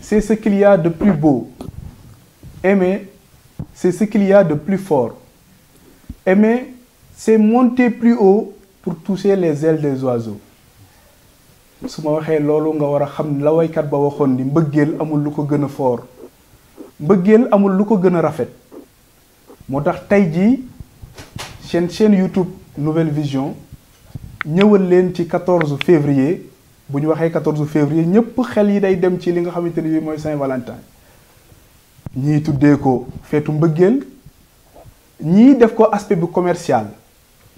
C'est ce qu'il y a de plus beau. Aimer, c'est ce qu'il y a de plus fort. Aimer, c'est monter plus haut pour toucher les ailes des oiseaux. su ma waxee loolu nga war a xam la waykat ba waxoon ni mbëggeel amul lu ko gën a fort mbëggeel amul lu ko gën a rafet moo tax tey jii chaîne YouTube Nouvelle Vision ñëwal leen ci 14 février bu ñu waxee 14 février ñëpp xel yi day dem ci li nga xamante ni bi mooy Saint-Valentin ñii tuddee ko feetu mbëggeel ñii def ko aspect bu commercial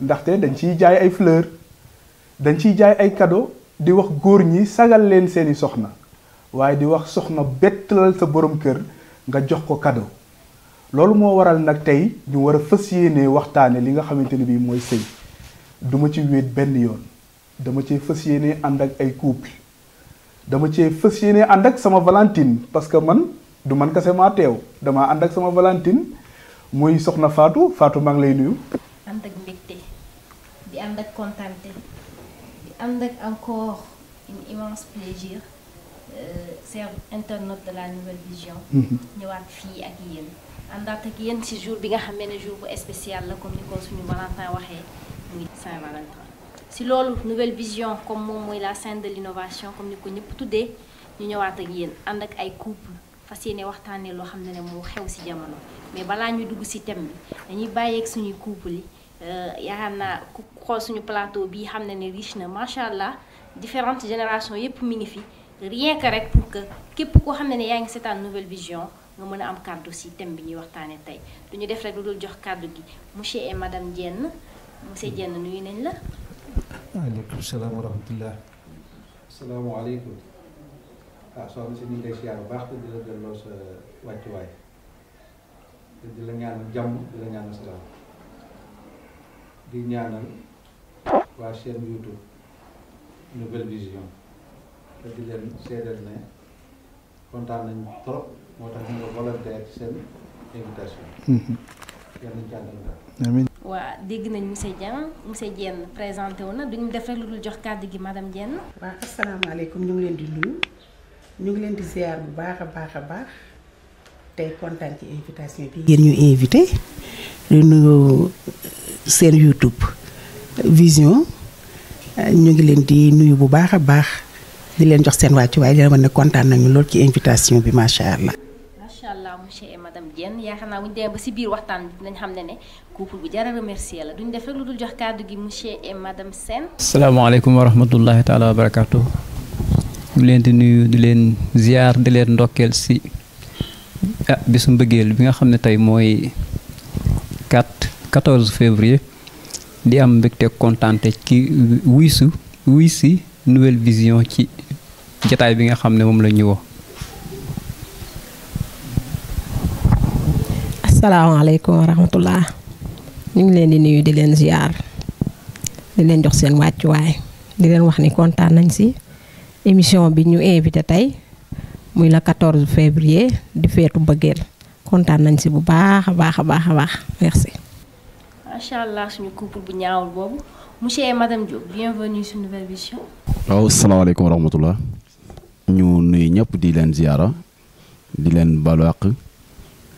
ndaxte dañ ciy jaay ay fleurs dañ ciy jaay ay cadeaux di wax góor ñi sagal leen seeni soxna waaye di wax soxna bettalal sa borom kër nga jox ko cadeau loolu moo waral nag tey ñu war a fas yéene waxtaane li nga xamante ni bii mooy sëy duma ci wéet benn yoon dama cee fas yéene ànd ak ay couple dama cee fas yéene ànd ak sama Valentine parce que man du man kese maa teew damaa ànd ak sama Valentine muy soxna Fatou maa ngi lay nuyu. ànd ak mbégte di ànd ak kontaante di ànd ak encore un immense plaisir chers internautes de la Nouvelle Vision. ñëwaat fii ak yéen àndaat ak yéen ci jour bi nga xam ne jour bu spécial la comme ni ko suñu Valentin waxee muy Saint-Valentin. si loolu Nouvelle Vision comme moom mooy la scène de l'innovation comme ni ko ñëpp tuddee ñu ñëwaat ak yéen ànd ak ay couple fas yéene waxtaanee loo xam ne moo xew ci jamono mais balaa ñu dugg ci thème bi dañuy bàyyeeg suñuy couple yi yaakaar naa ku xool suñu plateau bii xam ne riche na macha allah différentes générations yépp mi ngi fi rien que rek pour que képp koo xam ne yaa ngi seetaan Nouvelle Vision nga mën a am kàddu ci thème bi ñuy waxtaanee tey duñu def rek lu dul jox kàddu gi monsieur et madame Diène monsieur Diène nuyu nañ la. waaleykum salaam wa rahmatullah. asalaamaaleykum. soxna si ñu ngi lay siyaar bu baax te di la delloo sa wàccuwaay te di la ñaanal jàmm di la ñaanal salaam di ñaanal waa chaîne YouTube Nouvelle Vision te di leen seedeel ne kontaan nañ trop moo tax ñu nga volontaire ci seen invitation. yal nañu jàngal daal. amiin. waa dégg nañ monsieur Diène présenté wu na duñu def rek lu dul jox kàddu gi madame Diène. waaw asalaamaaleykum ñu ngi leen di nuyu ñu ngi leen di ziar bu baax a baax tey kontaan ci invitation bi. yéen ñu invité di nuyu seen YouTube Vision ñu ngi leen di nuyu bu baax a baax di leen jox seen wàccuwaay di leen wax ne kontaan nañu lool ci invitation bi macha allah. macha allah monsieur et madame Diène yaakaar naa bu ñu demee ba ci biir waxtaan bi dinañ xam ne couple bu jar a remercier la duñ def rek lu dul jox kàddu gi monsieur et madame Sène. asalaamaaleykum wa rahmatullahi taala wa barakaatu. ñu leen di nuyu di leen ziar di leen ndokkeel ci bisu mbëggeel bi nga xam ne tey mooy 14 février di am mbégte kontaante ci wuy si Nouvelle Vision ci jataay bi nga xam ne moom la ñu woo. asalaamaaleykum wa rahmatullah ñu ngi leen di nuyu di leen ziar di leen jox seen wàccuwaay di leen wax ni kontaan nañ ci émission bi ñu invité tey muy la 14 février di feetu mbëggeel kontaan nañ ci bu baax a baax merci. macha allah suñu couple bu ñaawul boobu monsieur et madame Diop bienvenue sur Nouvelle Vision. waaw salaamaaleykum wa rahmatullah ñu nuyu ñëpp di leen ziara di leen baalu àq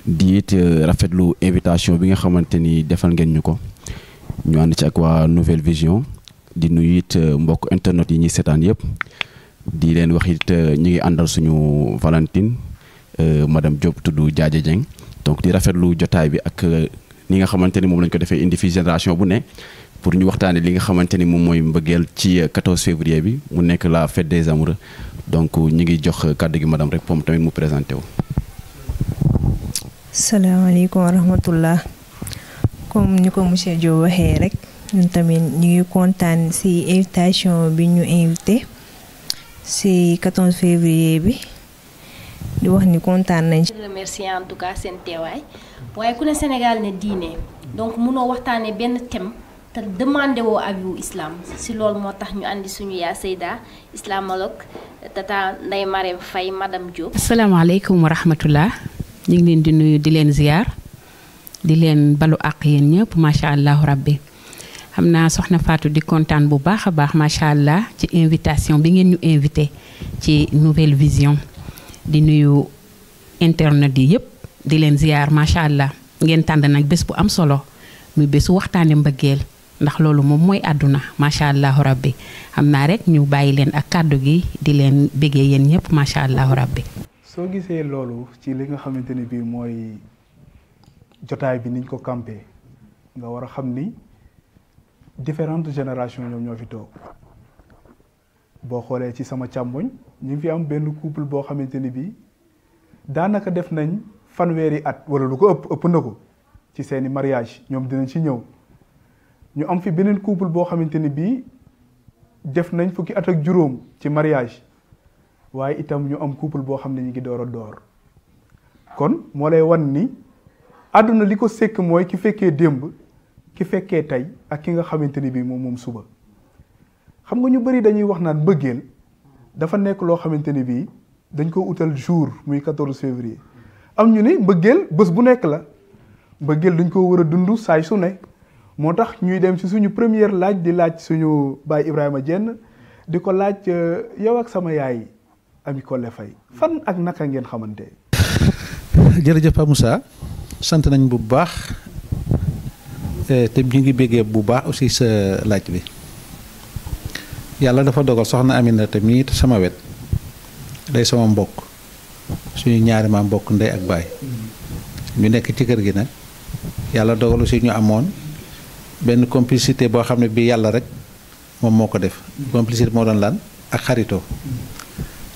di it rafetlu invitation bi nga xamante ni defal ngeen ñu ko ñu ànd ci ak waa Nouvelle Vision di nuyu it mbokk internet yi ñuy seetaan yëpp di leen wax it ñu ngi àndal suñu Valentine madame Diop tudd Diadja Dieng donc di rafetlu jotaay bi ak ni nga xamante ni moom lañ ko defee indi fi génération bu ne pour ñu waxtaanee li nga xamante ni moom mooy mbëggeel ci 14 février bi mu nekk la fête des amoureux donc ñu ngi jox kàddu gi madame rek moom tamit mu présenté wu. salaamaaleykum wa rahmatullah comme ni ko monsieur Diop waxee rek ñun tamit ñu ngi kontaan ci invitation bi ñu invité ci 14 février bi di wax ni kontaan nañ ci. remercier en tout cas seen teewaay waaye ku ne Sénégal ne diine donc munoo waxtaanee benn thème te demandé woo avis islam ci loolu moo tax ñu andi suñu yaa Seyda islamologue tata Ndeye Marème Faye madame Diop. asalaamaaleykum wa rahmatullah ñu ngi leen di nuyu di leen ziar di leen balu àq yéen ñëpp macha allah rabbi xam naa soxna Fatou di kontaan bu baax a baax macha allah ci invitation bi ngeen ñu invité ci Nouvelle Vision di nuyu internet yi yëpp di leen ziar macha allah ngeen tànd nag bés bu am solo muy bésu waxtaane mbëggeel ndax loolu moom mooy àdduna macha allah rabbi xam naa rek ñu bàyyi leen ak kàddu gi di leen béggee yéen ñëpp macha allah rabbi. soo gisee loolu ci li nga xamante ni bii mooy jotaay bi niñ ko campé nga war a xam ni différentes générations ñoom ñoo fi toog boo xoolee ci sama càmmoñ ñu ngi fi am benn couple boo xamante ni bii daanaka def nañ fanweeri at wala lu ko ëpp na ko ci seeni mariage ñoom dinañ ci ñëw ñu am fi beneen couple boo xamante ni bii def nañ fukki at ak juróom ci mariage waaye itam ñu am couple boo xam ne ñu ngi door a door kon moo lay wan ni àdduna li ko sekk mooy ki fekkee démb ki fekkee tey ak ki nga xamante ni bii moom suba xam nga ñu bari dañuy wax naan mbëggeel dafa nekk loo xamante ni bii dañ ko utal jour muy 14 février am ñu ni mbëggeel bés bu nekk la mbëggeel dañ ko war a dund saay su ne moo tax ñuy dem ci suñu première laaj di laaj suñu baay Ibrahima Diène di ko laaj yow ak sama yaay Ami Collé Faye fan ak naka ngeen xamante. jërëjëf Pa Moussa sant nañ bu baax te ñu ngi béggee bu baax aussi sa laaj bi yàlla dafa dogal soxna Aminata mii sama wet day sama mbokk suñu ñaari maam mbokk ndey ak baay ñu nekk ci kër gi nag yàlla dogal aussi ñu amoon benn complicité boo xam ne bii yàlla rek moom moo ko def complicité moo doon lan ak xaritoo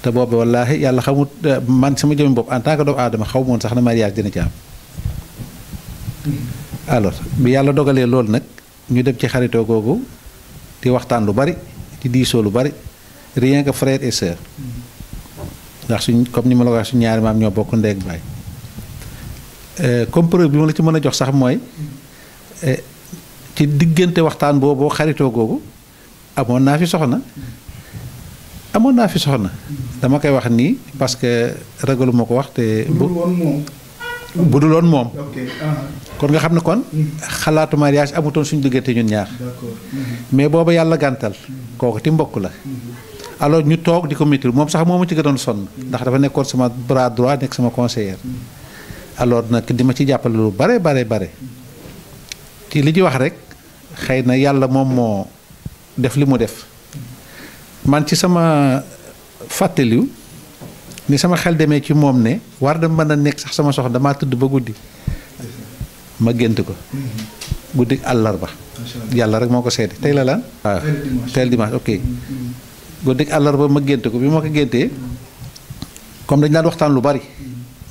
te boobu wallaahi yàlla xamut man sama jëmmi bopp en tant que doomu aadama xaw moon sax na mariage dina ci am alors bi yàlla dogalee loolu nag ñu dem ci xaritoo googu di waxtaan lu bari di diisoo lu bari rien que frère et sœur ndax suñ comme ni ma la ko wax suñ ñaari maam ñoo bokk ndey ak baay comme preuve bi ma la ci mën a jox sax mooy ci diggante waxtaan boobu xaritoo googu amoon naa fi soxna dama koy wax nii parce que ragalu ma ko wax te bu dul woon moom kon nga xam ne kon xalaatu mariage amutoon suñu diggante ñun ñaar mais booba yàlla gàntal kooku ti mbokk la alors ñu toog di ko métti moom sax moo ma ci gënoon sonn ndax dafa nekkoon sama bras droit nekk sama conseillère alors nag di ma ci jàppale lu bare ci li ci wax rek xëy na yàlla moom moo def li mu def man ci sama fàttaliw ni sama xel demee ci moom ne war da mën a nekk sax sama soxna damaa tëdd ba guddi ma gént ko guddi àllarba yàlla rek moo ko seeti tey la lan waaw teel dimanche ok guddi àllarba ma gént ko bi ma ko géntee comme dañ daan waxtaan lu bari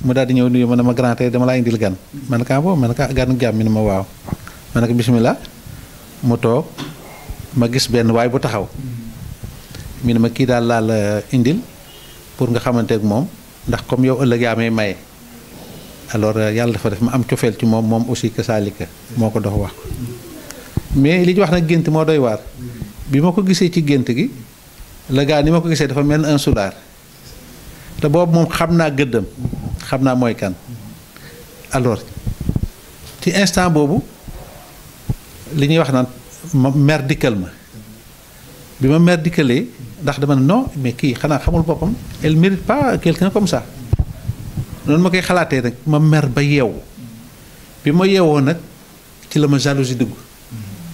mu daal di ñëw nuyu ma ne ma grand tey dama laa indil gan ma ne ko boobu ma ne ko ganu jàmm mi ne ma waaw ma ne ko bismillah mu toog ma gis benn waay bu taxaw mi ne ma kii daal laa la indil pour nga xamante ak moom ndax comme yow ëllëg yaa may maye alors yàlla dafa def ma am cofeel ci moom aussi que saalika moo ko dox wax ko mais li ñu wax nag gént moo doy waar bi ma ko gisee ci gént gi la gaa ni ma ko gisee dafa mel un soulard te boobu moom xam naa gëddam xam naa mooy kan alors ci instant boobu li ñuy wax naan ma mer dikkal ma bi ma mer dikkalee ndax dama ne non mais kii xanaa xamul boppam elle mérite pas quelqu'un comme ça noonu ma koy xalaatee nag ma mer ba yeewu bi ma yeewoo nag ci la ma jalousie dugg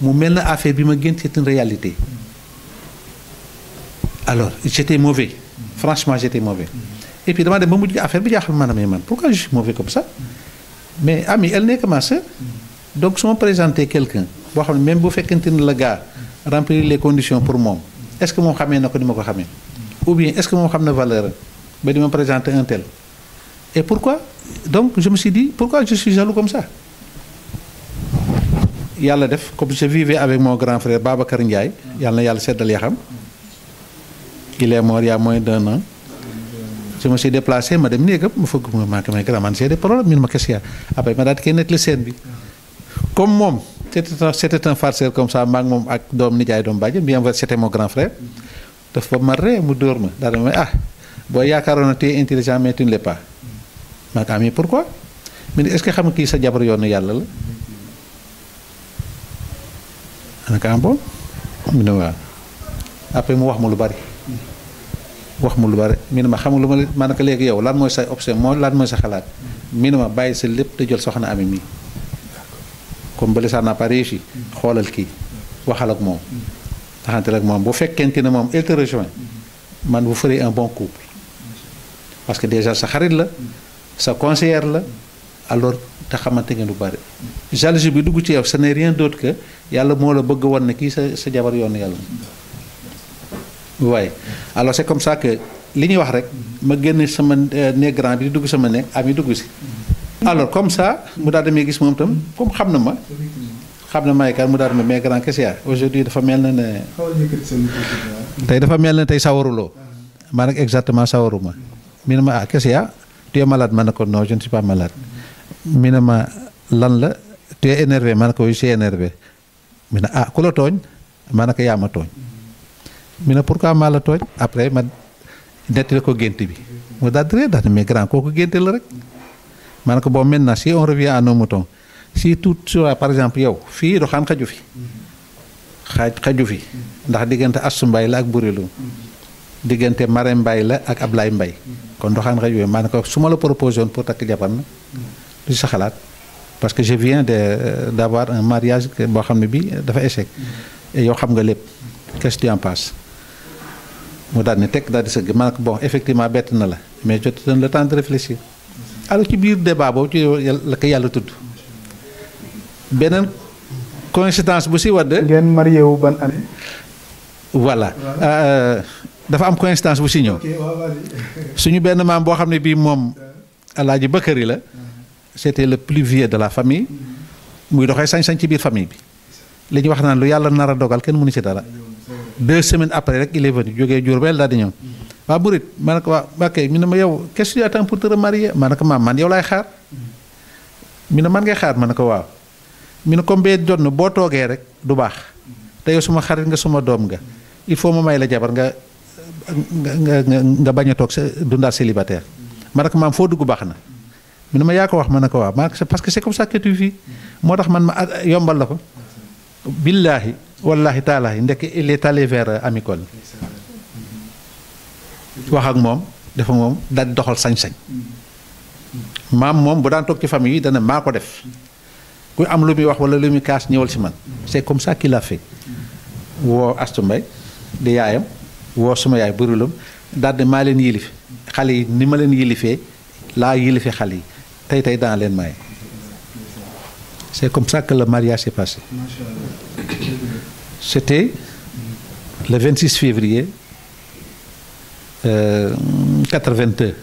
mu mel na affaire bi ma gént c'est une réalité alors j'étais mauvais franchement j'étais mauvais et puis dama dem ba mujj affaire bi jaaxal maanaam man pourquoi je suis mauvais comme ça mais Ami elle n'est que ma sœur donc su ma présenter quelqu'un boo xam ne même bu fekkente ni la gars remplir les conditions pour moom est-ce que moom xamee na ko ni ma ko xamee ou bien est-ce que moom xam na valeur ba di ma présenter un tel et pourquoi donc je me suis dit pourquoi je suis jaloux comme ça yàlla def comme je vivais avec mon grand frère Babacar Ndiaye yàlla na yàlla seddal yaxam il est mort il y a moins d'1 an je me suis déplacé ma dem néegam ma fëgg ma maa ko may grand man c'est des problèmes min ma qu'est-ce qu'il y a après ma daal di koy nettali scène bi comme moom c'était un farceur comme ça maa ngi moom ak doom nijaay doom bàjjen bien vrai c'était mon grand frère dafa ma ree mu dóor ma daal di ma boo yaakaaroon na tu es intelligent mais tu ne l'es pas maa ko mais pourquoi mais est-ce que xam nga kii sa jabar yoonu yàlla la anaka bon mu ne waaw après mu wax ma lu bari mi ne ma xam nga lu ma ne ko léegi yow lan mooy sa option moo lan mooy sa xalaat mi ne ma bàyyi sa lépp te jël soxna Ami mii comme bële ça n'a pas réussi xoolal kii waxal ak moom taxante ak moom bu fekkente ne moom il te rejoint man vous ferez un bon couple parce que déjà sa xarit la sa conseillère la alors te xamante ngeen lu bari jalousie bi dugg ci yow ce n'est rien d'autre que yàlla moo la bëgg woon ne kii sa jabar yoonu yàlla waaye alors c'est comme ça que li ñuy wax rek ma génn sama néeg grand bi di dugg sama néeg Ami dugg si alors comme ça mu daal demee gis moom tam comme xam na may kan mu daal demee mais grand qu'est-ce qu'il y a aujourd'hui dafa mel na ne tey dafa mel na tey sawaruloo maa nag exactement sawaruma mi ne ma qu'est-ce qu'il y a tu es malade ma ne ko non je ne suis pas malade mi ne ma lan la tu es énervé ma ne ko je suis énervé mi ne ku la tooñ ma ne ko yaa ma tooñ mi ne pourquoi maa la tooñ après ma nettali ko gént bi mu daal di daal mais grand kooku gént la rek ma ne ko bon maintenant si on revient à nos moutons si tout soit par exemple yow fii doxaan xaju fi xaju fi ndax diggante Astou Mbaye la ak Burilu diggante Marème Mbaye la ak Ablaye Mbaye kon doxaan xaju fi ma ne ko su ma la proposé woon pour takk jabar na lu sa xalaat parce que je viens d'avoir un mariage boo xam ne bi dafa échec et yow xam nga lépp qu'est-ce que tu en penses mu daal ne tekk daal di sëgg ma ne ko bon effectivement bett na la mais je te donne le temps de réfléchir alors ci biir débat boobu ci la ko yàlla tudd beneen coïncidence bu si wadd ngeen marié wu ban année. voilà dafa am coïncidence bu si ñëw suñu benn maam boo xam ne bii moom Alaaji Bakari la c'était le plus vieux de la famille muy doxee sañ-sañ ci biir famille bi li ñu wax naan lu yàlla nar a dogal kenn mënu ci dara 2 semaines après rek il est venu jógee Diourbel daal di ñëw waa Murit ma ne ko waa ok mi ne ma yow qu'est-ce que tu attends pour te remarier ma ne ko maam man yow laay xaar mi ne man ngay xaar ma ne ko waaw mi ne comme bee jot na boo toogee rek du baax te yow suma xarit nga suma doom nga il faut ma may la jabar nga bañ a toog sa dundaal célibataire ma ne ko maam foo dugg baax na mi ne ma yaa ko wax ma ne ko waaw ma parce que c'est comme ça que tu vis moo tax man ma yombal la ko billaahi wallaahi taalaahi ndekk il est allé vers Ami Collé wax ak moom dafa moom daal di doxal sañ-sañ maam moom bu daan toog ci famille yi dana maa ko def ku am lu muy wax wala lu muy kaas ñëwal si man c'est comme ça qu'il a fait woo Astou Mbaye di yaayam woo suma yaay Burilam daal di maa leen yilif xale yi ni ma leen yilifee laa yilifee xale yi tey daan leen maye c'est comme ça que le mariage s'est passé c'était le 26 février 82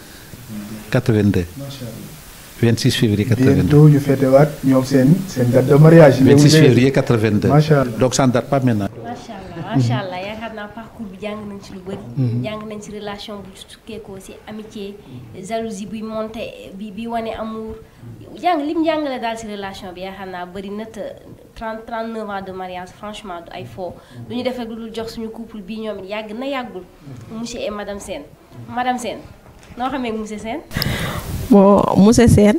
26 février 82 bientôt ñu feetewaat ñoom seen date de mariage. 26 février 82 macha allah donc ça ne date pas maintenant. macha allah yaakaar naa parcours bi jàng nañ ci lu bëri. jàng nañ ci relation bu sukkeekoo ci amitié jalousie buy monté bi wane amour lim jàngale daal ci relation bi yaakaar naa bëri na te 39 ans de mariage franchement du ay faux du ñu def rek lu dul jox suñu couple bii ñoom it yàgg na yàggul monsieur et madame Sène noo xamee monsieur Sène. bon monsieur Sène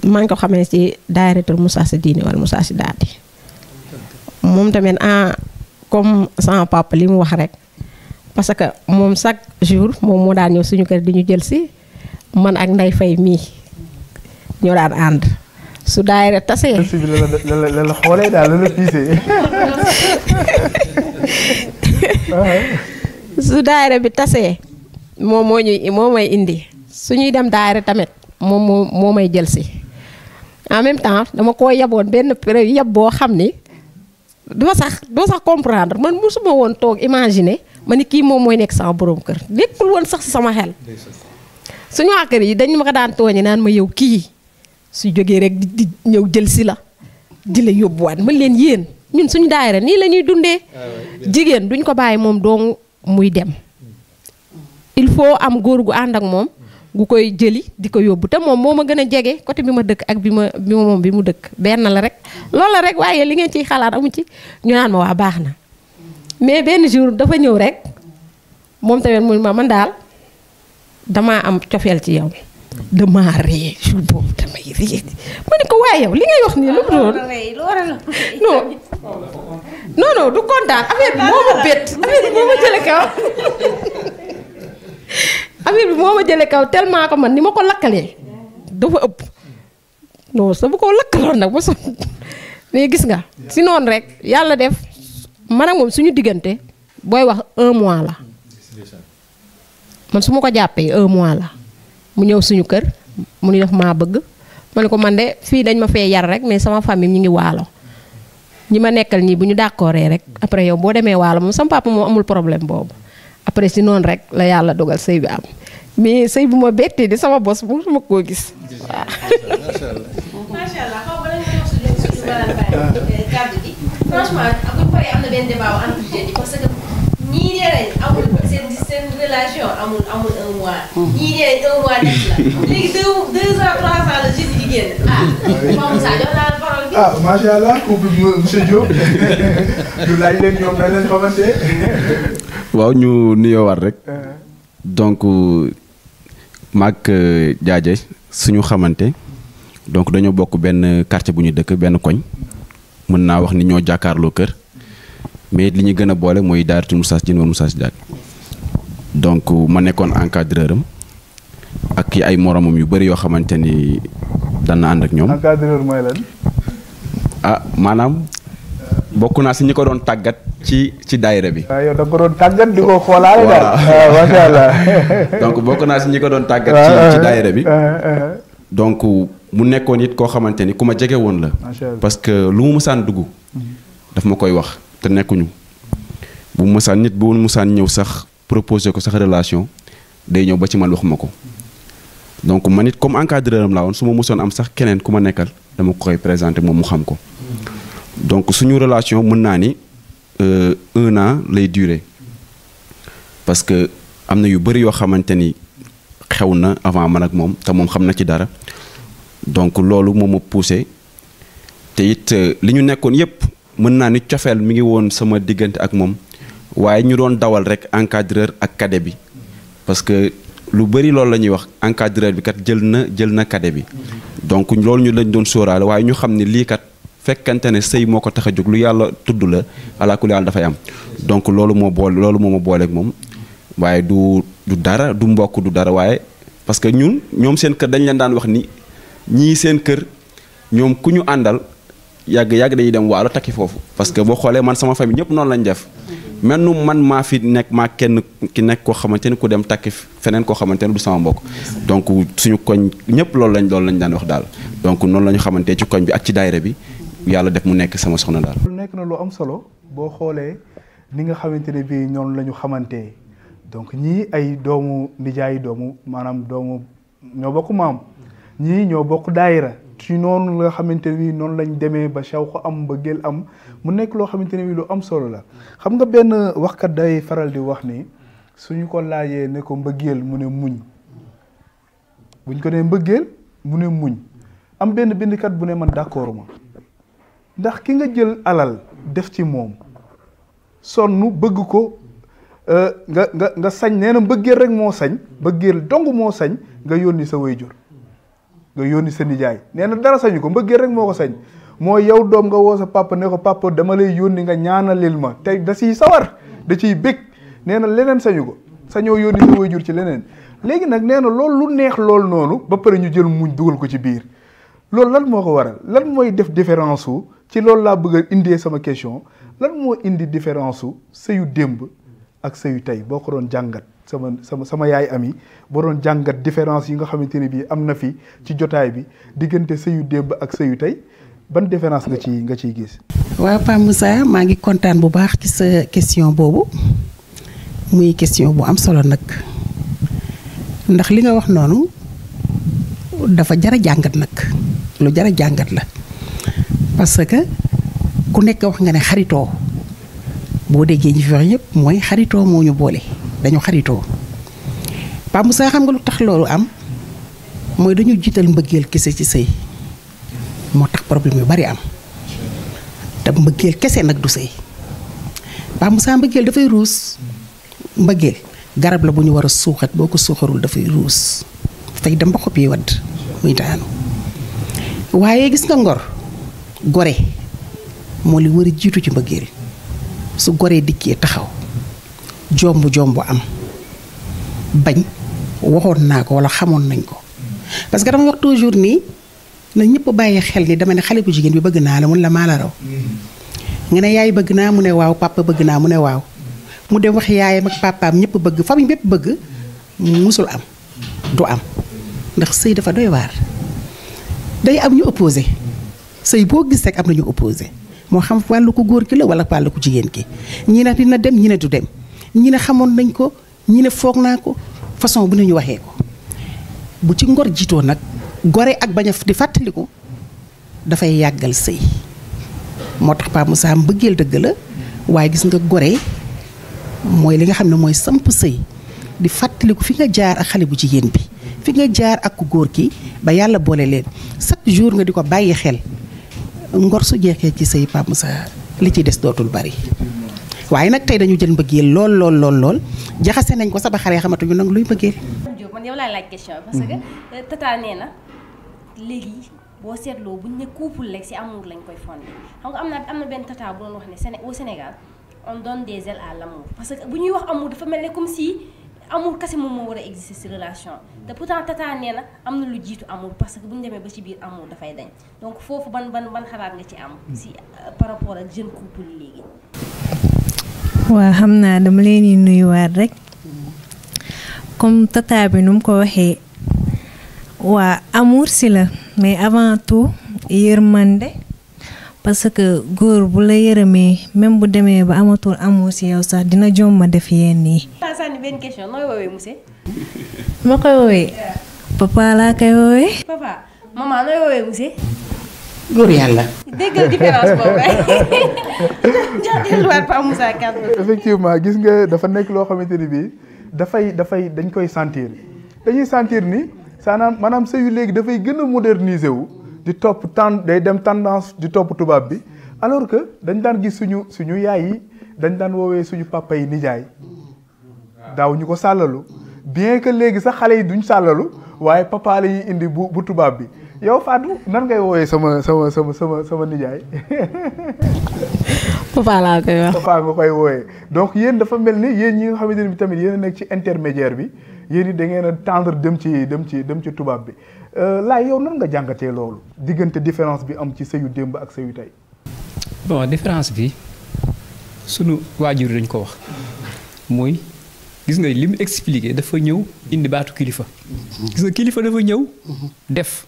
maa ngi ko xamee ci daayiratul Moustarchidine wala Moustarchidaty moom tamit comme sama papa li mu wax rek parce que moom chaque jour moom moo daan ñëw suñu kër di ñu jël si man ak Ndey Fay mii ñoo daan ànd su daayira tasee. la xoolee daal la piisee. su daayira bi tasee moom moo may indi su ñuy dem daayira tamit moom moo may jël si en même temps dama koo yaboon benn yab boo xam ni doo sax comprendre man mosuma woon toog imaginer ma ni kii moom mooy nekk sama borom kër nekkul woon sax si sama xel. suñu waa kër yi dañ ma ko daan tooñi naan ma yow kii su jógee rek di ñëw jël si la di la yóbbuwaat ma leen yéen ñun suñu daayira nii la ñuy dundee jigéen duñ ko bàyyi moom dong muy dem il faut am góor gu ànd ak moom gu koy jëli di ko yóbbu te moom moo ma gën a jege côté bi ma dëkk ak bi mu dëkk benn la rek loolu la rek waaye li ngeen ciy xalaat amu ci ñu naan ma waa baax na mais benn jour dafa ñëw rek moom tamit mu ma man daal damaa am cofeel ci yow damaa ree jour boobu damay ree ma ne ko waaye yow li ngay wax nii lu mu doon non du kontaan affaire bi moo ma bett affaire bi moo ma jële kaw affaire bi moo ma jële kaw tellement que man ni ma ko lakkalee dafa ëpp non sa bu ko lakkaloon nag ba so mais gis nga si noonu rek yàlla def man ak moom suñu diggante booy wax 1 mois la man su ma ko jàppee 1 mois la mu ñëw suñu kër mu ni def maa bëgg ma ne ko man de fii dañ ma fee yar rek mais sama famille ñu ngi waalo ñi ma nekkal ñii bu ñu d'accordee rek après yow boo demee waalo moom sama papa moom amul problème boobu après si noonu rek la yàlla dogal sëy bi am mais sëy bu ma bettee di sama bos bu ma koo gis waaw. macha allah xaw ma lañ wax suñu kàddu gi franchement bu ñu paree am na benn débat entre jeunes yi parce que ñii nee nañ amul seen relation amul 1 mois. ñii nee nañ 1 mois def la léegi 2 ans 3 ans la jeunes yi di génn Mame Moussa jox naa la parole bi. macha allah couple monsieur Diop du laaj leen ñoom dañ leen xamante. waaw ñu nuyoowaat rek donc maag Jaaje suñu xamante donc dañoo bokk benn quartier bu ñu dëkk benn koñ mën naa wax ni ñoo jàkkaarloo kër mais li ñu gën a boole mooy daaratul Moussa Diène woon Moussa Diagne donc ma nekkoon encadreur am ak ay moromam yu bëri yoo xamante ni daan na ànd ak ñoom. encadreur mooy lan. maanaam bokk naa si ñi ko doon tàggat ci daayira bi. waaw yow da nga ko doon tàggat di ko xoolaale daal. macha allah. donc bokk naa si ñi ko doon tàggat. ci daayira bi. donc mu nekkoon it koo xamante ni ku ma jege woon la. parce que lu mu mësaan dugg. daf ma koy wax te nekkuñu bu mu mësaan nit bu mu mësaan ñëw sax proposé ko sax relation day ñëw ba ci man wax ma ko. donc man it comme encadreur am laa woon su ma mësoon am sax keneen ku ma nekkal dama ko koy présenté moom mu xam ko. donc suñu relation mën naa ni 1 an lay durer parce que am na yu bëri yoo xamante ni xew na avant man ak moom te moom xam na ci dara donc loolu moo ma poussé te it li ñu nekkoon yépp mën naa ni cofeel mi ngi woon sama diggante ak moom waaye ñu doon dawal rek encadreur ak cadet bi parce que lu bëri loolu la ñuy wax encadreur bi kat jël na cadet bi donc loolu ñu lañ doon sóoraale waaye ñu xam ne lii kat fekkante ne sëy moo ko tax a jóg lu yàlla tudd la alaakulli yàlla dafay am donc loolu moo ma booleeg moom waaye du dara du mbokk du dara waaye parce que ñoom seen kër dañ leen daan wax ni ñii seen kër ñoom ku ñu àndal yàgg dañuy dem waalo takki foofu parce que boo xoolee man sama famille ñëpp noonu lañ def mel nu man maa fi nekk maa kenn ki nekk koo xamante ni ku dem takki feneen koo xamante ni du sama mbokk donc suñu koñ ñëpp loolu lañ daan wax daal donc noonu la ñu xamante ci koñ bi ak ci daayira bi yàlla def mu nekk sama soxna daal. nekk na lu am solo boo xoolee ni nga xamante ne bii noonu la ñu xamante donc ñii ay doomu nijaay maanaam doomu ñoo bokk maam ñii ñoo bokk daayira ci noonu nga xamante ne bii noonu lañ demee ba saw ko am ba gël am mu nekk loo xamante ne bii lu am solo la. xam nga benn waxkat day faral di wax ni suñu ko laajee ne ko mbëggeel mu ne muñ buñ ko nee mbëggeel mu ne muñ am benn bindkat bu ne man d'accord ma. ndax ki nga jël alal def ci moom sonn bëgg ko nga sañ nee na mbëggeel rek moo sañ mbëggeel dong moo sañ nga yónni sa waajur nga yónni sa nijaay nee na dara sañu ko mbëggeel rek moo ko sañ mooy yow doom nga woo sa papa ne ko papa dama lay yónni nga ñaanalil ma tey da ciy sawar da ciy bég nee na leneen sañu ko sañoo yónni sa waajur ci leneen léegi nag nee na loolu lu neex loolu noonu ba pare ñu jël muñ dugal ko ci biir loolu lan moo ko waral lan mooy def différence wu ci loolu laa bëgg a indee sama question lan moo indi différence su sëyu démb ak sëyu tey boo ko doon jàngat. sama yaay ami boo doon jàngat différence yi nga xamante ne bii am na fi ci jotaay bi diggante sëyu démb ak sëyu tey ban différence nga ciy gis. waaw Pa Moussa maa ngi kontaan bu baax ci sa question boobu muy question bu am solo nag ndax li nga wax noonu dafa jar a jàngat nag lu jar a jàngat la parce que ku nekk wax nga ne xaritoo boo déggee ñi fi wax yëpp mooy xaritoo moo ñu boole dañu xaritoo Pa Moussa xam nga lu tax loolu am mooy dañu jiital mbëggeel kese ci sëy moo tax problème yu bari am te mbëggeel kese nag du sëy Pa Moussa mbëggeel dafay ruus mbëggeel garab la bu ñu war a suuxat boo ko suuxarul dafay ruus dafay dem ba xob yi wadd muy daanu waaye gis nga ngor gore moo li war a jiitu ci mbëggeel su goree dikkee taxaw jomb am bañ waxoon naa ko wala xamoon nañ ko parce que dama wax toujours nii na ñëpp bàyyi xel ni dama ne xale bu jigéen bi bëgg naa la mun la maa la raw nga ne yaay bëgg naa mu ne waaw papa bëgg naa mu ne waaw mu dem wax yaayam ak papaam ñëpp bëgg famille bépp bëgg musul am du am ndax sëy dafa doy waar day am ñu opposé sëy boo gis rek am na ñu opposé moo xam wàllu ko góor ki la wala wàllu ko jigéen ki ñi ne dina dem ñi ne du dem ñi ne xamoon nañ ko ñi ne foog naa ko façon bu ne ñu waxee ko bu ci ngor jiitoo nag gore ak bañ a di fàttaliku dafay yàggal sëy moo tax Pa Moussa mbëggeel dëgg la waaye gis nga gore mooy li nga xam ne mooy samp sëy di fàttaliku fi nga jaar ak xale bu jigéen bi fi nga jaar ak ku góor ki ba yàlla boole leen chaque jour nga di ko bàyyi xel ngor su jeexee ci sëy Pa Moussa li ci des dootul bari waaye nag tey dañu jël mbëggeel lool jaxase nañ ko sa ba xaree xamatuñu nag luy mbëggeel. man yow laay laaj question parce que tata nee na léegi boo seetloo buñ ne couple rek ci amour lañ koy fondé xam nga am na benn tata bu doon wax ne au Sénégal on donne des ailes à l'amour parce que bu ñuy wax amour dafa mel ne comme si amour kese moom moo war a exister ci relation te pourtant tata nee na am na lu jiitu amour parce que bu ñu demee ba ci biir amour dafay dañ donc foofu ban xalaat nga ci am ci par rapport ak jeune couple yi léegi. waa xam naa dama leen di nuyuwaat rek comme tata bi nu mu ko waxee waa amour si la mais avant tout yërmande parce que góor bu la yërëmee même bu demee ba amatul amour si yow sax dina jomma def yenn yi. maa sànni benn question nooy woowee monsieur. ma koy woowee papa laa koy woowee. papa maman nooy woowee monsieur. góor yàlla. déggal différence boobu jox delluwaat Pa Moussa kàddu. effectivement gis nga dafa nekk loo xamante ni bii dafay dañ koy sentir dañuy sentir ni maanaam sëyu léegi dafay gën a moderniser wu di topp day dem tendance di topp tubaab bi alors que dañ daan gis suñu yaay yi dañ daan woowee suñu papa yi nijaay daaw ñu ko sàllalu bien que léegi sax xale yi duñ sàllalu waaye papa la ñuy indi bu tubaab bi. yow Fatou nan ngay woowee sama nijaay. papa laa koy wax. papa nga koy woowee donc yéen dafa mel ni yéen ñi nga xamante ne bi tamit yéen a nekk ci intermédiaire bi yéen it da ngeen a tendre dem ci tubaab bi laay yow nan nga jàngatee loolu diggante différence bi am ci sëyu démb ak sëyu tey. bon différence bi sunu waajur dañ ko wax mooy gis nga li mu expliqué dafa ñëw indi baatu kilifa. gis nga kilifa dafa ñëw def.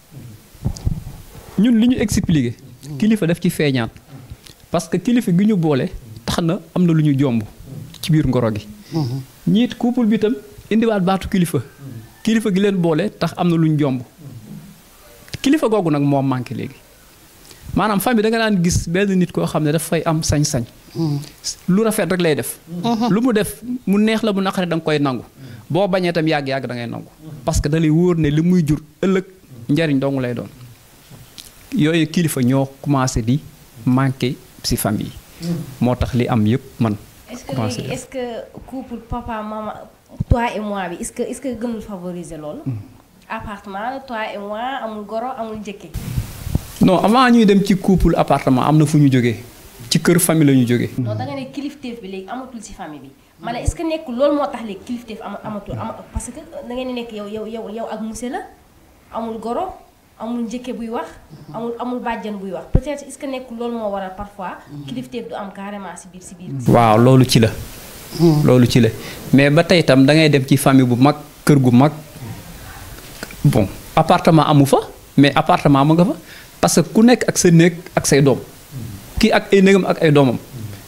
ñun li ñu expliqué kilifa daf ci feeñaat parce que kilifa gi ñu boole tax na am na lu ñu jomb ci biir ngoro gi ñiit couple bi tam indiwaat baatu kilifa gi leen boole tax am na lu ñu jomb kilifa googu nag moo manqué léegi maanaam famille da nga daan gis benn nit koo xam ne daf fay am sañ-sañ lu rafet rek lay def lu mu def mu neex la mu naqare da nga koy nangu boo bañee tam yàgg-yàgg da ngay nangu parce que da lay wóor ne li muy jur ëllëg njariñ dong lay doon yooyu kilifa ñoo commencé di manqué ci famille moo tax li am yëpp man. est-ce que couple papa maman toi et moi bi est-ce que gënul favoriser loolu. appartement toi et moi amul goro amul njëkke. non avant ñuy dem ci couple appartement am na fu ñu jógee ci kër famille la ñu jógee. non da nga ne kilifteef bi léegi amatul ci famille bi ma ne est-ce que nekkul loolu moo tax léegi kilifteef amatul parce que da ngeen nekk yow ak monsieur la amul goro. amul njëkke buy wax amul bàjjan buy wax peut-être est-ce que nekkul loolu moo waral parfois kilifteef du am carrément ci biir. waaw loolu ci la loolu ci la mais ba tey itam da ngay dem ci famille bu mag kër gu mag bon appartement amu fa mais appartement mu nga fa parce que ku nekk ak sa néeg ak say doom kii ak ay néegam ak ay doomam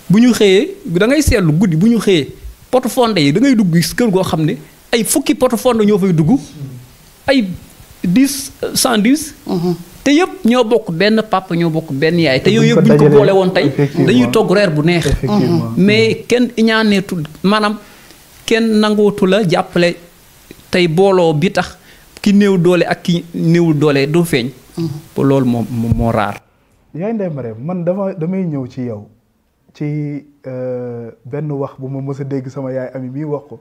bu ñu xëyee da ngay seetlu guddi bu ñu xëyee porte-fonde yi da ngay dugg kër goo xam ne ay fukki porte-fonde ñoo fay dugg ay 10 110. te yëpp ñoo bokk benn papa ñoo bokk benn yaay te yooyu yëpp bu ñu ko boole woon tey dañuy togg reer bu neex. mais kenn ñaaneetu maanaam kenn nangootu la jàppale tey booloo bi tax ki néew doole ak ki néewul doole doo feeñ. ba loolu moo raar. yaay Ndeye Marème man damay ñëw ci yow ci benn wax bu ma mës a dégg sama yaay Ami bii wax ko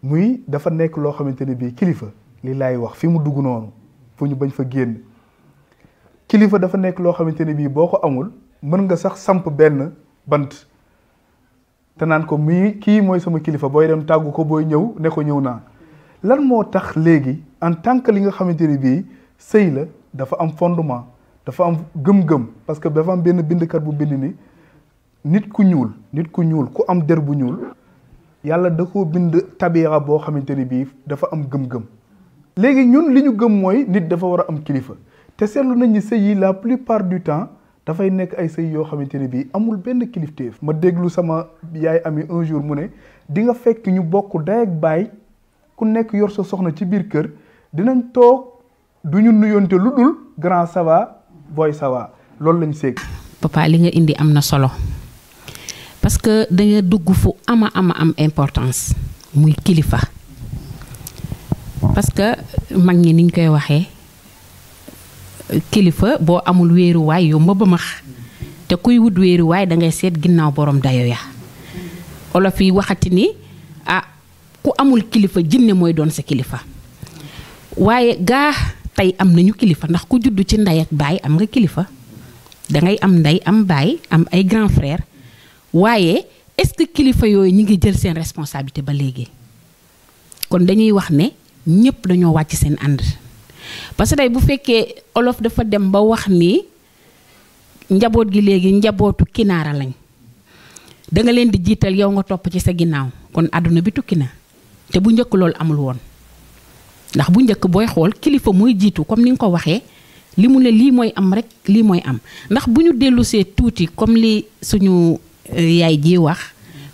muy dafa nekk loo xamante ne bii kilifa li laay wax fi mu dugg noonu fu ñu bañ fa génn kilifa dafa nekk loo xamante ne bii boo ko amul mën nga sax samp benn bant te naan ko kii mooy sama kilifa booy dem tàggu ko booy ñëw ne ko ñëw naa lan moo tax léegi en tant que li nga xamante ne bii sëy la dafa am fondement dafa am gëm-gëm parce que dafa am benn bindkat bu bind ni nit ku ñuul ku am der bu ñuul yàlla da koo bind tabiira boo xamante ni bii dafa am gëm-gëm léegi ñun li ñu gëm mooy nit dafa war a am kilifa te seetlu nañ ni sëy yi la plupart du temps dafay nekk ay sëy yoo xamante ne bii amul benn kilifteef. ma déglu sama yaay Ami un jour mu ne di nga fekk ñu bokk day ak baay ku nekk yor sa soxna ci biir kër dinañ toog du ñu nuyonte lu dul grand ça va boy ça va loolu lañ seeg. papa li nga indi am na solo parce que da nga dugg fu am importance muy kilifa parce que mag ñi niñ koy waxee kilifa boo amul wéeruwaay yomb ba max te kuy wut wéeruwaay da ngay seet ginnaaw borom dayo ya olof yi waxati ni ku amul kilifa jinne mooy doon sa kilifa waaye gaa tey am nañu kilifa ndax ku juddu ci ndey ak baay am nga kilifa dangay am ndey am baay am ay grand frère waaye est-ce que kilifa yooyu ñi ngi jël seen responsabilité ba léegi kon dañuy wax ne ñëpp dañoo wàcc seen ànd parce que tey bu fekkee olof dafa dem ba wax ni njaboot gi léegi njabootu kinaara lañ da nga leen di jiital yow nga topp ci sa ginnaaw kon àdduna bi tukki na te bu njëkk loolu amul woon ndax bu njëkk booy xool kilifa mooy jiitu comme ni nga ko waxee li mu ne lii mooy am rek lii mooy am ndax bu ñu dellusee tuuti comme li suñu yaay ji wax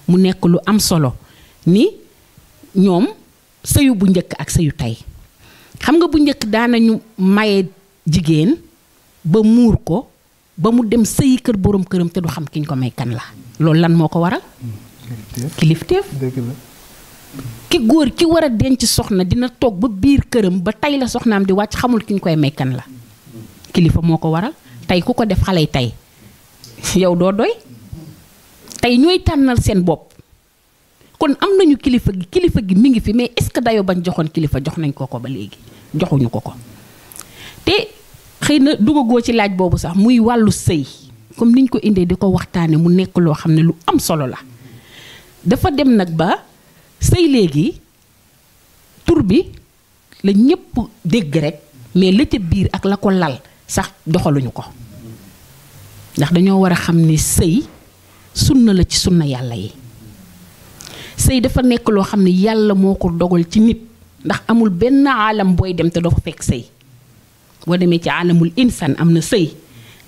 mu nekk lu am solo ni ñoom sëyu bu njëkk ak sëyu tey xam nga bu njëkk daanañu maye jigéen ba muur ko ba mu dem sëyi kër borom këram te du xam kiñ ko may kan la loolu lan moo ko waral kilifteef ki góor ki war a denc soxna dina toog ba biir këram ba tey la soxnaam di wàcc xamul kiñ koy may kan la kilifa moo ko waral tey ku ko def xale yi tey yow doo doy tey ñooy tànnal seen bopp kon am nañu kilifa gi mi ngi fi mais est-ce que dayo bañ joxoon kilifa jox nañ ko ba léegi joxuñu ko te xëy na dugagoo ci laaj boobu sax muy wàllu sëy comme niñ ko indee di ko waxtaane mu nekk loo xam ne lu am solo la dafa dem nag ba sëy léegi tur bi la ñëpp dégg rek mais la ca biir ak la ko lal sax doxaluñu ko ndax dañoo war a xam ni sëy sunna la ci sunna yàlla yi sëy dafa nekk loo xam ne yàlla moo ko dogal ci nit ndax amul benn aalam booy dem te doo fa fekk sëy boo demee ci aalamul insaan am na sëy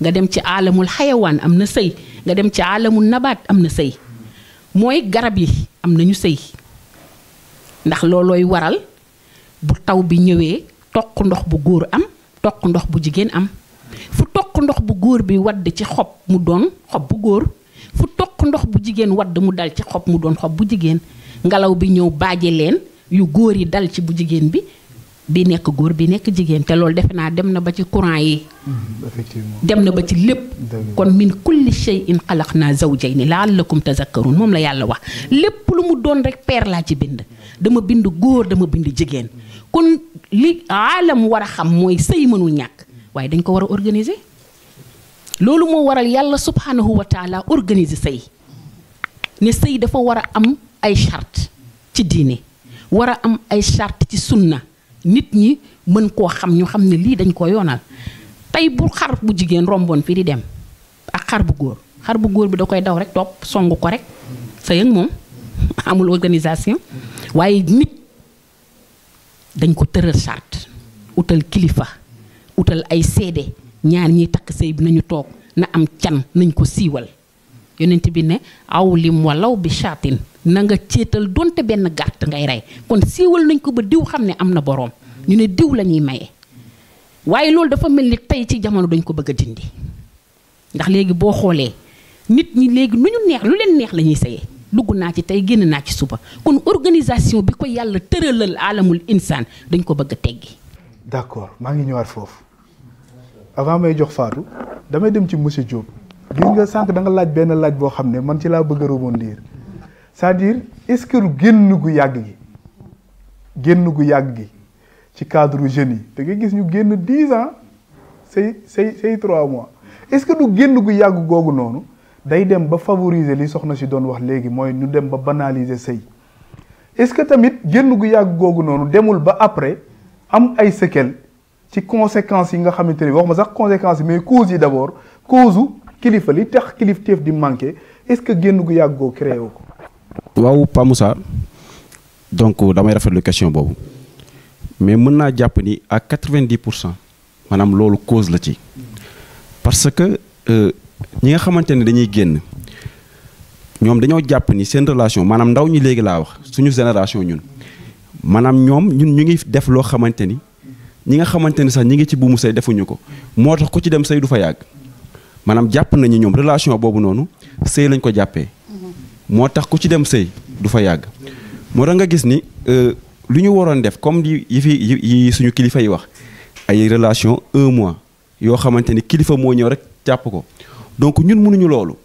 nga dem ci aalamul xayawaan am na sëy nga dem ci aalamul nabaat am na sëy mooy garab yi am nañu sëy ndax loolooy waral bu taw bi ñëwee toq ndox bu góor am toq ndox bu jigéen am fu toq ndox bu góor bi wadd ci xob mu doon xob bu góor fu toq ndox bu jigéen wadd mu dal ci xob mu doon xob bu jigéen ngelaw bi ñëw baaje leen yu góor yi dal ci bu jigéen bi nekk góor bi nekk jigéen te loolu defe naa dem na ba ci courant yi dem na ba ci lépp kon min kulli shay'in xalaqnaa zawjayni la'allakum tazakkarun moom la yàlla wax lépp lu mu doon rek peer laa ci bind dama bind góor dama bind jigéen kon li aalam war a xam mooy sëy mënul ñàkk waaye dañ ko war a organiser loolu moo waral yàlla subhanahu wa taala organiser sëy ne sëy dafa war a am ay charte ci diine war a am ay charte ci sunna nit ñi mën koo xam ñu xam ne lii dañ ko yoonal tey bu xar bu jigéen romboon fii di dem ak xar bu góor bi da koy daw rek topp songu ko rek sëy ak moom amul organisation waaye nit dañ ko tëral charte utal kilifa utal ay seede ñaar ñiy takk sëy bi nañu toog na am can nañ ko siiwal yonent bi ne aw lim walaw bi chaatin na nga céetal donte benn gàtt ngay rey kon siiwal nañ ko ba diw xam ne am na boroom ñu ne diw la ñuy maye waaye loolu dafa mel ni tey ci jamono dañ ko bëgg a dindi ndax léegi boo xoolee nit ñi léegi nu ñu neex lu leen neex la ñuy sëyee dugg naa ci tey génn naa ci suba kon organisation bi ko yàlla tëralal alamul insaan dañ ko bëgg a teggi. d'accord maa ngi ñëwaat foofu avant may jox Fatou damay dem ci monsieur Diop gis nga sànq da nga laaj benn laaj boo xam ne man ci laa bëgg a rebondir c'est-à-dire est-ce que génn gu yàgg gi ci cadre jeunes yi da nga gis ñu génn 10 ans say 3 mois est-ce que du génn gu yàgg googu noonu day dem ba favoriser li soxna si doon wax léegi mooy ñu dem ba banaliser sëy est-ce que tamit génn gu yàgg googu noonu demul ba après am ay séquelles ci conséquences yi nga xamante ni wax ma sax conséquences yi mais causes yi d'abord cause kilifa li tax kilifteef di manqué est-ce que génn gu yàgg googu créé wu ko. waaw Pa Moussa donc damay rafetlu question boobu mais mën naa jàpp ni à 90% maanaam loolu cause la ci parce que ñi nga xamante ne dañuy génn ñoom dañoo jàpp ni seen relation maanaam ndaw ñi léegi laa wax suñu génération ñun maanaam ñun ñu ngi def loo xamante ni ñi nga xamante ni sax ñi ngi ci buumu sëy defuñu ko moo tax ku ci dem sëy du fa yàgg maanaam jàpp nañu ñoom relation boobu noonu sëy lañ ko jàppee moo tax ku ci dem sëy du fa yàgg moo tax nga gis ni lu ñu waroon def comme yi suñu kilifa yi wax ay relation 1 mois yoo xamante ni kilifa moo ñëw rek jàpp ko donc ñun mënuñu loolu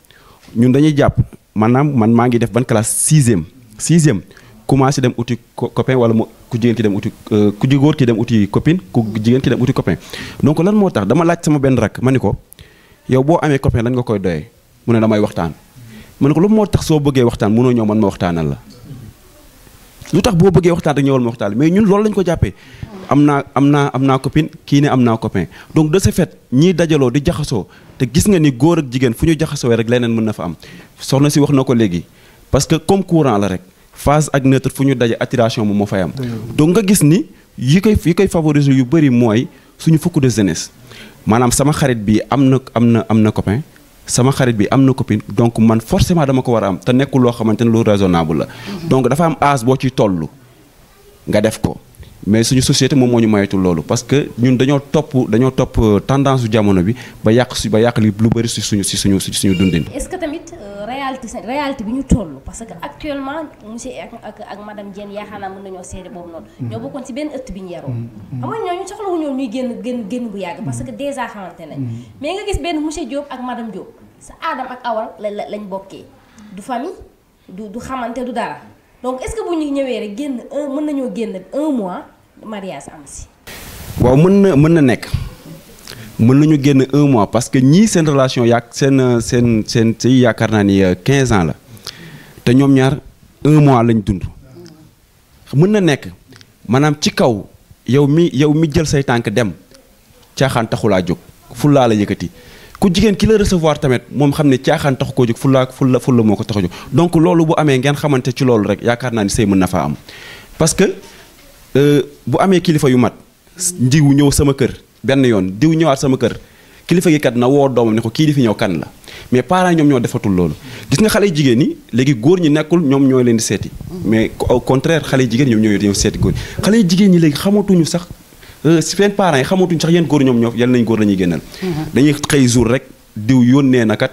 ñun dañuy jàpp maanaam man maa ngi def ban classe 6e commencé dem uti copain wala ku jigéen ki dem uti ku góor ki dem uti copine ku jigéen ki dem uti copain donc lan moo tax dama laaj sama benn rakk ma ni ko yow boo amee copain lan nga koy doyee mu ne damay waxtaan ma ne ko lu moo tax soo bëggee waxtaan mënoo ñëw man ma waxtaanal la lu tax boo bëggee waxtaan rek ñëwal ma waxtaan mais ñun loolu lañ ko jàppee am naa copine kii ne am naa copain donc de ce fait ñiy dajaloo di jaxasoo te gis nga ni góor ak jigéen fu ñu jaxasoo rek leneen mën na fa am soxna si wax na ko léegi parce que comme courant la rek phase ak neutre fu ñu daje attiration moom moo fay am donc nga gis ni yi koy favoriser yu bëri mooy suñu fukk de jeunesse maanaam sama xarit bi am na copain sama xarit bi am na copine donc man forcément dama ko war a am te nekkul loo xamante ne lu raisonnable la donc dafa am âge boo ciy toll nga def ko mais suñu société moom moo ñu mayetul loolu parce que ñun dañoo topp tendance u jamono bi ba yàq li lu bëri si suñu dundin. est-ce que tamit réalité bi ñu toll parce que actuellement monsieur ak madame Diène yaakaar naa mën nañoo seede boobu noonu. ñoo bokkoon ci benn ëtt bi ñu yaroo. xam nga ñooñu soxlawu ñoom ñuy génn bu yàgg parce que déjà xamante nañ mais nga gis benn monsieur Diop ak madame Diop sa Adam ak Awal lañ bokkee du famille du xamante du dara donc est-ce que bu ñu ñëwee rek mën nañoo génn 1 mois mariage am si. waaw mën na nekk mën nañu génn 1 mois parce que ñii seen relation seen yaakaar naa ni 15 ans la te ñoom ñaar 1 mois lañ dund mën na nekk maanaam ci kaw yow mi jël say tànk dem caaxaan taxulaa jóg fullaa la yëkkati ku jigéen ki la recevoir tamit moom xam ne caaxaan taxu koo jóg fulla moo ko tax a jóg donc loolu bu amee ngeen xamante ci loolu rek yaakaar naa ni sëy mën na faa am parce que bu amee kilifa yu mat ndiw ñëw sama kër benn yoon diw ñëwaat sama kër kilifa gi kat na woo doomam ne ko kii di fi ñëw kan la mais parents ñoom ñoo defatul loolu gis nga xale jigéen ñi léegi góor ñi nekkul ñoom ñooy leen di seeti mais au contraire xale jigéen ñoom ñooy seeti góor xale jigéen ñi léegi xamatuñu sax seen parents yi xamatuñu sax yéen góor ñoom yal nañ góor la ñuy génnal dañuy xëy jour rek diw yónnee na kat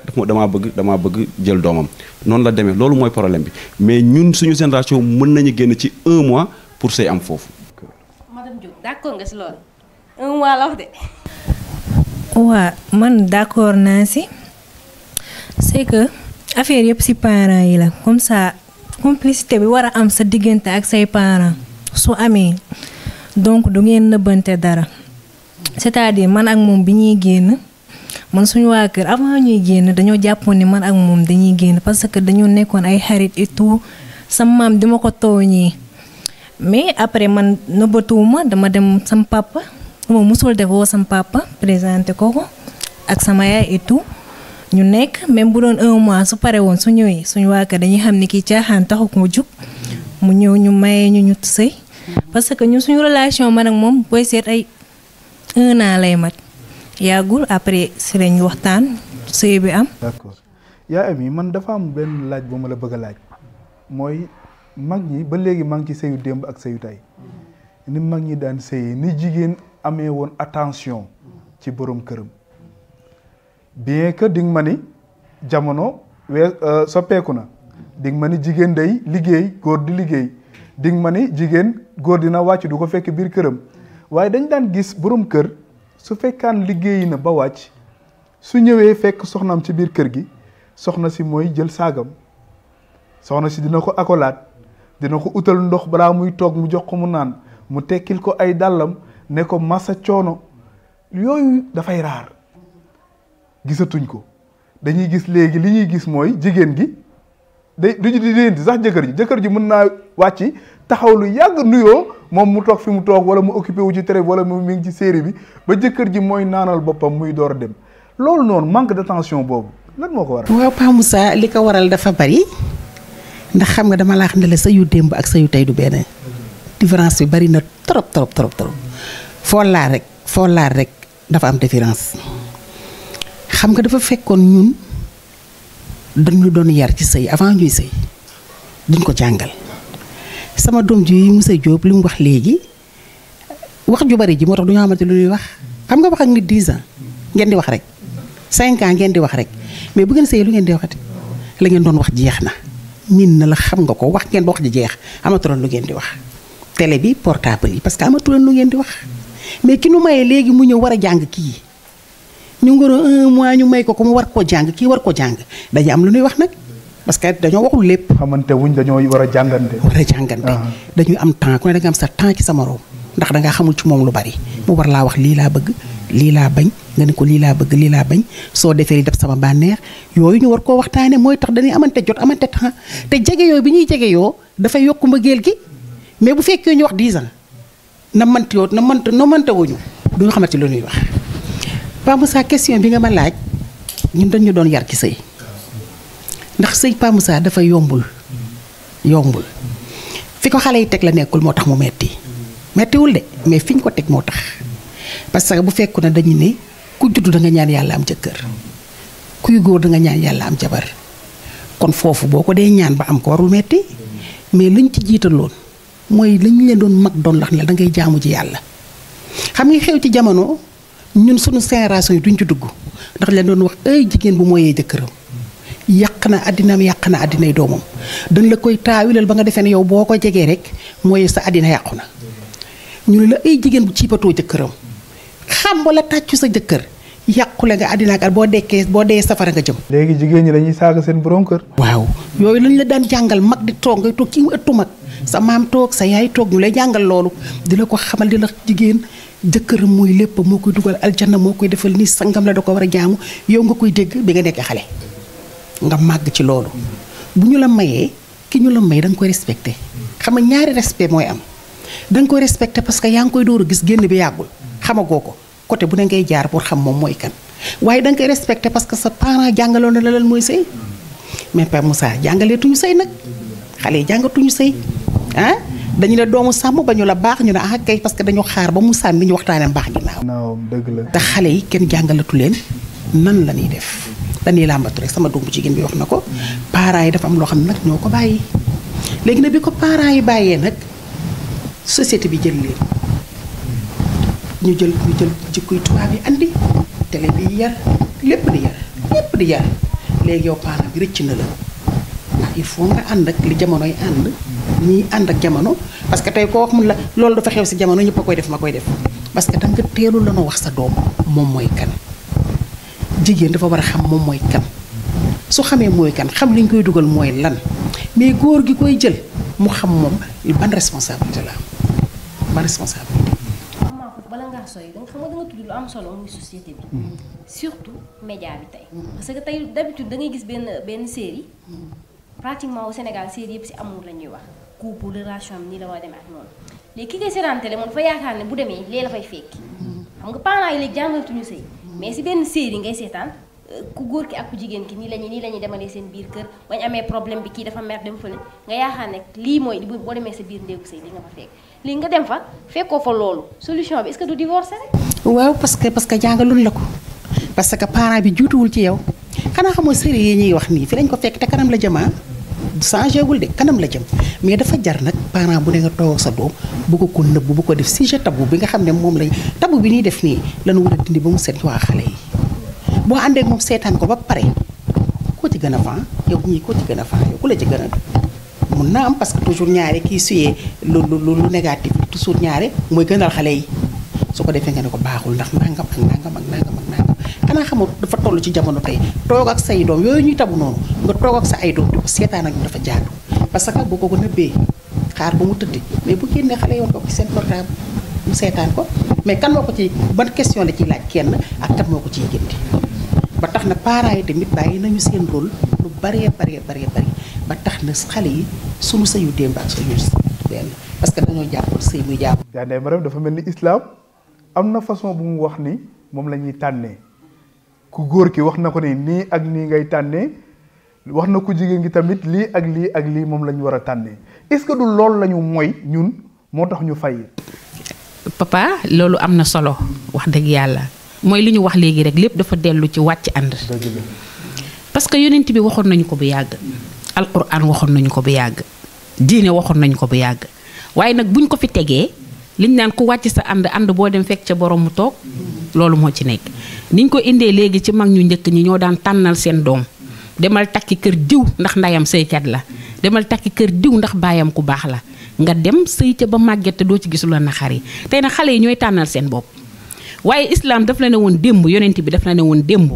damaa bëgg jël doomam noonu la demee loolu mooy problème bi mais ñun suñu génération mën nañu génn ci 1 mois pour say am foofu. madame Diop d'accord nga si loolu 1 mois la wax de. waa man d'accord naa si c'est que affaire yëpp si parents yi la comme ça complicité bi war a am sa diggante ak say parents su amee donc du ngeen nëbbante dara c'est-à-dire man ak moom bi ñuy génn man suñu waa kër avant ñuy génn dañoo jàppoon ni man ak moom dañuy génn parce que dañoo nekkoon ay xarit et tout sama maam di ma ko tooñee mais après man nëbbatuwuma dama dem sama papa moom musul def woo sama papa présenté ko ak sama yaay et tout ñu nekk même bu doon 1 mois su pare woon su ñëwee suñu waa kër dañuy xam ni kii caaxaan taxu ko jug mu ñëw ñu maye ñu sëy parce que ñun suñu relation man ak moom booy seet ay 1 an lay mat yàggul après si lañ waxtaan sëy bi am. d'accord yaa Ami man dafa am benn laaj bu ma la bëgg a laaj mooy mag ñi ba léegi maa ngi ci sëyu démb ak sëyu tey ni mag ñi daan sëyee ni jigéen amee woon attention ci borom këram bien que di nga ma ni jamono soppeeku na di nga ma ni jigéen day liggéey góor di liggéey di nga ma ni jigéen góor dina wàcc du ko fekk biir këram waaye dañ daan gis borom kër su fekkaan liggéeyi na ba wàcc su ñëwee fekk soxnaam ci biir kër gi soxna si mooy jël saagam soxna si dina ko akolaat dina ko utal ndox balaa muy toog mu jox ko mu naan mu tekkil ko ay dàllam ne ko massa coono yooyu dafay raar gisatuñ ko dañuy gis léegi li ñuy gis mooy jigéen gi day du di leen sax jëkkër ji mën naa wàcc taxaw lu yàgg nuyoo moom mu toog fi mu toog wala mu occupé wu ci télé wala mu mi ngi ci série bi ba jëkkër ji mooy naanal boppam muy door a dem loolu noonu manque d'attention boobu lan moo ko waral. waaw Pa Moussa li ko waral dafa bari ndax xam nga dama la wax ne la sëyu démb ak sëyu tey du benn différence bi bari na trop foo laal rek dafa am différence xam nga dafa fekkoon ñun dañu doon yar ci sëy avant ñuy sëy duñ ko jàngal sama doom ji monsieur Diop li mu wax léegi wax ju bari ji moo tax du ñu xamante lu ñuy wax xam nga wax ak nit 10 ans ngeen di wax rek 5 ans ngeen di wax rek mais bu ngeen sëyee lu ngeen di waxati la ngeen doon wax jeex na min na la xam nga ko wax ngeen ba wax ji jeex amatuloon lu ngeen di wax télé bi portable yi parce que amatuloon lu ngeen di wax mais ki nu mayee léegi mu ñëw war a jàng kii ñu ngoro 1 mois ñu may ko mu war koo jàng kii war ko jàng dañu am lu ñuy wax nag parce que dañoo waxul lépp. xamante wuñ dañoo war a jàngante. dañuy am temps ku ne da nga am sa temps ci sa morom ndax da ngaa xamul ci moom lu bari mu war laa wax lii laa bëgg lii laa bañ nga ne ko lii laa bëgg lii laa bañ soo defee li def sama bànneex yooyu ñu war koo waxtaane mooy tax dañuy amante jot amante temps te jege yooyu bi ñuy jege yoo dafay yokk mbëggeel gi mais bu fekkee ñu wax 10 ans na mënta wuñu du ñu xamante lu ñuy wax. Pa Moussa question bi nga ma laaj ñun dañu doon yar ci sëy ndax sëy Pa Moussa dafa yombul fi ko xale yi teg la nekkul moo tax mu mettiwul de mais fi ñu ko teg moo tax parce que bu fekku ne dañu ne ku juddu da nga ñaan yàlla am jëkkër kuy góor da nga ñaan yàlla am jabar kon foofu boo ko dee ñaan ba am ko warul metti mais liñ ci jiitaloon mooy lañ leen doon mag doon lax ne da ngay jaamu ji yàlla xam nga xew ci jamono ñun suñu génération yi duñ ci dugg ndax leen doon wax ay jigéen bu mooyee jëkkëram yàq na àddinaam yàq na àddinay doomam dañ la koy taawilal ba nga defee ne yow boo ko jegee rek mooy sa àddina yàqu na ñu ne la ay jigéen bu ciipatoo jëkkëram xam wala tàccu sa jëkkër yàqule nga àddina ak boo dee safara nga jëm. léegi jigéen ñi dañuy saaga seen borom kër. waaw yooyu lañ la daan jàngal mag di toog ngay toog ci mu ëttu mag sa maam toog sa yaay toog ñu lay jàngal loolu di la ko xamal di la jigéen jëkkëram mooy lépp moo koy dugal aljanna moo koy defal ni sangam la da ko war a jaamu yow nga koy dégg bi nga nekkee xale nga màgg ci loolu bu ñu la mayee ki ñu la may da nga koy respecté xam nga ñaari respect mooy am da nga koy respecté parce que yaa ngi koy door a gis génn bi yàggul xamagoo ko côté bu ne ngay jaar pour xam moom mooy kan waaye da nga koy respecté parce que sa parent jàngaloon na la lan mooy sëy mais Père Moussa jàngaleetuñu sëy nag xale yi jàngatuñu sëy ah dañu ne doomu sàmm ba ñu la baax ñu ne ah kay parce que dañu xaar ba mu sàmmi ñu waxtaanee mbaax ginnaaw. non dëgg la. te xale yi kenn jàngalatu leen nan la ñuy def dañuy làmbatu rek sama doomu jigéen bi wax na ko parents yi dafa am loo xam ne nag ñoo ko bàyyi léegi nag bi ko parents yi bàyyee nag société bi jël leen ñu jël jikkoy tubaab yi andi télé bi yar lépp di yar léegi yow parent bi rëcc na la ndax il faut nga ànd ak li jamonoy ànd ñii ànd ak jamono parce que tey koo wax mun la loolu dafa xew si jamono ñëpp a koy def ma koy def parce que danga teelu la noo wax sa doom moom mooy kan jigéen dafa war a xam moom mooy kan su xamee mooy kan xam li ñu koy dugal mooy lan mais góor gi koy jël mu xam moom ban responsabilité la am ban responsabilité. bala ngaa sori da nga xam nga da nga tudd lu am solo muy société bi surtout média bi tey parce que tey d'habitude da ngay gis benn série pratiquement au Sénégal série yëpp si amour la ñuy wax couple relation am nii la war a demee ak noonu léegi ki koy seetaan télé moom dafa yaakaar ne bu demee lee la fay fekki xam nga parents yi léegi jàngalatuñu sëy mais si benn série ngay seetaan ku góor ki ak ku jigéen ki nii la ñuy demalee seen biir kër bañ amee problème bi kii dafa mer dem fële nga yaakaar ne lii mooy boo demee sa biir ndéegu sëy li nga fa fekk lii nga dem fa fekkoo fa loolu solution bi est-ce que du divorce rek. waaw parce que jàngalul la ko parce que parent bi juutuwul ci yow xanaa xamoo série yi ñuy wax nii fi lañ ko fekk te kanam la jëmaa changé wul de kanam la jëm mais dafa jar nag parent bu ne nga toog sa doom bu ko nëbb bu ko def sujet tabou bi nga xam ne moom lañ tabou bi ñuy def nii lañu war a dindi ba mu set waa xale yi boo àndee moom seetaan ko ba pare koo ci gën a fan yow ñii koo ci gën a fan yow ku la ci gën a mun naa am parce que toujours ñaare kii suyee lu négatif toujours ñaare mooy gënal xale yi su ko defee nga ne ko baaxul ndax nangam ak nangam ak nangam ak nangam xanaa xamul dafa toll ci jamono tey toog ak say doom yooyu ñuy tabu noonu nga toog ak sa ay doom di ko seetaan ak ñu dafa jaadu parce que boo ko nëbbee xaar ba mu tëdd mais bu génnee xale yoon ko ci seen portable mu seetaan ko mais kan moo ko ci ban question la ciy laaj kenn ak kan moo ko ciy génte ba tax na parents yi tamit bàyyi nañu seen rôle lu bari ba tax na xale yi sunu sëyu démb ak suñu benn parce que dañoo jàppal sëy muy jàpp. yaa ndey Mariam dafa mel ni islam am na façon bu mu wax ni moom la ñuy tànnee ku góor ki wax na ko ni nii ak nii ngay tànnee wax na ku jigéen gi tamit lii ak lii ak lii moom la ñu war a tànnee est-ce que du loolu la ñu mooy ñun moo tax ñu fay. papa loolu am na solo wax dëgg yàlla mooy li ñu wax léegi rek lépp dafa dellu ci wàcc ànd. parce que yonent bi waxoon nañu ko bu yàgg. alquran waxoon nañu ko bu yàgg. diine waxoon nañu ko bu yàgg waaye nag buñ ko fi tegee liñ naan ku wàcc sa ànd boo dem fekk ca borom mu toog loolu moo ci nekk. niñ ko indee léegi ci mag ñu njëkk ñi ñoo daan tànnal seen doom demal takki kër diw ndax ndayam sëykat la demal takki kër diw ndax baayam ku baax la nga dem sëy ca ba màgget te doo ci gisul la naxar yi tey nag xale yi ñooy tànnal seen bopp. waaye islam daf la ne woon démb yonent bi daf la ne woon démb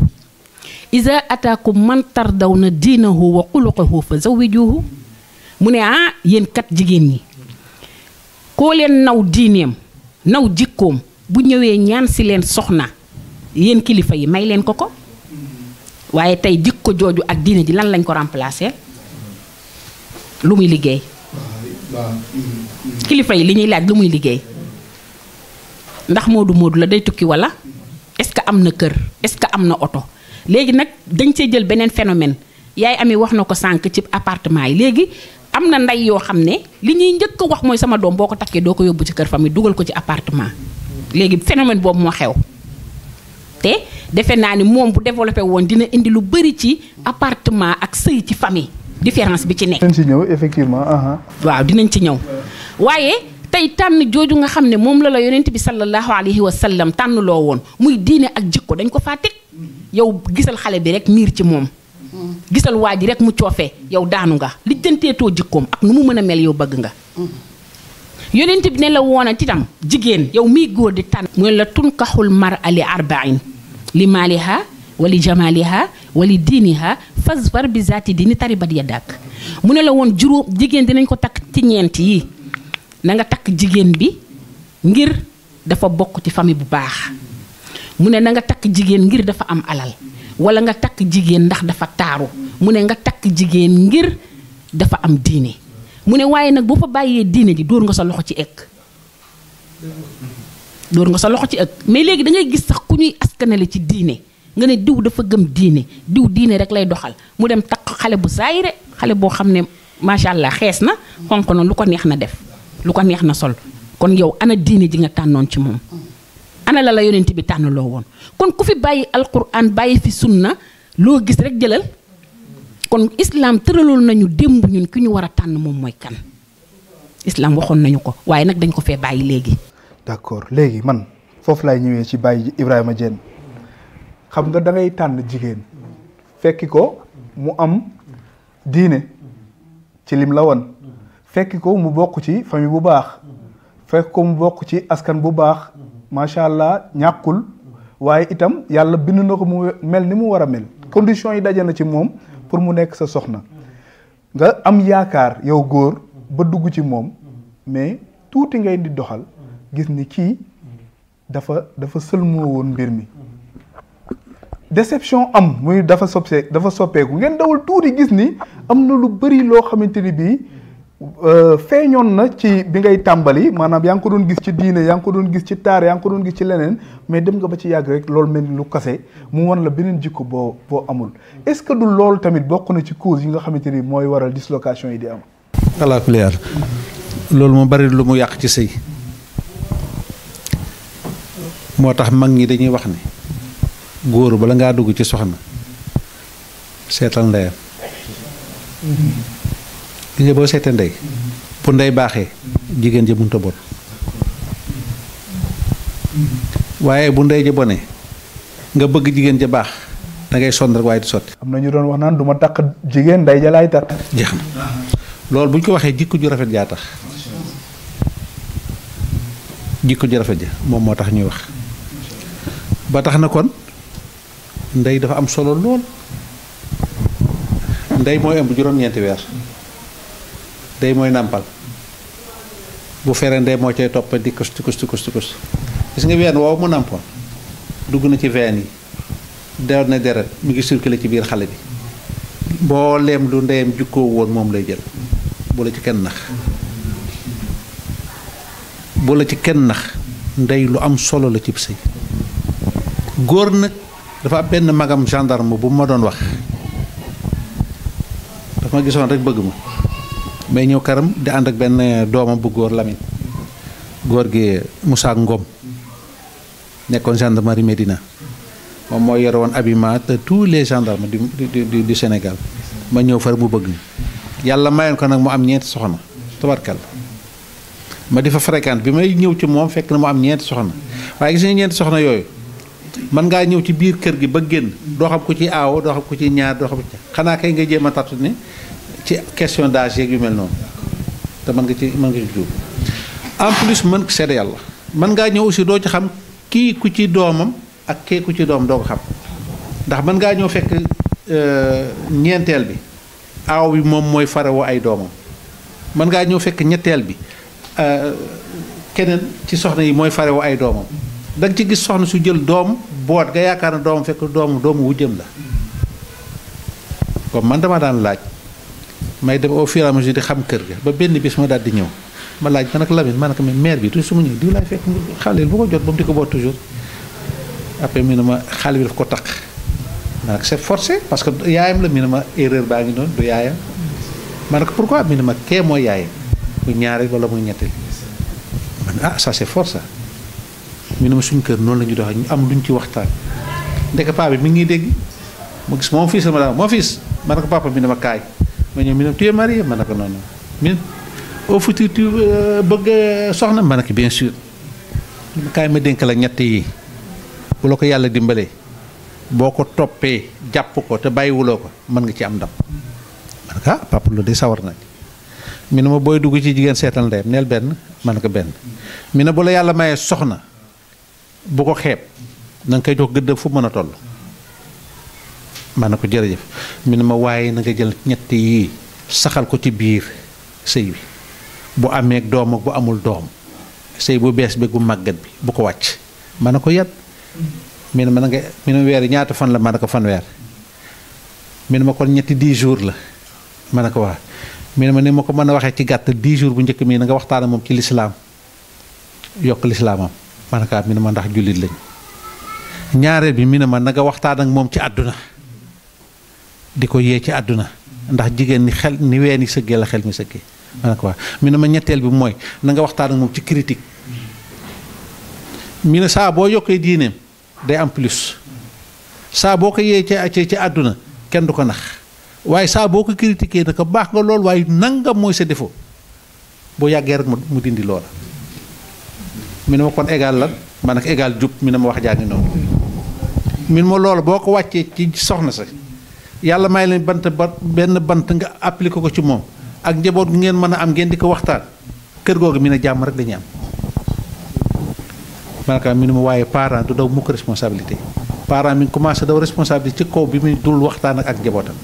iza ataakum man tardawna diinahu wa xuluqahu fa zawwijuhu mu ne yéen kat jigéen ñi koo leen naw diineem naw jikkoom bu ñëwee ñaan si leen soxna yéen kilifa yi may leen ko waaye tey jikko jooju ak diine ji lan lañ ko remplacer lu muy liggéey kilifa yi li ñuy laaj lu muy liggéey ndax moodu la day tukki walla est-ce que am na kër est-ce que am na oto léegi nag dañ see jël beneen phénomène yaay amee wax na ko sànq ci appartement yi léegi am na ndey yoo xam ne li ñuy njëkk a wax mooy sama doom boo ko takkee doo ko yóbbu ci kër famille dugal ko ci appartement léegi phénomène boobu moo xew te defe naa ni moom bu développé woon dina indi lu bari ci appartement ak sëy ci famille différence bi ci nekk. dinañ ci ñëw effectivement. waaw dinañ ci ñëw waaye tey tànn jooju nga xam ne moom la yonent bi sallallahu alayhi wa sallam tànn loo woon muy diine ak jikko dañ ko faa teg yow gisal xale bi rek miir ci moom. gisal waa ji rek mu coofee yow daanu nga lijjanteetoo jikkoom ak nu mu mën a mel yow bëgg nga. yonent bi ne la woon a titam jigéen yow miy góor di tànn. mu ne la tunkaxul mar'a li arba'in li maaliha wali jamaliha wali diiniha fasfar bi zaati diini taribat yadak mu ne la woon juróom jigéen dinañ ko takk ci ñeent yi na nga takk jigéen bi ngir dafa bokk ci famille bu baax mu ne na nga takk jigéen ngir dafa am alal wala nga takk jigéen ndax dafa taaru mu ne nga takk jigéen ngir dafa am diine mu ne waaye nag boo fa bàyyee diine ji dóor nga sa loxo ci ëkk mais léegi da ngay gis sax ku ñuy askanale ci diine nga ne diw dafa gëm diine diw diine rek lay doxal mu dem takk xale bu saayire xale boo xam ne macha allah xees na xonq na lu ko neex na def lu ko neex na sol kon yow ana diine ji nga tànnoon ci moom ana la yonent bi tànn loo woon kon ku fi bàyyi alquran bàyyi fi sunna loo gis rek jëlal kon islam tëraloon nañu démb ñun ki ñu war a tànn moom mooy kan islam waxoon nañu ko waaye nag dañ ko fee bàyyi léegi. d'accord léegi man foofu laay ñëwee ci Baye Ibrahima Diène xam nga da ngay tànn jigéen fekki ko mu am diine ci lim la woon fekki ko mu bokk ci famille bu baax fekk ko mu bokk ci askan bu baax macha allah ñàkkul waaye itam yàlla bind na ko mu mel ni mu war a mel conditions yi daje na ci moom pour mu nekk sa soxna nga am yaakaar yow góor ba dugg ci moom mais tuuti ngay di doxal gis ni kii dafa sëlmoo woon mbir mi déception am muy dafa soppeeku ngeen dawul tuuti gis ni am na lu bari loo xamante ni bii feeñoon na ci bi ngay tàmbali maanaam yaa ngi ko doon gis ci diine yaa ngi ko doon gis ci taar yaa ngi ko doon gis ci leneen mais dem nga ba ci yàgg rek loolu mel ni lu kase mu wan la beneen jikko boo amul est-ce que du loolu tamit bokk na ci cause yi nga xamante ni mooy waral dislocation yi di am. alhamdulilah loolu moo bari lu mu yàq ci sëy moo tax mag ñi dañuy wax ne góor bala ngaa dugg ci soxna seetal ndeyam. gis nga boo seetee ndey bu ndey baaxee jigéen ji mënut a bon waaye bu ndey ji bonee nga bëgg jigéen ja baax da ngay sonn rek waaye di sotti. am na ñu doon wax naan du ma takk jigéen ndey ja laay takk. jeex na loolu bu ñu ko waxee jikko ju rafet jaa tax jikko ju rafet ja moom moo tax ñuy wax ba tax na kon ndey dafa am solo lool ndey mooy ëmb juróom-ñeenti weer. ndey mooy nàmpal bu feree ndey moo cay topp di kus gis nga ween woowu mu nàmpoon dugg na ci veine yi dew na deret mi ngi circulé ci biir xale bi mbooleem lu ndeyam jukkoo woon moom lay jël bu la ci kenn nax ndey lu am solo la cib sëy góor nag dafa am benn magam gendarme bu ma doon wax dafa ma gisoon rek bëgg ma mais ñëw karam di ànd ak benn doomam bu góor Lamine góor gi Moussa Ngom nekkoon gendarmerie Médina moom mooy yore woon habillement de tous les gendarmes du Sénégal ma ñëw far mu bëgg yàlla mayoon ko nag mu am ñeenti soxna tabarkal ma di fa fréquente bi may ñëw ci moom fekk na mu am ñeenti soxna waaye gis nga ñeenti soxna yooyu man ngaa ñëw ci biir kër gi ba génn doo xam ko ci aawo doo xam ko ci ñaar doo xam ko ci xanaa kay nga jéem a tattu ne ci question d'âge yeeg yu mel noonu te mën nga ci jub en plus mën seede yàlla mën ngaa ñëw aussi doo ci xam kii ku ci doomam ak kii ku ci doom doo ko xam ndax mën ngaa ñëw fekk ñeenteel bi aaw bi moom mooy farewoo ay doomam mën ngaa ñëw fekk ñetteel bi keneen ci soxna yi mooy farewoo ay doomam da nga ci gis soxna su jël doom boot nga yaakaar ne doomam fekk doomu wujjam la comme man dama daan laaj may dem au fur et à mesure di xam kër ga ba benn bis ma daal di ñëw ma laaj ma nag Lamine ma ne ko maire bi toujours su ma ñëw diw laay fekk xale bu ko jot ba mu di ko boot toujours après mi ne ma xale bi daf ko taq ma ne ko c'est forcé parce que yaayam la mi ne ma erreur baa ngi noonu du yaayam ma ne ko pourquoi mi ne ma kee mooy yaayam muy ñaareel wala muy ñetteel ma ne ah ça c'est force mi ne ma suñ kër noonu la ñu doxee ñu am luñ ci waxtaan ndeke paa bi mi ngi dégg ma gis moom fils la ma daal mon fils ma ne ko papa mi ne ma kaay ma ñëw mi ne tu es marié ma ne ko noonu min au futur tu bëgg soxna ma ne ko bien sûr kaay ma dénk la ñett yi bu la ko yàlla dimbalee boo ko toppee jàpp ko te bàyyiwuloo ko mën nga ci am ndam ma ne ko ah papa loolu de sawar na mi ne ma booy dugg ci jigéen seetal ndeyam neel benn ma ne ko benn mi ne bu la yàlla mayee soxna bu ko xeeb na nga koy jox gëdd fu mën a toll ma ne ko jërëjëf mi ne ma waaye na nga jël ñett yii saxal ko ci biir sëy bi bu amee doom ak bu amul doom sëy bu bees bi bu màggat bi bu ko wàcc ma ne ko yat mi ne ma na nga mi ne weer ñaata fan la ma ne ko fanweer mi ne ma kon ñetti 10 jours la ma ne ko waa mi ne ma ni ma ko mën a waxee ci gàtt 10 jours bu njëkk mii na nga waxtaan ak moom ci lislaam yokk lislaamam ma ne ko mi ne ma ndax jullit lañ ñaareel bi mi ne ma na nga waxtaan ak moom ci àdduna di ko yee ci àdduna ndax jigéen ni xel ni ween yi sëggee la xel mi sëggee ma ne ko waa mi ne ma ñetteel bi mooy na nga waxtaan ak moom ci critique mi ne saa boo yokkee diineem day am plus saa boo ko yee ci àdduna kenn du ko nax waaye saa boo ko critiqué naka baax nga lool waaye nangam mooy sa défaut boo yàggee rek mu dindi loola mi ne ma kon égal lan ma ne ko égal jub mi ne ma wax jaa ngi noonu mi ne ma loola boo ko wàccee ci soxna sa yàlla may leen benn bant nga appliqué ko ci moom ak njaboot gi ngeen mën a am ngeen di ko waxtaan kër googu mi ne jàmm rek dañuy am ma ne ko mi ne ma waaye parent du daw mukk responsabilité parent mi ngi commencé daw responsabilité ci kaw bi muy dul waxtaan ak njabootam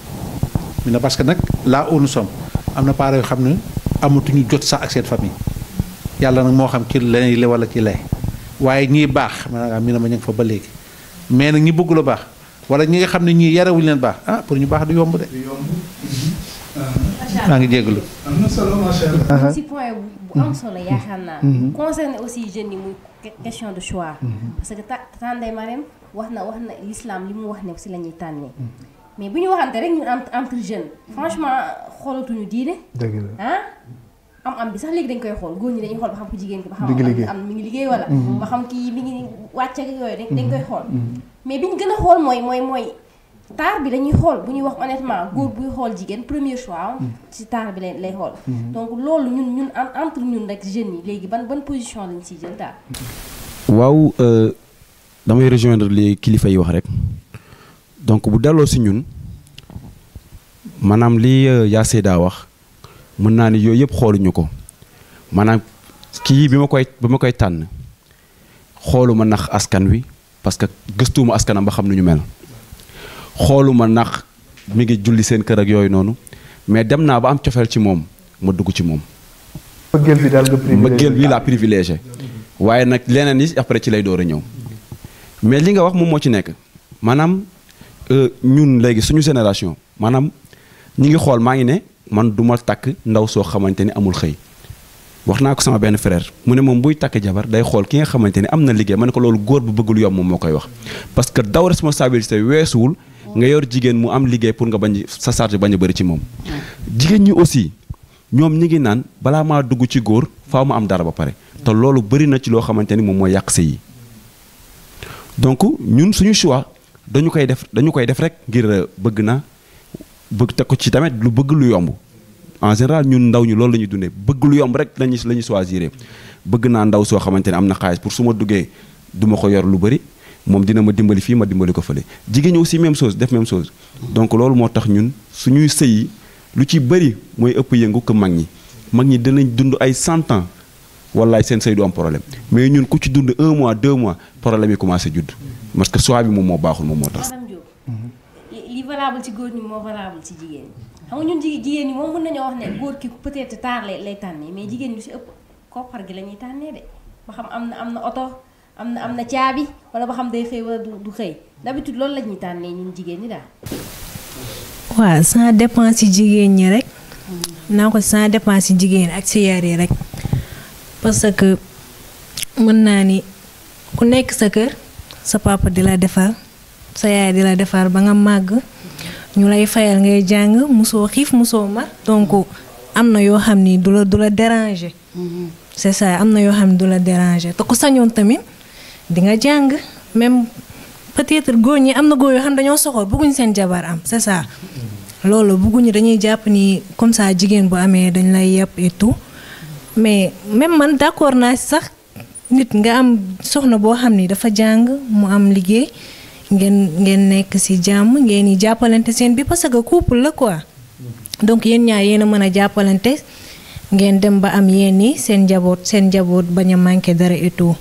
mi ne parce que nag là où nous sommes am na parents yoo xam ne amatuñu jot sax ak seen famille yàlla nag moo xam ci lay la wala ci lay waaye ñii baax maanaam mi ne ma ñu ngi fa ba léegi mais nag ñi bëgg lu baax wala ñi nga xam ne ñii yarewuñu leen baax ah pour ñu baax du yomb de. maa ngi jégalu. am na solo macha allah. si point bu am solo yaakaar naa. concerné aussi jeunes yi muy question de choix. parce que Tande Marème wax na l'islam li mu wax ne si la ñuy tànnee. mais bu ñu waxante rek ñu entre jeunes franchement xoolatuñu diine. dëgg la am bi sax léegi dañ koy xool góor ñi dañuy xool ba xam ku jigéen ki ba xam am mi ngi liggéey wala. ba xam kii mi ngi wàcc ak yooyu dañ koy xool. mais bi ñu gën a xool mooy taar bi dañuy xool bu ñuy wax honnêtement góor buy xool jigéen premier choix ci taar bi lay xool. donc loolu ñun entre ñun rek jeunes yi léegi ban position lañ ciy jël daal. waaw damay rejoindre li kilifa yi wax rek donc bu delloo si ñun maanaam li yaa Seyda wax mën naa ni yooyu yëpp xooluñu ko maanaam kii bi ma koy tànn xooluma nax askan wi parce que gëstuuma askanam ba xam nu ñu mel. xooluma ndax mi ngi julli seen kër ak yooyu noonu mais dem naa ba am cofeel ci moom ma dugg ci moom. mbëggeel bi daal nga privilégié mbëggeel bi laa privilégié waaye nag leneen yi après ci lay door a ñëw mais li nga wax moom moo ci nekk maanaam ñun léegi suñu génération maanaam ñi ngi xool maa ngi ne man du ma takk ndaw soo xamante ni amul xëy wax naa ko sama benn frère mu ne moom buy takk jabar day xool ki nga xamante ni am na liggéey ma ne ko loolu góor bu bëggul yomb moom moo koy wax parce que daw responsabilité weesuwul nga yor jigéen mu am liggéey pour nga bañ sa charge bañ a bëri ci moom. jigéen ñi aussi ñoom ñi ngi naan balaa maa dugg ci góor faaw ma am dara ba pare te loolu bëri na ci loo xamante ni moom mooy yàq sëy yi donc ñun suñu choix dañu koy def rek ngir bëgg teg ko ci tamit lu bëgg lu yomb en général ñun ndaw ñu loolu la ñuy dundee bëgg lu yomb rek la ñuy choisir bëgg naa ndaw soo xamante ne am na xaalis pour su ma duggee du ma ko yor lu bëri. moom dina ma dimbali fii ma dimbali ko fële jigéen ñi aussi même chose def même chose donc loolu moo tax ñun suñuy sëy lu ci bëri mooy ëpp yëngu que mag ñi dinañ dund ay 100 ans wallaay seen sëy du am problème mais ñun ku ci dund 1 mois 2 mois problème yi commencé judd parce que choix bi moom moo baaxul moom moo tax. li valable ci góor ñi moo valable ci jigéen ñi xam nga ñun jigéen ñi moom mën nañoo wax ne góor ki peut-être taar lay tànnee mais jigéen ñi si ëpp koppar gi la ñuy tànnee de ba xam am na oto. am na caabi wala ba xam day xëy wala du xëy d'habitude loolu la ñuy tànnee ñun jigéen ñi daal. waaw ça dépend ci jigéen ñi rek. naa ko ça dépend ci jigéen ak ci yar yi rek parce que mën naa ni ku nekk sa kër sa papa di la defar sa yaay di la defar ba nga màgg ñu lay fayal ngay jàng musoo xiif musoo mar donc am na yoo xam ni du la déranger. c'est ça am na yoo xam ni du la déranger te ku sañoon tamit. di nga jàng même peut-être góor ñi am na góor yoo xam dañoo soxor bëgguñ seen jabar am c'est ça loolu bëgguñu dañuy jàpp ni comme ça jigéen bu amee dañ lay yàpp et tout mais même man d'accord naa si sax nit nga am soxna boo xam ni dafa jàng mu am liggéey ngeen nekk ci jàmm ngeen di jàppalante seen bi parce que couple la quoi donc yéen ñaar yéen a mën a jàppalante ngeen dem ba am yéen ni seen njaboot bañ a manqué dara et tout.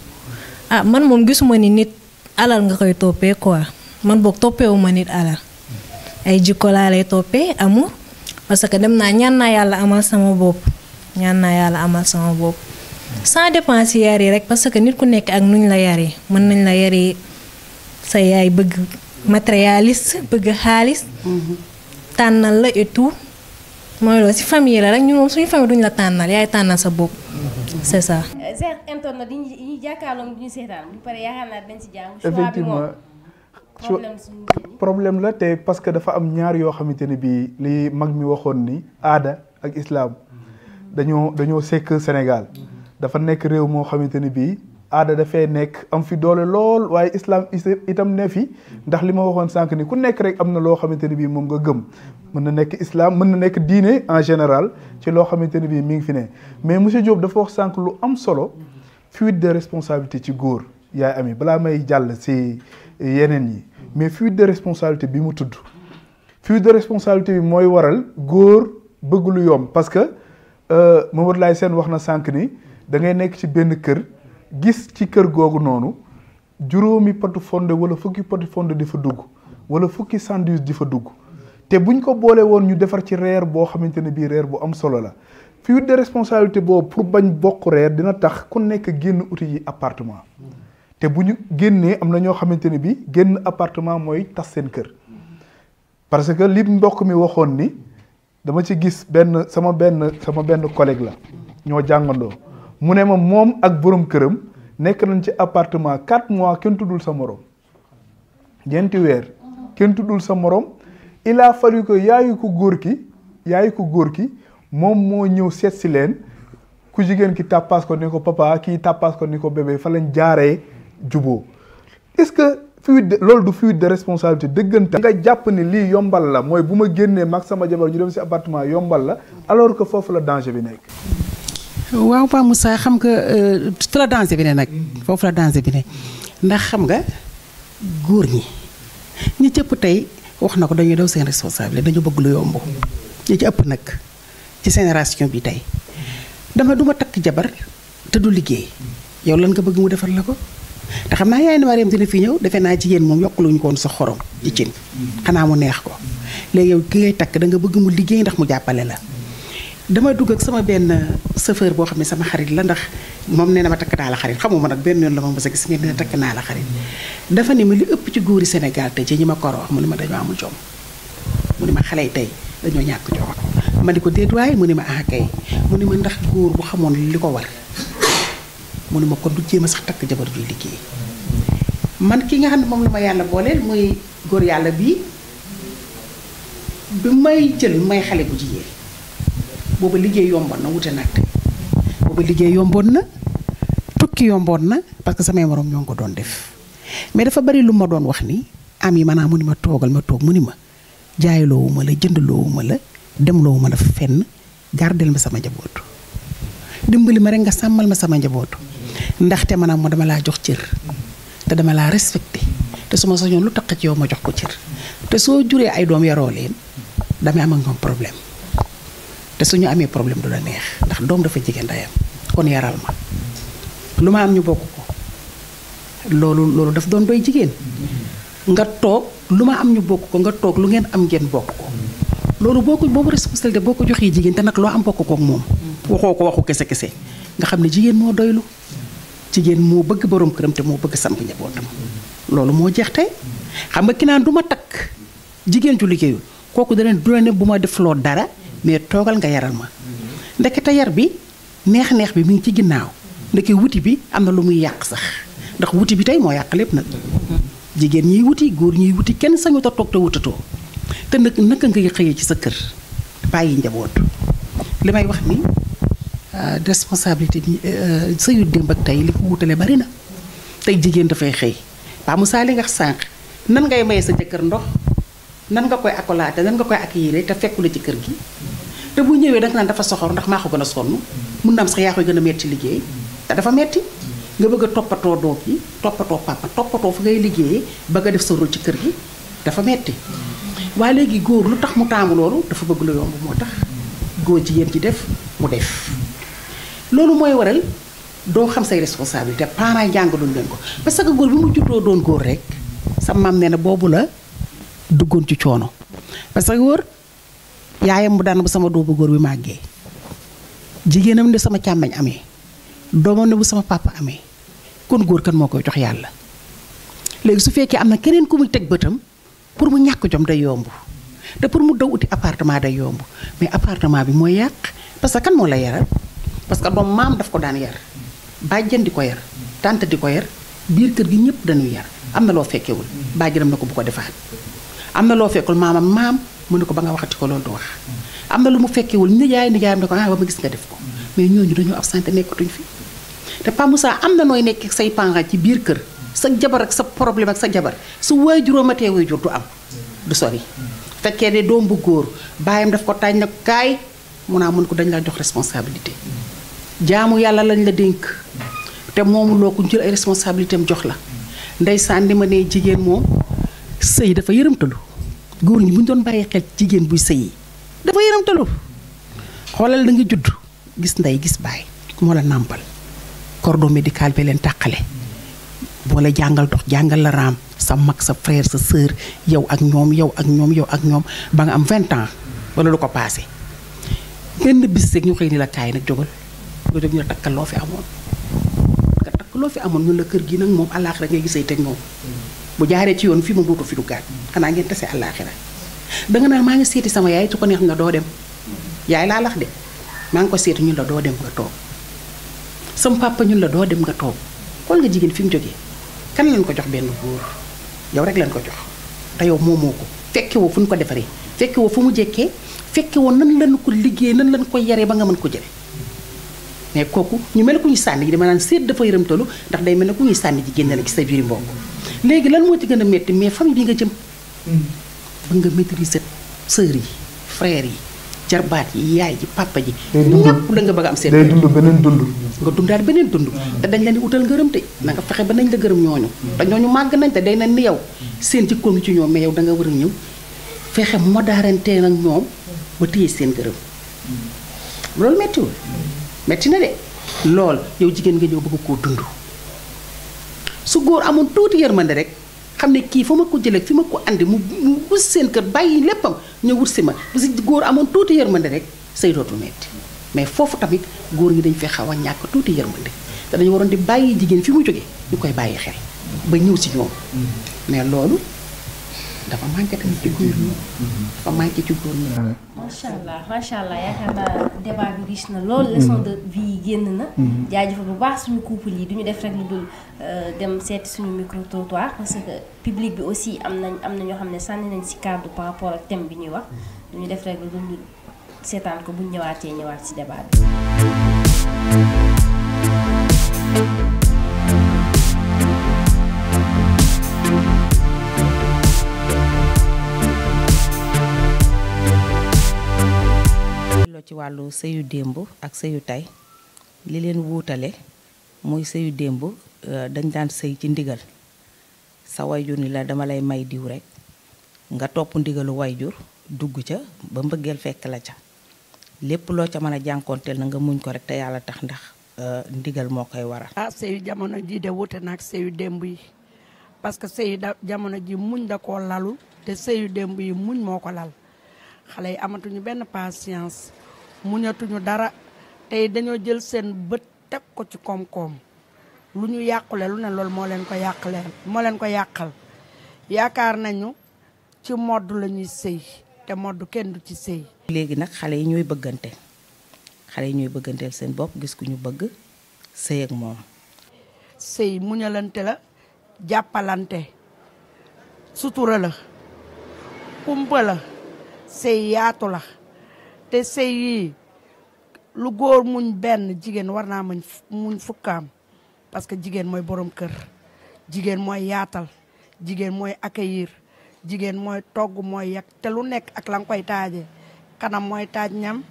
ah man moom gisuma ni nit alal nga koy toppee quoi man boog toppeewuma nit alal ay jikko laa lay toppee amour parce que dem naa ñaan naa yàlla amal sama bopp sans dépense yar yi rek parce que nit ku nekk ak nuñ la yaree mën nañ la yaree sa yaay bëgg matérialiste bëgg xaalis tànnal la et tout mooy loolu ci famille la rek ñun moom suñu famille duñ la tànnal yaay tànnal sa bopp c'est ça. Cheikh internet yi ñu jàkkaarloo ñu seetaan bu paree yaakaar naa dañ ci jàng. effectivement problème la te parce que dafa am ñaar yoo xamante ne bii li mag mi waxoon ni aada ak islam dañoo sekk Sénégal dafa nekk réew moo xamante ne bii aada dafay nekk am fi doole lool waaye islam itam ne fi ndax li ma waxoon sànq ni ku nekk rek am na loo xamante ne bii moom nga gëm mën na nekk islam mën na nekk diine en général ci loo xamante ne bii mi ngi fi ne mais monsieur Diop dafa wax sànq lu am solo fuite de responsabilité ci góor yaay ami balaa may jàll si yeneen yi mais fuite de responsabilité bi mu tudd fuite de responsabilité bi mooy waral góor bëgg lu yomb parce que Mamadou Laye Sène wax na sànq ni da ngay nekk ci benn kër gis ci kër googu noonu juróomi potu fonde wala fukki potu fonde di fa dugg wala fukki sandwich di fa dugg te buñ ko boole woon ñu defar ci reer boo xamante ne bii reer bu am solo la fuite de responsabilité boobu pour bañ bokk reer dina tax ku nekk génn uti yi appartement te bu ñu génnee am na ñoo xamante ne bii génn appartement mooy tas seen kër parce que li mbokk mi waxoon ni dama ci gis sama benn collègue la ñoo jàngandoo mu ne ma moom ak borom këram nekk nañ ci appartement 4 mois kenn tuddul sa morom ñeenti weer kenn tuddul sa morom il a fallu que yaayu ko góor ki moom moo ñëw seet si leen ku jigéen ki tàppaas ko ni ko papa kii tàppaas ko ni ko bébé fa lañ jaaree juboo est-ce que loolu du fuite de responsabilité dëggante nga jàpp ni lii yombal la mooy bu ma génnee mag sama jabar ñu dem si appartement yombal la alors que foofu la danger bi nekk. waaw Pa Moussa xam nga fa la danger bi ne nag foofu la danger bi ne ndax xam nga góor ñi cëpp tey wax na ko dañuy daw seen responsabilité dañu bëgg lu yomb ñi ci ëpp nag ci génération bi tey duma takk jabar te du liggéey yow lan nga bëgg mu defal la ko te xam naa yaay na Mariam dina fi ñëw defe naa jigéen moom yokkuluñu ko woon sa xorom ci cin xanaa mu neex ko léegi yow ki ngay takk da nga bëgg mu liggéey ndax mu jàppale la. dama dugg ak sama benn chauffeur boo xam ne sama xarit la ndax moom nee na ma takk naa la xarit xamuma nag benn yoon la ma mës a gis ngeen ne takk naa la xarit dafa ne ma li ëpp ci góori Sénégal tey ci ñi ma ko wax mu ne ma dañoo amul jom mu ne ma xale yi tey dañoo ñàkk jom ma di ko déet waaye mu ne ma ah kay mu ne ma ndax góor bu xamoon li ko war mu ne ma kon du jéem a sax takk jabar juy liggéey man ki nga xam ne moom la ma yàlla booleel muy góor yàlla bi may jël may xale bu jigéen booba liggéey yomboon na wute nag tey booba liggéey yomboon na tukki yomboon na parce que samay morom ñoo ngi ko doon def mais dafa bari lu ma doon wax ni am yi maanaam mu ni ma toogal ma toog mu ni ma jaayloowu ma la jëndaloowu ma la demloowu ma la fenn gardel ma sama njabootu dimbali ma rek nga sàmmal ma sama njabootu ndaxte maanaam moo dama laa jox cër te dama laa respecté te su ma soñoon lu taq ci yow ma jox ko cër te soo juree ay doom yaroo leen damay am ak ñoom problème te suñu amee problème du la neex ndax doom dafa jege ndeyam kon yaral ma lu ma am ñu bokk ko loolu daf doon doy jigéen nga toog lu ma am ñu bokk ko nga toog lu ngeen am ngeen bokk ko loolu boobu responsabilité boo ko joxee jigéen te nag loo am bokk kook moom waxoo ko waxu kese nga xam ne jigéen moo doylu jigéen moo bëgg borom këram te moo bëgg samp njabootam loolu moo jeex tey xam nga ki naan du ma takk jigéen ju liggéeyul kooku dana du la ne bu ma def loo dara mais toogal nga yaral ma ndekete yar bi neex bi mi ngi ci ginnaaw ndeke wuti bi am na lu muy yàq sax ndax wuti bi tey moo yàq lépp nag jigéen ñiy wuti góor ñiy wuti kenn sañu ta toog te wutatoo te nag naka ngay xëyee ci sa kër bàyyi njaboot li may wax ni responsabilité bi sëyu démb ak tey li ko wutale bari na tey jigéen dafay xëy Pa Moussa li nga sànq nan ngay maye sa jëkkër ndox nan nga koy accolade nan nga koy accueillir te fekku la ci kër gi te bu ñëwee danga naan dafa soxor ndax maa ko gën a sonn mun na am sax yaa koy gën a metti liggéey te dafa metti nga bëgg a toppatoo doom yi toppatoo papa toppatoo fu ngay liggéeyee bëgg a def sa rôle ci kër gi dafa metti waaye léegi góor lu tax mu taamu loolu dafa bëgg lu yomb moo tax góor jigéen ci def mu def loolu mooy waral doo xam say responsabilité parents yi jàngaluñ leen ko parce que góor bi mu juddoo doon góor rek sa maam nee na boobu la duggoon ci coono parce que góor yaayam mu daan bu sama doomu góor bi màggee jigéenam ne sama càmmeñ amee doomam ne bu sama papa amee kon góor kan moo koy jox yàlla léegi su fekkee am na keneen ku muy teg bëtam pour mu ñàkk jom day yomb te pour mu daw uti appartement day yomb mais appartement bi mooy yàq parce que kan moo la yaral parce que doom maam daf ko daan yar bàjjan di ko yar tante di ko yar biir kër gi ñëpp dañuy yar am na loo fekkewul bàjjanam na ko bu ko defaat am na loo fekkul maam mu ne ko ba nga waxati ko loolu du wax am na lu mu fekkewul nijaayam ne ko ba ma gis nga def ko mais ñooñu dañoo absenté nekkatuñ fi te Pa Moussa am na nooy nekk say parents ci biir kër sa jabar ak sa problème ak sa jabar su waajuroo matee waajur du am du sori fekkee ne doom bu góor baayam daf ko taaj nag kaay mun naa mën ko dañ la jox responsabilité jaamu yàlla lañ la dénk te moomu loo ko jël ay responsabilité am jox la ndeysaan ni ma ne jigéen moom sëy dafa yërëmtalu góor ñi bu ñu doon bàyyi xel jigéen buy sëyi dafa yërëmtalu xoolal da nga judd gis ndey gis baay moo la nàmpal cordon médical bi leen tàqale boo la jàngal dox jàngal la raam sa mag sa frère sa sœur yow ak ñoom ba nga am 20 ans wala lu ko paase benn bis rek ñu xëy ni la kaay nag jógal nga jóg ñu la takkal loo fi amoon nga takk loo fi amoon ñun la kër gi nag moom àllaaxira ngay gisay teg ñoom bu jaaree ci yoon fii moom dootu fi duggaat xanaa ngeen tase àllaaxira danga naan maa ngi seeti sama yaay su ko neex nga doo dem yaay laa lax de maa ngi ko seetu ñun la doo dem nga toog sama papa ñun la doo dem nga toog xool nga jigéen fi mu jógee kan lañ ko jox benn góor yow rek lañ ko jox te yow moomoo ko fekke woo fu ñu ko defaree fekke woo fu mu jekkee fekke woo nan lañ ko liggéey nan lañ ko yaree ba nga mën ko jële mais kooku ñu mel ne ku ñu sànni ji dama naan seet dafa yërëmtalu ndax day mel ne ku ñuy sànni ji génne la ci sa biir mbokk léegi lan moo ci gën a métti mais famille bi nga jëm ba nga maîtriser sœurs yi frères yi jarbaat yi yaay ji papa ji ñëpp la nga bëgg a am seen day dund beneen dund nga dundaat beneen dund te dañ leen di utal ngërëm te na nga fexe ba nañ la gërëm ñooñu te ñooñu màgg nañ te day nañ ni yow seen jikko ngi ci ñoom mais yow da nga war a ñëw fexe modernité nag ñoom ba téye seen gërëm loolu méttiwul metti na de lool yow jigéen nga ñëw bëgg koo dund su góor amoon tuuti yërmande rek xam ne kii fa ma ko jëlee fi ma ko andi mu wut seen kër bàyyi léppam ñëw wut si ma bu si góor amoon tuuti yërmande rek say dootul metti mais foofu tamit góor ñi dañ fee xaw a ñàkk tuuti yërmande te dañu waroon di bàyyi jigéen fi mu jógee ñu koy bàyyi xel ba ñëw si ñoom mais loolu dafa manqué tamit ci góor ñi dafa manqué ci góor ñi. macha allah yaakaar naa débat bi riche na lool. leçon de vie yi génn na. jaajëfal bu baax suñu couple yi duñu def rek lu dul dem seeti suñu micro trottoir parce que public bi aussi am na ñoo xam ne sànni nañ si cadre par rapport ak thème bi ñuy wax duñu def rek lu dul seetaan ko buñ ñëwaat si débat bi. ci wàllu sëyu démb ak sëyu tey li leen wuutale muy sëyu démb dañ daan sëy ci ndigal sa wayjur ni la dama lay may diw rek nga topp ndigalu wayjur dugg ca ba mbëggeel fekk la ca lépp loo ca mën a jànkoonteel na nga muñ ko rek te yàlla tax ndax ndigal moo koy waral. sëyu jamono ji de wuute na ak sëyu démb yi parce que sëyu jamono ji muñ da koo lalu te sëyu démb yi muñ moo ko lal xale yi amatuñu benn patience muñatuñu dara tey dañoo jël seen bët teg ko ci koom-koom lu ñu yàqule lu ne loolu moo leen ko yàqal yaakaar nañu ci modd la ñuy sëy te modd kenn du ci sëy. léegi nag xale yi ñooy bëgganteel seen bopp gis ku ñu bëgg sëy ak moom. sëy muñalante la jàppalante sutura la kumpa la sëy yaatu la. te sëy yii lu góor muñ benn jigéen war naa muñ fukkaam parce que jigéen mooy borom kër jigéen mooy yaatal jigéen mooy accueillir jigéen mooy togg mooy yak te lu nekk ak la nga koy taaje kanam mooy taaj ñam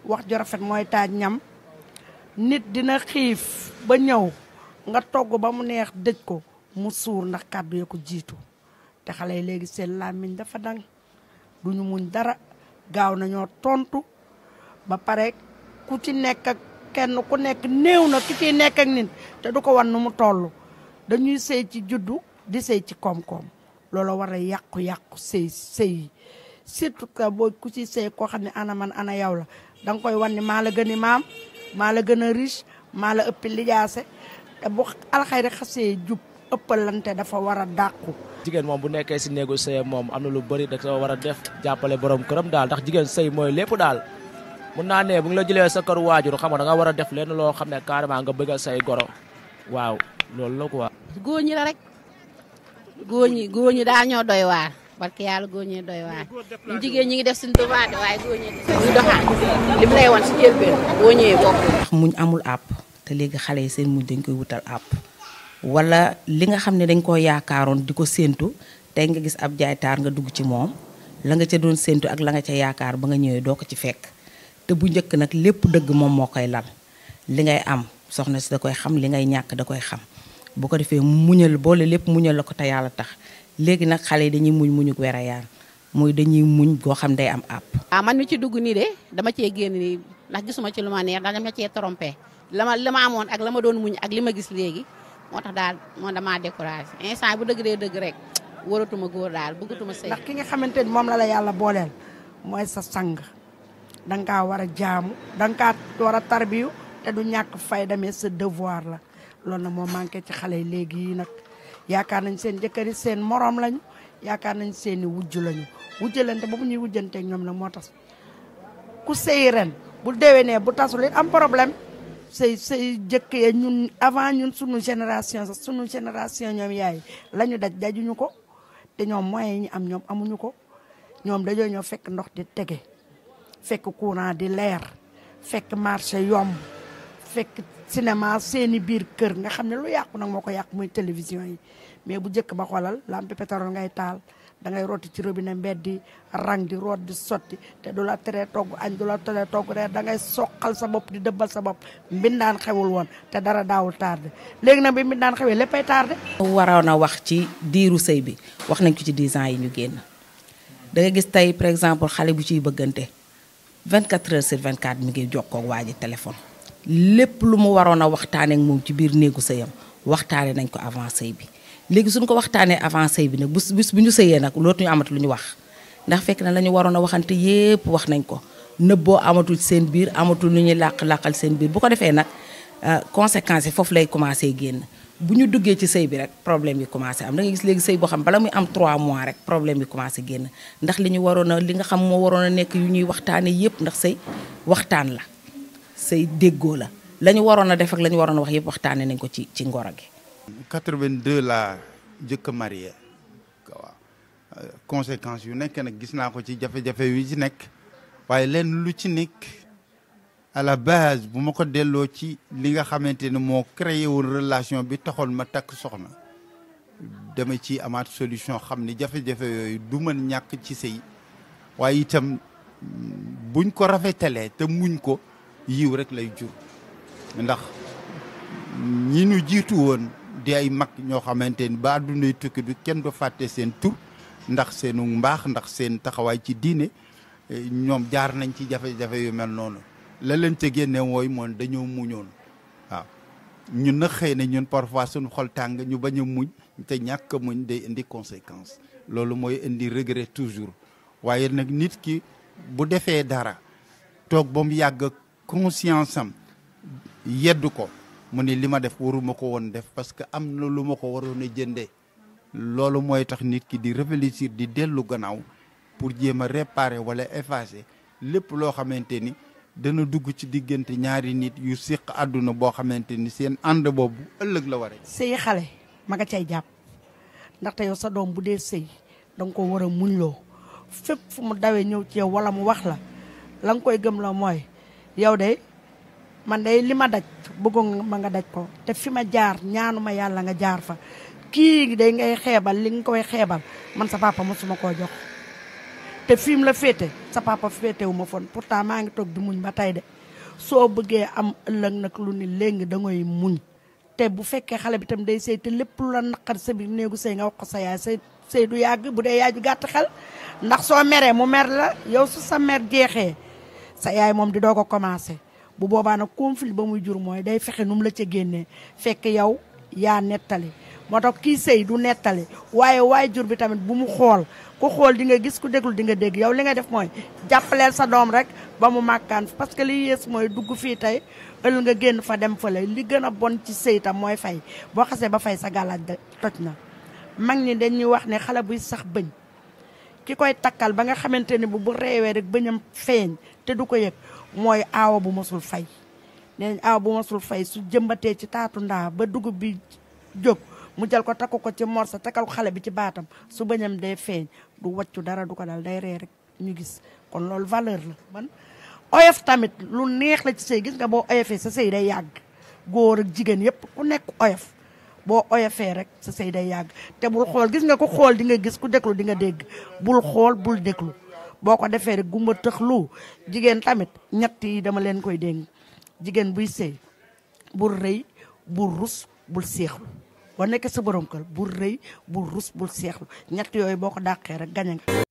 wax ju rafet mooy taaj ñam nit dina xiif ba ñëw nga togg ba mu neex dëj ko mu suur ndax kàddu ya ko jiitu te xale yi léegi seen làmmiñ dafa dang duñu muñ dara gaaw nañoo tontu ba pare ku ci nekk ak kenn ku nekk néew na ki ciy nekk ak nit te du ko wan nu mu toll dañuy sëy ci juddu di sëy ci koom-koom loolu war a yàqu-yàqu sëy yi surtout que boo ku ci sëy koo xam ne ana man ana yow la danga koy wan ni maa la gën a maam maa la gën a riche maa la ëppi lijaase te bu alxayri xasee jub ëppalante dafa war a dàqu. jigéen moom bu nekkee si néegu sëy moom am na lu bëri da ko war a def jàppale borom këram daal ndax jigéen sëy mooy lépp daal mun naa ne bu ngi la jëlee sa kër waajur xam nga da nga war a def lenn loo xam ne carrément nga bëggal say goro waaw loolu la quoi. góor ñi la rek góor ñi daa ñoo doy waar parce que yàlla góor ñi doy waar ñu jigéen ñi ngi def suñu devoir waaye góor ñi ñu doxaan li mu lay wan si njëlbeen boo ñëwee bokk. ndax muñ amul àpp te léegi xale yi seen muñ dañ koy wutal àpp. wala li nga xam ne dañ koo yaakaaroon di ko séentu tey nga gis ab jaaytaar nga dugg ci moom la nga ca doon séentu ak la nga ca yaakaar ba nga ñëwee doo ko ci fekk te bu njëkk nag lépp dëgg moom moo koy lal li ngay am soxna si da koy xam li ngay ñàkk da koy xam bu ko defee muñal boole lépp muñal la ko te yàlla tax léegi nag xale yi dañuy muñuk werayaan mooy dañuy muñ goo xam day am àpp. man mi ci dugg nii de dama cee génn nii ndax gisuma ci lu ma neex ndax dama cee trompé la ma amoon ak la ma doon muñ ak li ma gis léegi moo tax daal moo damaa découragé instant bu dëgg dee dëgg rek waratuma góor daal bëggatuma sëy. ndax ki nga xamante ni moom la yàlla booleel mooy sa sang danga kaa war a jaamu danga kaa war a tarbiyu te du ñàkk fayda mais sa devoir la loolu nag moo manqué ci xale yi léegi yi nag yaakaar nañ seen jëkkër yi seen morom lañu yaakaar nañ seen i wujj lañu wujjalante ba bu ñuy wujjanteeg ñoom nag moo tax ku sëy ren bu déwénee bu tasul it am problème sëy jëkkee ñun avant ñun sunu génération sax sunu génération ñoom yaay la ñu dajuñu ko te ñoom moyens yi ñu am ñoom amuñu ko ñoom dañoo ñëw fekk ndox di tege fekk courant di leer fekk marché yomb fekk cinéma seeni biir kër nga xam ne lu yàqu nag moo ko yàqu muy télévision yi mais bu njëkk ba xoolal lampe pétrole ngay taal da ngay rooti ci robinet mbeddi rang di root di sotti te du la teree togg añ du la teree togg reer da ngay soqal sa bopp di dëbbal sa bopp mbindaan xewul woon te dara daawul tardé léegi nag bi mbindaan xewee léppay tardé. waroon a wax ci diiru sëy bi wax nañ ko ci 10 ans yi ñu génn da nga gis tey par exemple xale bu ciy bëggante 24 heures sur 24 mi ngi jokkoo ak waa ji téléphone lépp lu mu waroon a waxtaanee ak moom ci biir néegu sëyam waxtaanee nañ ko avant sëy bi. léegi suñ ko waxtaanee avant sëy bi nag bis bu ñu sëyee nag lootuñu amatu lu ñu wax ndax fekk na la ñu waroon a waxante yépp wax nañ ko nëbboo amatul seen biir amatul lu ñuy làqal seen biir bu ko defee nag conséquences yi foofu lay commencé génn bu ñu duggee ci sëy bi rek problème yi commencé am da nga gis léegi sëy boo xam bala muy am 3 mois rek problème yi commencé génn ndax li nga xam moo waroon a nekk yu ñuy waxtaanee yépp ndax sëy waxtaan la sëy déggoo la ñu waroon a def ak la ñu waroon a wax yépp waxtaanee nañ ko ci ngoro gi. 82 laa jëkk marié waaw conséquences yu nekk nag gis naa ko ci jafe-jafe yu ci nekk waaye leen lu ci nekk à la base bu ma ko delloo ci li nga xamante ne moo créé woon relation bi taxoon ma takk soxna dama ci amaat solution xam ni jafe-jafe yooyu du mën ñàkk ci sëy waaye itam buñ ko rafetalee te muñ ko yiw rek lay jur ndax ñi ñu jiitu woon di ay mag ñoo xamante ni ba àddunay tukki bi kenn du fàtte seen tur ndax seenu mbaax ndax seen taxawaay ci diine ñoom jaar nañ ci jafe-jafe yu mel noonu la leen ca génne mooy moom dañoo muñoon waaw ñun nag xëy na ñun parfois suñu xol tàng ñu bañ a muñ te ñàkk a muñ day indi conséquence loolu mooy indi regret toujours waaye nag nit ki bu defee dara toog ba mu yàgg conscience am yedd ko mu ne li ma def waruma ko woon def parce que am na lu ma ko waroon a jëndee loolu mooy tax nit ki di réfléchir di dellu gannaaw pour jéem a réparer wala effacer lépp loo xamante ni dana dugg ci diggante ñaari nit yu séq àdduna boo xamante ni seen ànd boobu ëllëg la waree. sëy xale ma nga cay jàpp ndaxte yow sa doom bu dee sëy da nga ko war a muñloo fépp fu mu dawee ñëw ci yow wala mu wax la nga koy gëm la mooy yow de man de li ma daj bëggoon ma nga daj ko te fi ma jaar ñaanuma yàlla nga jaar fa kii day ngay xeebal li nga koy xeebal man sa papa mosuma koo jox te fi mu la féete sa papa féetewu ma fon pourtant maa ngi toog di muñ ba tey de soo bëggee am ëllëg nag lu ni léegi da ngay muñ te bu fekkee xale bi tam day sëy te lépp lu la naqar sa biir néegu sëy nga wax ko sa yaay sëy du yàgg bu dee yaay ju gàtt xel ndax soo meree mu mer la yow su sa mer jeexee sa yaay moom di doo ko commencé bu boobaa nag conflit ba muy jur mooy day fexe nu mu la ca génnee fekk yow yaa nettali moo tax kii sëy du nettali waaye jur bi tamit bu mu xool ku xool di nga gis ku déglu di nga dégg yow li nga def mooy jàppaleel sa doom rek ba mu màkkaan parce que li yées mooy dugg fii tey ël nga génn fa dem fële li gën a bon ci sëy tam mooy fay boo xasee ba fay sa gàllaaj toj na mag ñi dañuy wax ne xale buy sax bëñ ki koy takkal ba nga xamante ni bu reewee rek bëñam feeñ te du ko yëg mooy aawa bu mosul fay nee nañ aawa bu mosul fay su jëmbatee ci taatu ndaa ba dugub bi jóg mu jël ko takku ko ci morsa takkal xale bi ci baatam su bëñam day feeñ du waccu dara du ko dal day ree rek ñu gis kon loolu valeur la man oyof tamit lu neex la ci sëy gis nga boo oyofee sa sëy day yàgg góor ak jigéen yépp ku nekk oyof boo oyofee rek sa sëy day yàgg te bul xool gis nga ko xool di nga gis ku déglu di nga dégg bul xool bul déglu boo ko defee rek gumba tëxlu jigéen tamit ñett yi dama leen koy dénk jigéen buy sëy bul rëy bul rus bul seexlu boo nekkee sa borom kër bul rëy bul rus bul seexlu ñett yooyu boo ko dàqee rek gañe nga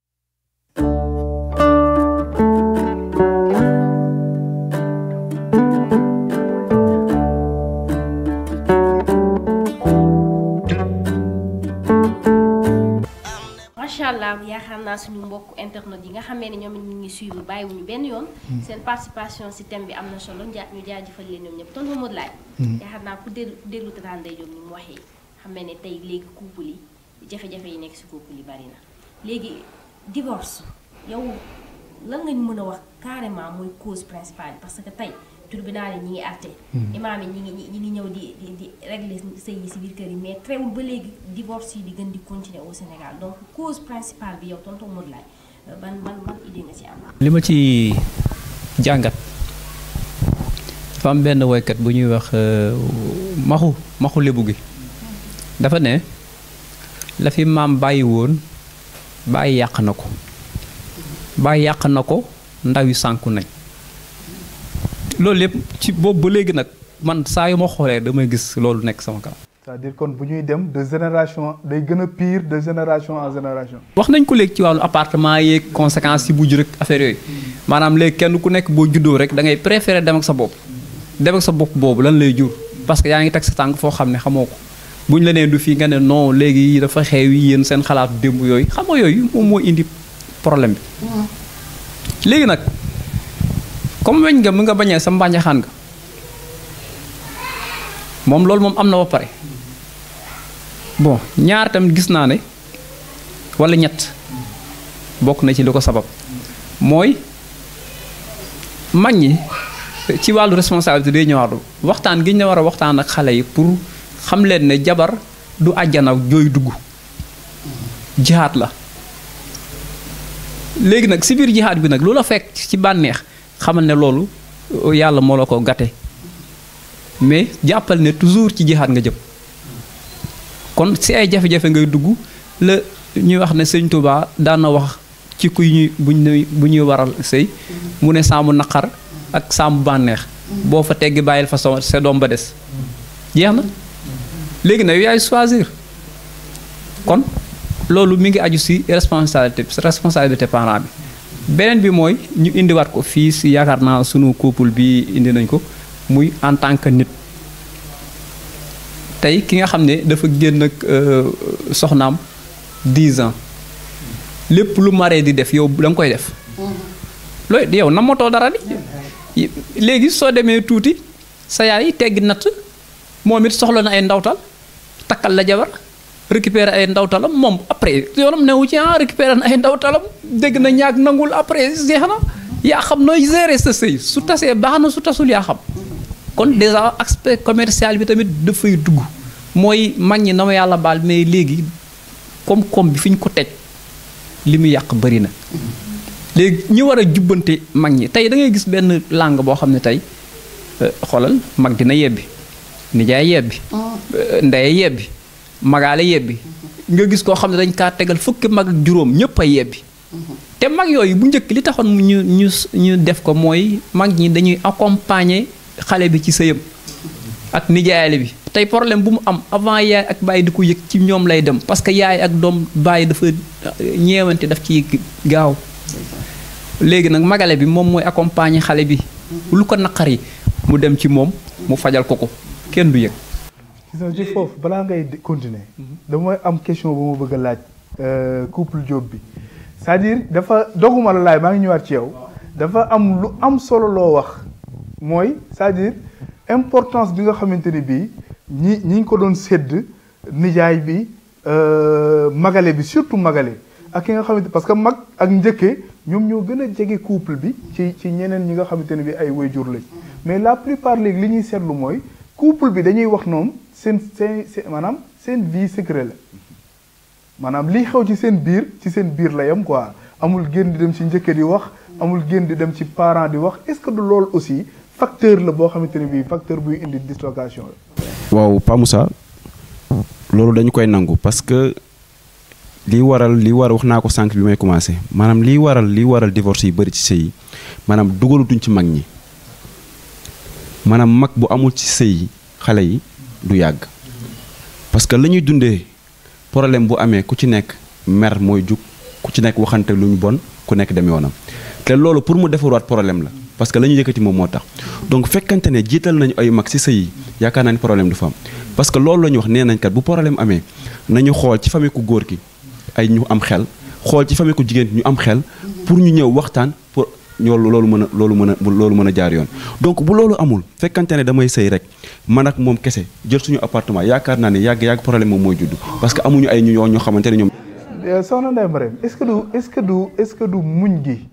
macha allah yaakaar naa suñu mbokk internet yi nga xamee ne ñoom it ñu ngi suivre bàyyiwuñu benn yoon. seen participation si thème bi am na solo ñu jaajëfal leen ñoom ñëpp tonton Modou Laye. yaakaar naa ku déglu Tata Ndeye Diop ni mu waxee xam ne tey léegi couple yi jafe-jafe yi nekk si couple yi bari na léegi divorce yow lan nga ñu mën a wax carrément mooy cause principale parce que tey tribunal yi ñi ngi àtte imaam yi ñi ngi ñëw di régler sëy yi si biir kër yi mais teewul ba léegi divorce yi di gën di continuer au Sénégal donc cause principale bi yow tonton Modou Laye ban idée nga ci am. li ma ci jàngat dafa am benn woykat bu ñuy wax maxu lébu gi dafa ne la fi maam bàyyi woon bàyyi yàq na ko ndaw yi sànku nañ loolu lépp ci boobu ba léegi nag man saa yu ma xoolee damay gis loolu nekk sama kanam. c'est-à-dire kon bu ñuy dem de génération day gën a pire de génération en génération. wax nañ ko léegi ci wàllu appartement yeeg conséquences yi mujj rek affaire yooyu maanaam léegi kenn ku nekk boo juddoo rek da ngay préférer dem ak sa bopp boobu lan lay jur parce que yaa ngi teg sa tànk foo xam ne xamoo ko buñ la nee du fii nga ne non léegi dafa xew yi yéen seen xalaatu démb yooyu xam nga yooyu moom moo indi problème bi. léegi nag comme weñ nga mu nga bañee sa mbànjaxaan nga moom loolu moom am na ba pare bon ñaar tamit gis naa ne walla ñett bokk na ci li ko sabab mooy mag ñi ci wàllu responsabilité day ñëwaatu waxtaan gi ñu war a waxtaan ak xale yi pour xam leen ne jabar du àjjana jooy dugg jihaat la léegi nag si biir jihaat bi nag lu la fekk ci bànneex xamal ne loolu yàlla moo la ko gàtte mais jàppal ne toujours ci jihaat nga jëm kon si ay jafe-jafe ngay dugg la ñuy wax ne sëñ Touba daan na wax ci kuy ñuy bu ñuy waral sëy mu ne saamu naqar ak saamu bànneex boo fa teggi bàyyil fa sa doom ba des jeex na léegi nag yaay choisir kon loolu mi ngi aju si responsabilité parent bi beneen bi mooy ñu indiwaat ko fii si yaakaar naa sunu couple bi indi nañ ko muy en tant que nit tey ki nga xam ne dafa génn ak soxnaam 10 ans lépp lu maree di def yow da nga koy def loolu yow na motoo dara di léegi soo demee tuuti sa yaay teggi natt moom it soxla na ay ndawtal takkal la jabar récupérer ay ndawtalam moom après yoonam newu ci récupérer na ay ndawtalam dégg na ñaag nangul après jeex na yaa xam nooy gérer sa sëy su tasee baax na su tasul yaa xam kon déjà aspect commercial bi tamit dafay dugg mooy mag ñi na ma yàlla baal mais léegi koom-koom bi fi ñu ko teg li mu yàq bëri na léegi ñi war a jubbante mag ñi tey da ngay gis benn langue boo xam ne tey xoolal mag dina yebbi nijaay yebbi ndey yebbi magaale yebbi nga gis koo xam ne dañ kaa tegal fukki mag ak juróom ñëpp a yebbi te mag yooyu bu njëkk li taxoon ñu def ko mooy mag ñi dañuy accompagner xale bi ci sëyam ak nijaayale bi tey problème bu mu am avant yaay ak bàyyi di ko yëg ci ñoom lay dem parce que yaay ak doom bàyyi dafa ñeewante daf ci gaaw léegi nag magale bi moom mooy accompagner xale bi lu ko naqari mu dem ci moom mu fajal ko kenn du yëg. gis nga ci foofu balaa ngay continuer dama am question bu ma bëgg a laaj couple Diop bi c'est-à-dire dafa doguma la laay maa ngi ñëwaat ci yow dafa am lu am solo loo wax mooy c'est-à-dire importance bi nga xamante ni bii ñi ngi ko doon sédd nijaay bi magale bi surtout magale ak ki nga xamante parce que mag ak njëkke ñoom ñoo gën a jege couple bi ci ñeneen ñi nga xamante ne bi ay waajur lañ mais la plupart léegi li ñuy seetlu mooy couple bi dañuy wax noonu seen maanaam seen vie secret la maanaam liy xew ci seen biir la yam quoi amul génn di dem ci njëkke di wax amul génn di dem ci parent di wax est-ce que du loolu aussi facteur la boo xamante ne bii facteur buy indi dislocation la. waaw Pa Moussa loolu dañu koy nangu parce que li waral wax naa ko sànq bi may commencé maanaam li waral divorce yi bëri ci sëy yi maanaam dugalutuñ ci mag ñi maanaam mag bu amul ci sëy xale yi du yàgg parce que la ñuy dundee problème bu amee ku ci nekk mer mooy jug ku ci nekk waxante lu ñu bon ku nekk dem yoonam te loolu pour mu defarwaat problème la parce que la ñu yëkkati moom moo tax donc fekkante ne jiital nañu ay mag ci sëy yi yaakaar naa ni problème du fa am parce que loolu la ñu wax nee nañ kat bu problème amee nañu xool ci famille ku góor ki ay ñu am xel xool ci famille ku jigéen ñu am xel pour ñu ñëw waxtaan pour loolu mën a jaar yoon donc bu loolu amul fekkante ne damay sëy rek man ak moom kese jël suñu appartement yaakaar naa ne yàgg problème moom mooy judd parce que amuñu ay ñoo xamante ne ñoom. soxna Ndeye Marème est-ce que du muñ gi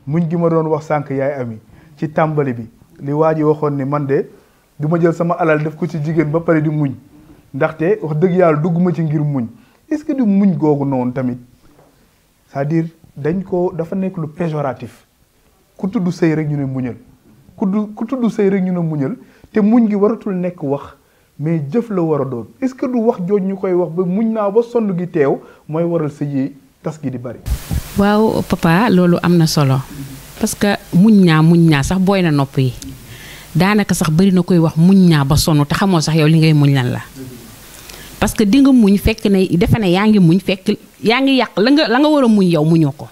muñ gi ma doon wax sànq yaay ami ci tàmbali bi li waa ji waxoon ni man de du ma jël sama alal def ko ci jigéen ba pare di muñ ndaxte wax dëgg yàlla dugguma ci ngir muñ est-ce que du muñ googu noonu tamit c'est-à-dire dafa nekk lu péjoratif ku tudd sëy rek ñu ne muñal ku tudd sëy rek ñu ne muñal te muñ gi waratul nekk wax mais jëf la war a doon est-ce que du wax jooj ñu koy wax ba muñ naa ba sonn gi teew mooy waral sëy yi tas gi di bari. waaw papa loolu am na solo parce que muñ ñaa sax booy na nopp yi daanaka sax bari na koy wax muñ ñaa ba sonn te xamoo sax yow li ngay muñ lan la parce que di nga muñ fekk ne defe ne yaa ngi muñ fekk yaa ngi yàq la nga war a muñ yow muñoo ko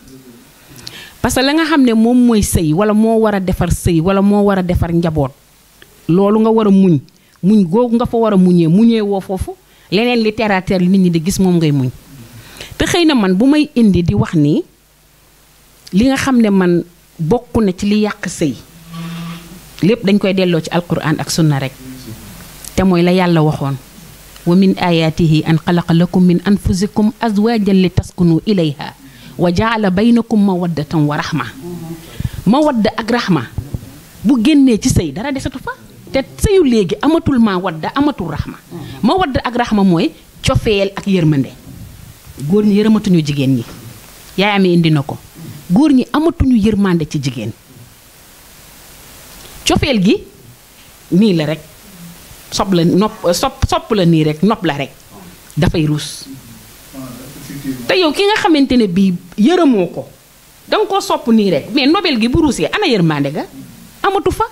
parce que la nga xam ne moom mooy sëy wala moo war a defar sëy wala moo war a defar njaboot loolu nga war a muñ googu nga fa war a muñee woo foofu leneen littérature li nit ñi di gis moom ngay muñ te xëy na man bu may indi di wax nii li nga xam ne man bokk na ci li yàq sëy lépp dañ koy delloo ci alquran ak sunna rek te mooy la yàlla waxoon wa min ayatihi an xalaqa lakum min anfusikum azwajan li taskunu ilayha wa jaala baynakum mawaddatan wa rahma mawadda ak rahma bu génnee ci sëy dara desatu fa te sëyu léegi amatul mawadda amatul rahma mawadda ak rahma mooy cofeel ak yërmande góor ñi yërëmatuñu jigéen ñi yaay amee indi na ko góor ñi amatuñu yërmande ci jigéen cofeel gi nii la rek sopp la nii rek nopp la rek dafay ruus te yow ki nga xamante ne bii yërëmoo ko danga koo sopp nii rek mais nobel gi bu ruusee ana yërmande ga amatu fa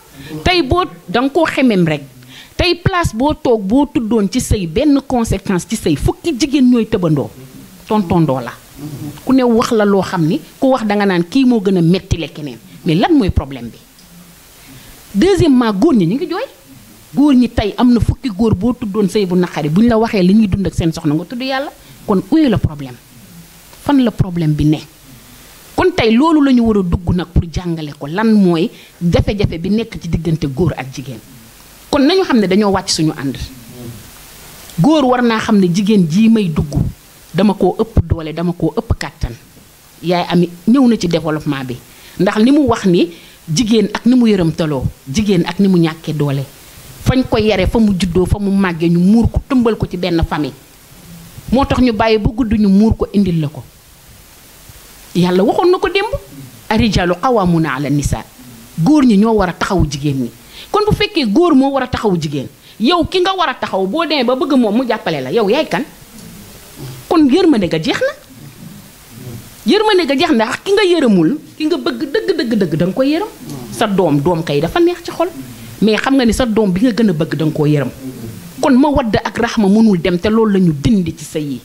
tey boo danga koo xemem rek tey place boo toog boo tuddoon ci sëy benn conséquence ci sëy fukki jigéen ñooy tëbandoo tontondoo la ku ne wax la loo xam ni ku wax danga naan kii moo gën a mettile keneen mais lan mooy problème bi deuxièmement góor ñi ñu ngi jooy góor ñi tey am na fukki góor boo tuddoon sëy bu naqari buñ la waxee li ñuy dund ak seen soxna nga tudd yàlla kon uyu la problème fan la problème bi ne kon tey loolu la ñu war a dugg nag pour jàngale ko lan mooy jafe-jafe bi nekk ci diggante góor ak jigéen kon nañu xam ne dañoo wàcc suñu ànd góor war naa xam ne jigéen jii may dugg dama koo ëpp doole dama koo ëpp kàttan yaay ami ñëw na ci développement bi ndax li mu wax ni jigéen ak ni mu yërëmtaloo jigéen ak ni mu ñàkkee doole fañ ko yare fa mu juddoo fa mu màggee ñu muur ko tëmbal ko ci benn famille moo tax ñu bàyyi ba gudd ñu muur ko indil la ko yàlla waxoon na ko démb arijalu qawwamuna ala nisa góor ñi ñoo war a taxawu jigéen ñi kon bu fekkee góor moo war a taxawu jigéen yow ki nga war a taxaw boo demee ba bëgg moom mu jàppale la yow yaay kan kon yërmande ga jeex na yërmande ga jeex na ki nga yërëmul ki nga bëgg dëgg da nga koy yërëm sa doom kay dafa neex ci xol mais xam nga ni sa doom bi nga gën a bëgg da nga koo yërëm kon ma wadd ak raxma mënul dem te loolu la ñu dindi ci sëy yi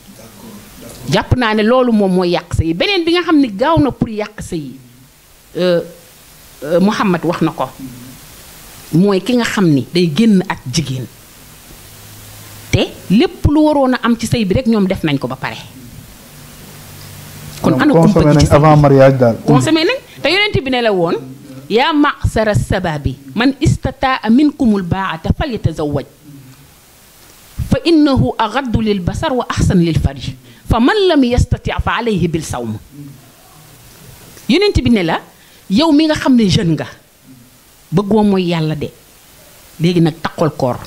jàpp naa ne loolu moom mooy yàq sëy yi beneen bi nga xam ne gaaw na pour yàq sëy yi Muhammad wax na ko mooy ki nga xam ni day génn ak jigéen te lépp lu waroon a am ci sëy bi rek ñoom def nañ ko ba pare kon ana kumpa gi ci avant mariage daal consommé nañ te yonent bi ne la woon yaa ma'sara sababi man istataa minkumul baa'ata falyatazawwaj fa innahu aghaddu lil basar wa ahsan lil farj fa man lam yastati fa alayhi bil sawm yonent bi ne la yow mi nga xam ne jeune nga bëggoo mooy yàlla de léegi nag taxol koor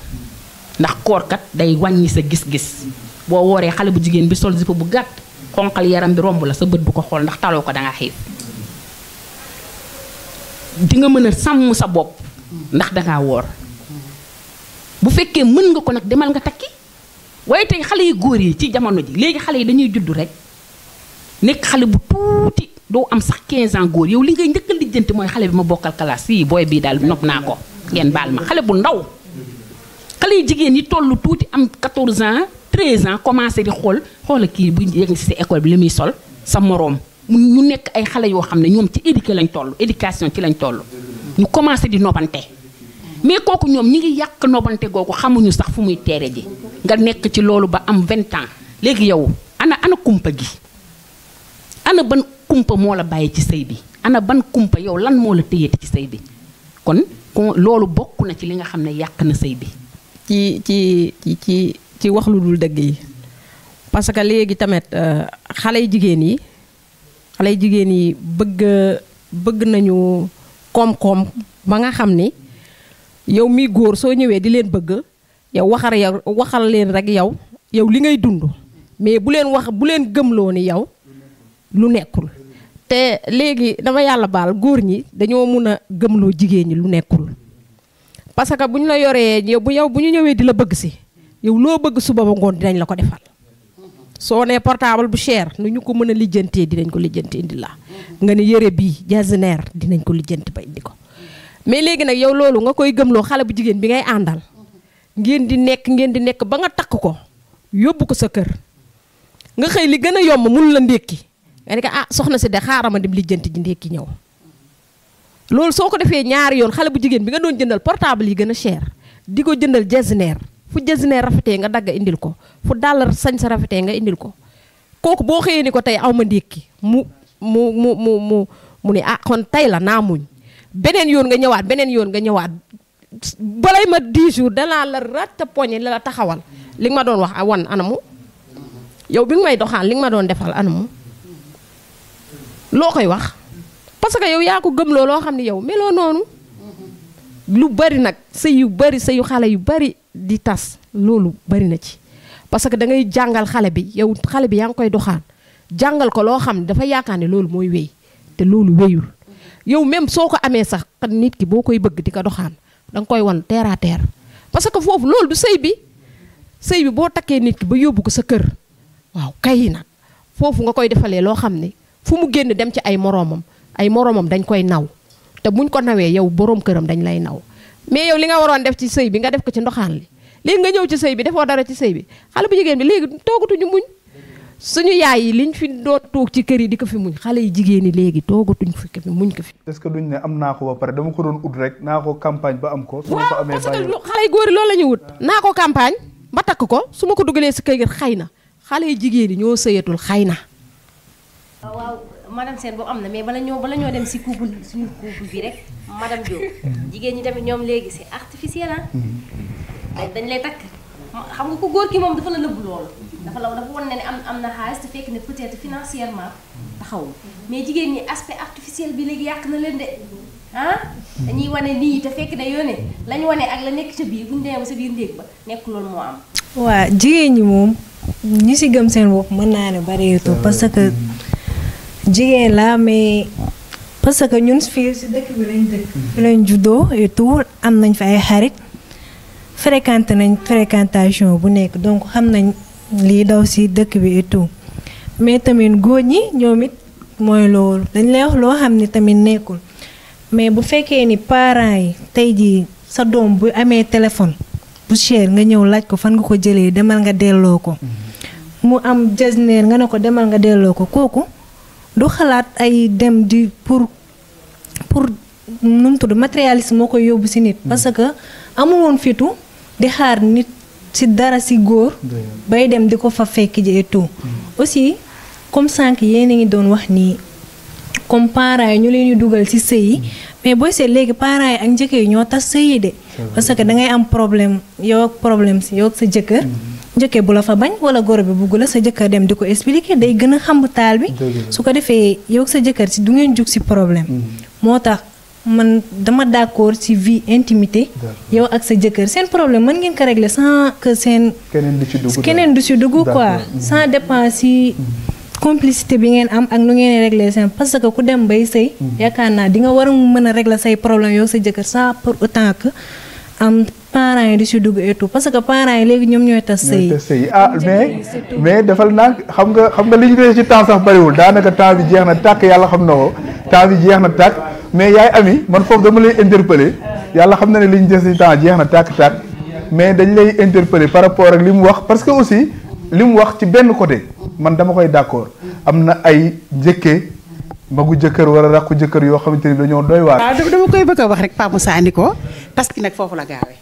ndax koor kat day wàññi sa gis-gis boo wooree xale bu jigéen bi sol zipa bu gàtt xonqal yaram bi romb la sa bët bu ko xool ndax taloo ko danga xiif di nga mën a sàmm sa bopp ndax dangaa woor bu fekkee mën nga ko nag demal nga takki waaye tey xale yu góor yi ci jamono ji léegi xale yi dañuy juddu rek nekk xale bu tuuti doo am sax 15 ans góor yow li ngay njëkk a lijjanti mooy xale bi ma bokkal classe yi booy bii daal nopp naa ko ngeen baal ma xale bu ndaw xale yu jigéen yi tollu tuuti am 14 ans 13 ans commencé di xoola kii bu yegg si école bi li muy sol sa moroom ñu nekk ay xale yoo xam ne ñoom ci éducation ci lañ toll ñu commencé di nobante mais kooku ñoom ñi ngi yàq nobante googu xamuñu sax fu muy teere ji nga nekk ci loolu ba am 20 ans léegi yow ana kumpa gi ana ban kumpa moo la bàyyi ci sëy bi ana ban kumpa yow lan moo la téyeeti ci sëy bi kon loolu bokk na ci li nga xam ne yàq na sëy bi ci wax lu dul dëgg yi parce que léegi tamit xale yu jigéen yi bëgg bëgg nañu koom-koom ba nga xam ni yow mi góor soo ñëwee di leen bëgg yow waxal leen rek yow li ngay dund mais bu leen gëmloo ni yow lu nekkul. te léegi dama yàlla baal góor ñi dañoo mun a gëmloo jigéen ñi lu nekkul parce que bu ñu la yoree bu ñu ñëwee di la bëgg si yow loo bëgg suba ba ngoon dinañ la ko defal. soo nee portable bu cher nu ñu ko mën a lijjantee dinañ ko lijjanti indi la nga ne yëre bii jasneer dinañ ko lijjanti ba indi ko mais léegi nag yow loolu nga koy gëmloo xale bu jigéen bi ngay àndal ngeen di nekk ba nga takk ko yóbbu ko sa kër nga xëy li gën a yomb mun la ndékki nga ne ko soxna si de xaaral ma dem lijjanti ji ndékki ñëw loolu soo ko defee ñaari yoon xale bu jigéen bi nga doon jëndal portable yi gën a cher di ko jëndal jasneer fu jasneer rafetee nga dagg indil ko fu dàll sañ sa rafetee nga indil ko kooku boo xëyee ni ko tey aw ma ndékki mu ne kon tey la naa muñ beneen yoon nga ñëwaat balay ma 10 jours danaa la ratta poñe la taxawal li nga ma doon wax wan anamu yow bi nga may doxaan li nga ma doon defal anamu loo koy wax parce que yow yaa ko gëmloo loo xam ne yow meloo noonu lu bari nag sëyu xale yu bari di tas loolu bari na ci parce que da ngay jàngal xale bi yaa ngi koy doxaan jàngal ko loo xam ne dafa yaakaar ne loolu mooy wéy te loolu wéyul yow même soo ko amee sax nit ki boo koy bëgg di ko doxaan da nga koy wan terre à terre parce que foofu loolu du sëy bi boo takkee nit ki ba yóbbu ko sa kër waaw kay nag foofu nga koy defalee loo xam ne fu mu génn dem ci ay moroomam dañ koy naw te buñ ko nawee yow boroom këram dañ lay naw mais yow li nga waroon def ci sëy bi nga def ko ci ndoxaan li léegi nga ñëw ci sëy bi defoo dara ci sëy bi xale bu jigéen bi léegi toogatuñu muñ suñu yaay yi liñ fi doon toog ci kër yi di ko fi muñ xale yi jigéen ñi léegi toogatuñ fi muñ ko fi. est-ce que duñ ne am naa ko ba pare dama ko doon ut rek naa ko campagne ba am ko. su ma ko amee parce que xale yu góor yi loolu la ñuy wut naa ko campagne ba takk ko su ma ko dugalee si kër gi xëy na xale yu jigéen yi ñoo sëyatul xëy na. waaw madame Sène boobu am na mais bala ñoo dem si suñu couple bi rek madame Diop jigéen ñi tamit ñoom léegi c'est artificiel dañ lay takk xam nga ko góor ki moom dafa la nëbb loolu dafa wan ne am na xaalis te fekk ne peut-être financièrement taxawul mais jigéen ñi aspect artificiel bi léegi yàq na leen de dañuy wane nii te fekk ne yoone lañ wane ak la nekk ca biir bu ñu demee ba sa biir ndéeg ba nekk loolu moo am. waa jigéen ñi moom ñi si gëm seen bopp mën naa ne bareetu parce que jigéen la mais parce que ñun fii si dëkk bi lañ dëkk fi lañ juddoo et tout am nañ fa ay xarit fréquenté nañ fréquentation bu nekk donc xam nañ lii daw si dëkk bi et tout mais tamit góor ñi ñoom it mooy loolu dañ lay wax loo xam ni tamit nekkul mais bu fekkee ni parents yi tey jii sa doom bu amee téléphone bu cher nga ñëw laaj ko fan nga ko jëlee demal nga delloo ko mu am jasneer nga ne ko demal nga delloo ko kooku du xalaat ay dem di pour nu mu tudd matérialiste moo koy yóbbu si nit parce que amul woon fitu di xaar nit si dara si góor bay dem di ko fa fekk ji et tout aussi comme sànq yéen a ngi doon wax nii comme parents yi ñu leen di dugal si sëy yi mais booy seet léegi parents yi ak njëkkër yi ñoo tas sëy yi de parce que da ngay am problème yow ak sa jëkkër njëkkee bu la fa bañ wala goro bi bugg la sa jëkkër dem di ko expliquer day gën a xamb taal bi su ko defee yow ak sa jëkkër si du ngeen jug si problème moo tax man dama d'accord ci vie intimité yow ak sa jëkkër seen problème mën ngeen ko régler sans que keneen du ci dugg quoi sans dépense ci complicité bi ngeen am ak nu ngeen régler seen parce que ku dem bay sëy yaakaar naa di nga war a mën a régler say problème yow sa jëkkër sans pour autant que am parents yi di ci dugg et tout parce que parents yi léegi ñoom ñooy tas sëy mais defal naa xam nga li ñu dee ci temps sax bariwul daanaka temps bi jeex na tàkk yàlla xam na ko temps bi jeex na tàkk mais yaay ami man foofu dama lay interpeller yàlla xam na ne li ñu des ci temps jeex na tàkk mais dañ lay interpeller par rapport ak li mu wax parce que aussi li mu wax ci benn côté man dama koy d'accord am na ay njëkkee magu jëkkër wala rakku jëkkër yoo xamante ni dañoo doy waar. waaw dama koy bëgg a wax rek Pape Moussa ni ko tas gi nag foofu la gaawee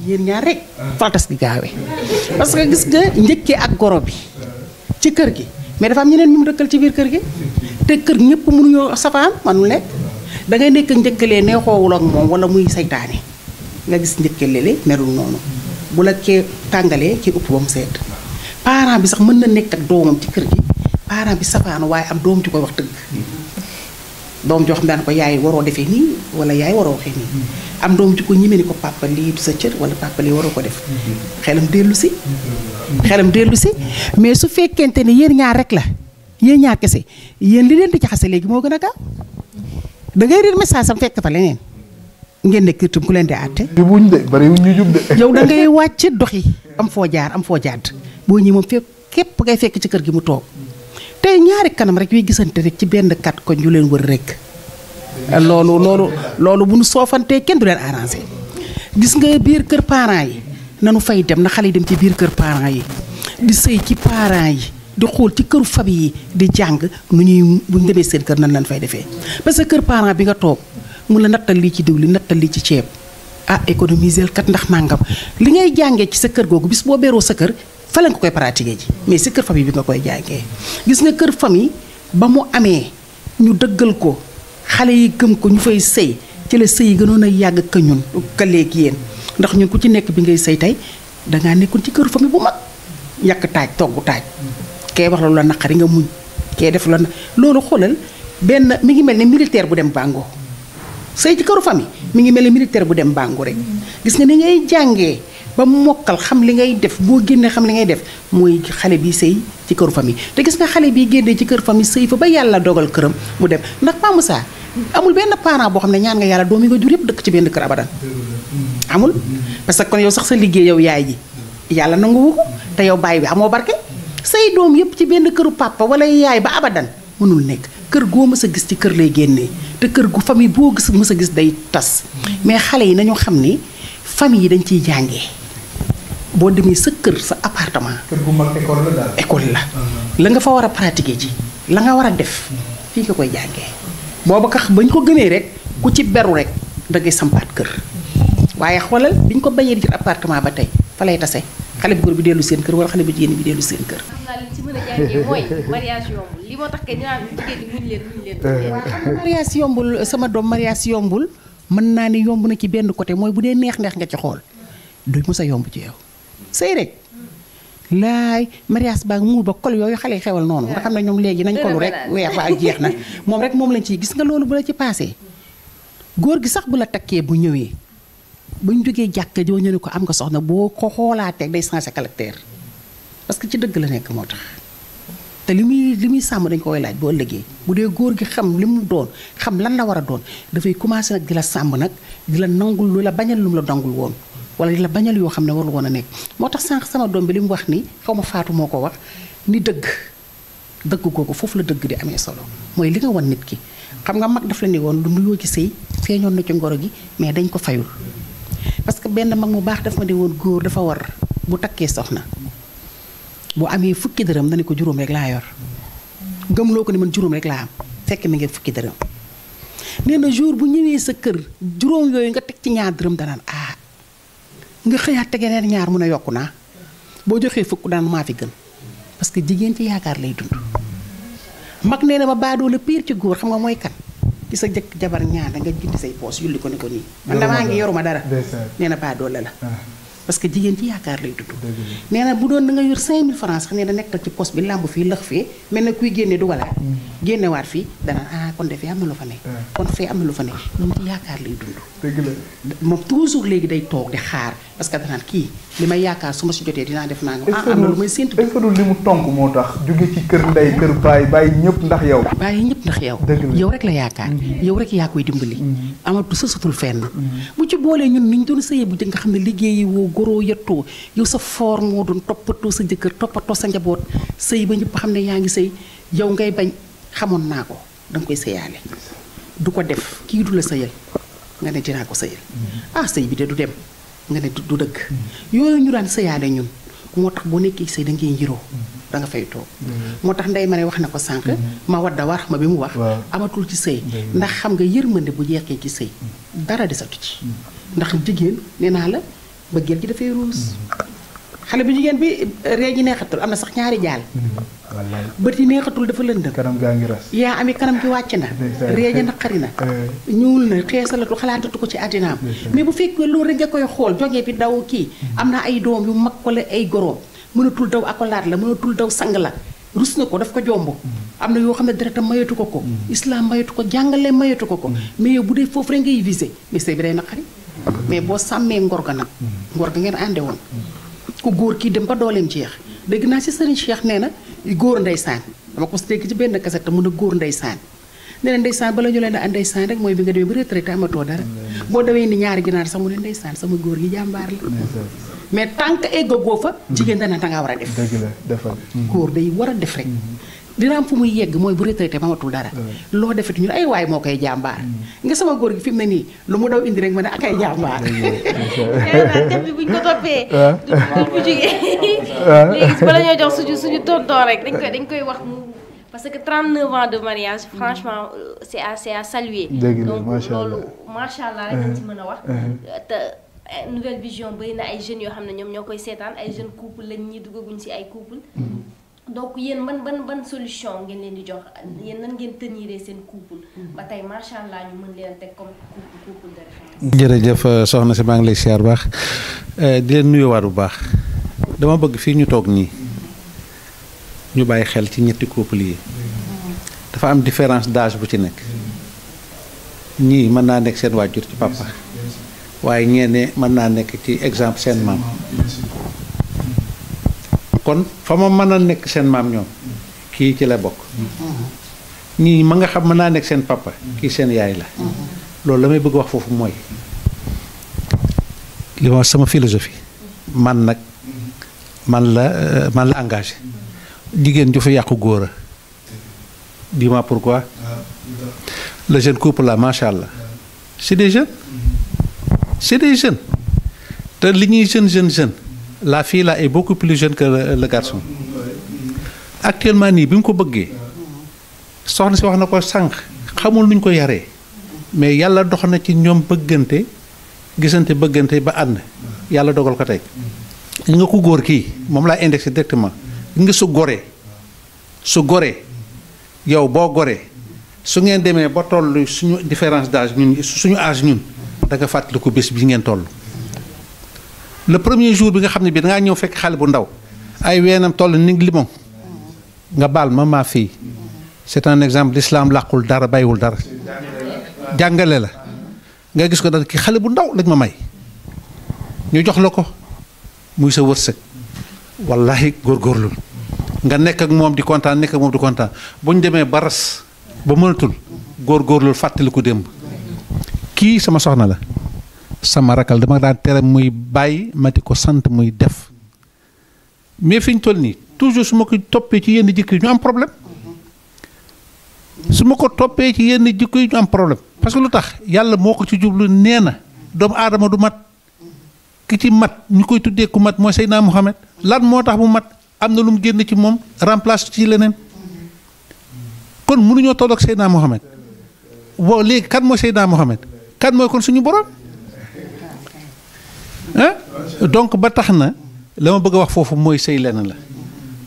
yéen ñaar rek fa la tas gi gaawee parce que gis nga njëkkee ak goro bi ci kër gi mais dafa am ñeneen ñu mu dëkkal ci biir kër gi te kër ñëpp mënuñoo safaan manul nekk da ngay nekk njëkkalee neexoowul ak moom wala muy saytaane nga gis njëkkalee melul noonu bu la kee tàngalee ci upp ba mu sedd parent bi sax mën na nekk ak doomam ci kër gi parent bi safaanu waaye am doom ci koy wax dëgg doom joo xam daan ko yaay waroo defee nii wala yaay waroo waxee nii am doom ju ko ñime ni ko papa lii du sa cër wala papa lii waroo ko def xelam dellu si mais su fekkente ne yéen ñaar rek la yéen ñaar kese yéen li leen di jaxase léegi moo gën a gaaw da ngay réer message am fekk fa leneen ngeen nekk itam ku leen di àtte jubuñ de bariwuñ ñu jub de yow da ngay wàcc doxi am foo jaar am foo jàdd boo ñëwee moom fépp képp ngay fekk ci kër gi mu toog tey ñaari kanam rek yuy gisante rek ci benn kat koñ yu leen wër rek loolu bu nu soofantee kenn du leen arrangé gis nga biir kër parents yi nanu fay dem na xale yi dem ci biir kër parents yi di sëy ci parents yi di xool ci këru famille yi di jàng nu ñuy bu ñu demee seen kër nan lañ fay defee parce que kër parent bi nga toog mun la nattal lii ci diwli nattal lii ci ceeb économiser kat ndax nangam li ngay jàngee ci sa kër googu bis boo beeroo sa kër fa la nga koy pratiquer ji mais si kër famille bi nga koy jàngee gis nga kër famille ba mu amee ñu dëggal ko xale yi gëm ko ñu fay sëy ci la sëy yi gënoon a yàgg ka ñun ka léegi yéen ndax ñun ku ci nekk bi ngay sëy tey dangaa nekkoon ci këru famille bu mag yàq taaj togg taaj kee wax la naqari nga muñ kee def la loolu xoolal benn mi ngi mel ne militaire bu dem bàngoo sëy ci këru famille mi ngi mel ne militaire bu dem bàngu rek gis nga ni ngay jàngee ba mokkal xam li ngay def boo génnee xam li ngay def mooy xale bi sëy ci këru famille te gis nga xale bi génnee ci kër famille sëy fa ba yàlla dogal këram mu dem ndax Pa Moussa amul benn parent boo xam ne ñaan nga yàlla doom yi nga jur yëpp dëkk ci benn kër abadan amul parce que kon yow sax sa liggéey yow yaay ji yàlla nanguwu ko te yow baay bi amoo barke say doom yëpp ci benn këru papa wala yaay ba abadan mënul nekk kër goo mës a gis ci kër lay génnee te kër gu famille boo gis mës a gis day tas mais xale yi nañu xam ni famille yi dañ ciy jàngee boo demee sa kër sa appartement. kër gu mag école la daal. école la nga fa war a pratiquer ji la nga war a def fii nga koy jàngee booba kax bañ ko gëmee rek ku ci beru rek da ngay sampaat kër waaye xoolal biñ ko bañee ci appartement ba tey fa lay tase xale bu góor bi dellu seen kër wala xale bu jigéen bi dellu seen kër. xam naa li ci mën a jàngee mooy mariage yombul li moo tax que ñu naan jigéen ñi muñ leen. waaw xam nga mariage yombul sama doom mariage yombul mën naa ni yomb na ci benn côté mooy bu dee neex nga ci xool du mës a yomb ci yow. sëy rek laay mariage baa muur ba kol yooyu xale yi xewal noonu nga xam ne ñoom léegi nañ kolu rek weex waa jeex na moom rek moom lañ ciy gis nga loolu bu la ci paasee góor gi sax bu la takkee bu ñëwee buñ jógee jàkka joo ñu ne ko am nga soxna boo ko xoolaatee day changé caractère parce que ci dëgg la nekk moo tax te li muy sàmm dañ koy laaj boo ëllëgee bu dee góor gi xam li mu doon xam lan la war a doon dafay commencé nag di la sàmm nag di la nangul lu la bañal lu mu la dangul woon wala di la bañal yoo xam ne warul woon a nekk moo tax sànq sama doom bi li mu wax ni xaw ma faatu moo ko wax ni dëgg googu foofu la dëgg di amee solo mooy li nga wan nit ki xam nga mag daf la ni woon lu nuyoo ci sëy feeñoon na ci ngoro gi mais dañ ko fayul parce que benn mag mu baax daf ma ne woon góor dafa war bu takkee soxna bu amee fukki dërëm na ne ko juróom rek laa yor gëmloo ko ni man juróom rek laa am fekk mi ngeen fukki dërëm nee na jour bu ñëwee sa kër juróom yooyu nga teg ci ñaar dërëm danaan nga xëyaat tege neen ñaar mun a yokku naa boo joxee fukk daan maa fi gën parce que jigéen ci yaakaar lay dund mag nee na ma baadoo la piir ci góor xam nga mooy kan ci sa jëkk jabar ñaata nga jënd say poos yulli ko ne ko nii man damaa ngi yoruma dara nee na baadoo la parce que jigéen ci yaakaar lay dund nee na bu doon da nga yor 5000 francs xam ne da nekkal ci poos bi làmb fii lëx fii mel na kuy génne dugalaat génnewaat fii dana kon de fee am na lu fa ne kon fee am na lu fa ne moom ci yaakaar lay dund moom toujours léegi day toog di xaar parce que danaan kii li may yaakaar su ma si jotee dinaa def naa nga am na lu may séntu est-ce que du li mu tonk moo tax jóge ci kër ndey kër baay bàyyi ñëpp ndax yow yow rek la yaakaar yow rek yaa koy dimbali amatu sësatul fenn bu ci boolee ñun niñ doon sëyee bu jëkk nga xam ne liggéeyi woo goroo yettoo yow sa foor moo doon toppatoo sa jëkkër toppatoo sa njaboot sëy ba ñëpp xam ne yaa ngi sëy yow ngay bañ xamoon naa ko danga koy sëyaale du ko def kii du la sëyal nga ne dinaa ko sëyal sëy bi de du dem nga ne du dëgg yooyu ñu daan sëyaale ñun moo tax boo nekkee sëy da ngay njiroo da nga fay toog moo tax ndey ma ne wax na ko sànq ma wadda war ma bi mu wax amatul ci sëy ndax xam nga yërmande bu jeexee ci sëy dara desatu ci ndax jigéen nee naa la bëggeel gi dafay ruus xale bu jigéen bi ree ji neexatul am na sax ñaari jaal bët yi neexatul dafa lëndëm kanam gaa ngi ras yaa ami kanam gi wàcc na ree ja naqari na ñuul na xeesalatu xalaatatu ko ci àddinaam mais bu fekkee loolu rek nga koy xool jógee bi daw kii am na ay doom yu mag wala ay goroom mënatul daw akolaat la mënatul daw sang la rus na ko daf ko jomb am na yoo xam ne deretam mayatu ko ko islam mayatu ko jàngale mayatu ko ko mais yow bu dee foofu rek ngay visé mais sëy bi day naqari mais boo sàmmee ngor ga nag ngor ga ngeen ànde woon ku góor kii dem ba dooleem jeex dégg naa si Serigne Cheikh nee na góor ndeysaan dama ko dégg ci benn kaset te mun a góor ndeysaan nee na ndeysaan bala ñu leen a ndeysaan rek mooy bi nga demee ba retraité amatoo dara boo dawee ni ñaari ginaar sax mu ne ndeysaan sama góor gi jàmbaar la mais tant que eggagoo fa jigéen dana dangaa war a def dëgg la defal góor day war a def rek dina am fu muy yegg mooy bu retraité ba amatul dara loo defati ñu ay waay moo koy jàmbaar nga sama góor gi fi mu ne nii lu mu daw indi rek ma ne ak ay jàmbaar thème bi buñ ko toppee du fi jógee léegi bala ñoo jox suñu tonton rek dañ koy wax mu parce que 39 ans de mariage franchement c'est à saluer donc loolu macha allah rek lañ ci mën a wax te Nouvelle Vision bëri na ay jeunes yoo xam ne ñoom ñoo koy seetaan ay jeunes couple lañ ñi duggaguñ ci ay couple donc yéen ban solution ngeen leen di jox yéen nan ngeen tenir seen couple ba tey macha allah ñu mën leen teg comme couple de référence. jërëjëf soxna si maa ngi lay siyaar bu baax di leen nuyuwaat bu baax dama bëgg fii ñu toog nii ñu bàyyi xel ci ñetti couple yi dafa am différence d'âge bu ci nekk ñii mën naa nekk seen waajur ci papa waaye ñeene mën naa nekk ci exemple seen maam kon fa ma mën a nekk seen maam ñoom kii ci la bokk ñii ma nga xam mën naa nekk seen papa kii seen yaay la loolu la may bëgg wax foofu mooy li ma sama philosophie man nag man la engagé jigéen ju fi yàqu góor a dis-moi pourquoi le jeune couple là macha allah c'est des jeunes te li ñuy jeune la fille là est beaucoup plus jeune que le garçon actuellement nii bi mu ko bëggee soxna si wax na ko sànq xamul nuñ ko yaree mais yàlla dox na ci ñoom bëggante gisante bëggante ba ànd yàlla dogal ko tey li nga ko góor kii moom laa indexé directement li nga su goree yow boo goree su ngeen demee ba toll suñu différence d'âge ñun suñu âge ñun da nga fàttaliku bés bi ngeen toll le premier jour bi nga xam ne bii dangaa ñëw fekk xale bu ndaw ay weenam toll ni limon nga baal ma fii c'est un exemple l'islam làqul dara bàyyiwul dara jàngale la nga gis ko da ki xale bu ndaw lañ ma may ñu jox la ko muy sa wërsëg wallahi góorgóorlu nga nekk ak moom di kontaan bu ñu demee ba ras ba mënatul góorgóorlu fàttaliku démb kii sama soxna la sama rakal dama daan tere muy bàyyi ma di ko sant muy def mais fi ñu toll nii toujours su ma ko toppee ci yenn jikko yi ñu am problème parce que lu tax yàlla moo ko ci jublu nee na doomu aadama du mat ki ci mat ñu koy tuddee ku mat mooy Seydina Mohamed lan moo tax mu mat am na lu mu génn ci moom remplace ci leneen kon mënuñoo toll ak Seydina Mohamed wow léegi kan mooy Seydina Mohamed kan mooy kon suñu borom donc ba tax na la ma bëgg a wax foofu mooy sëy lenn la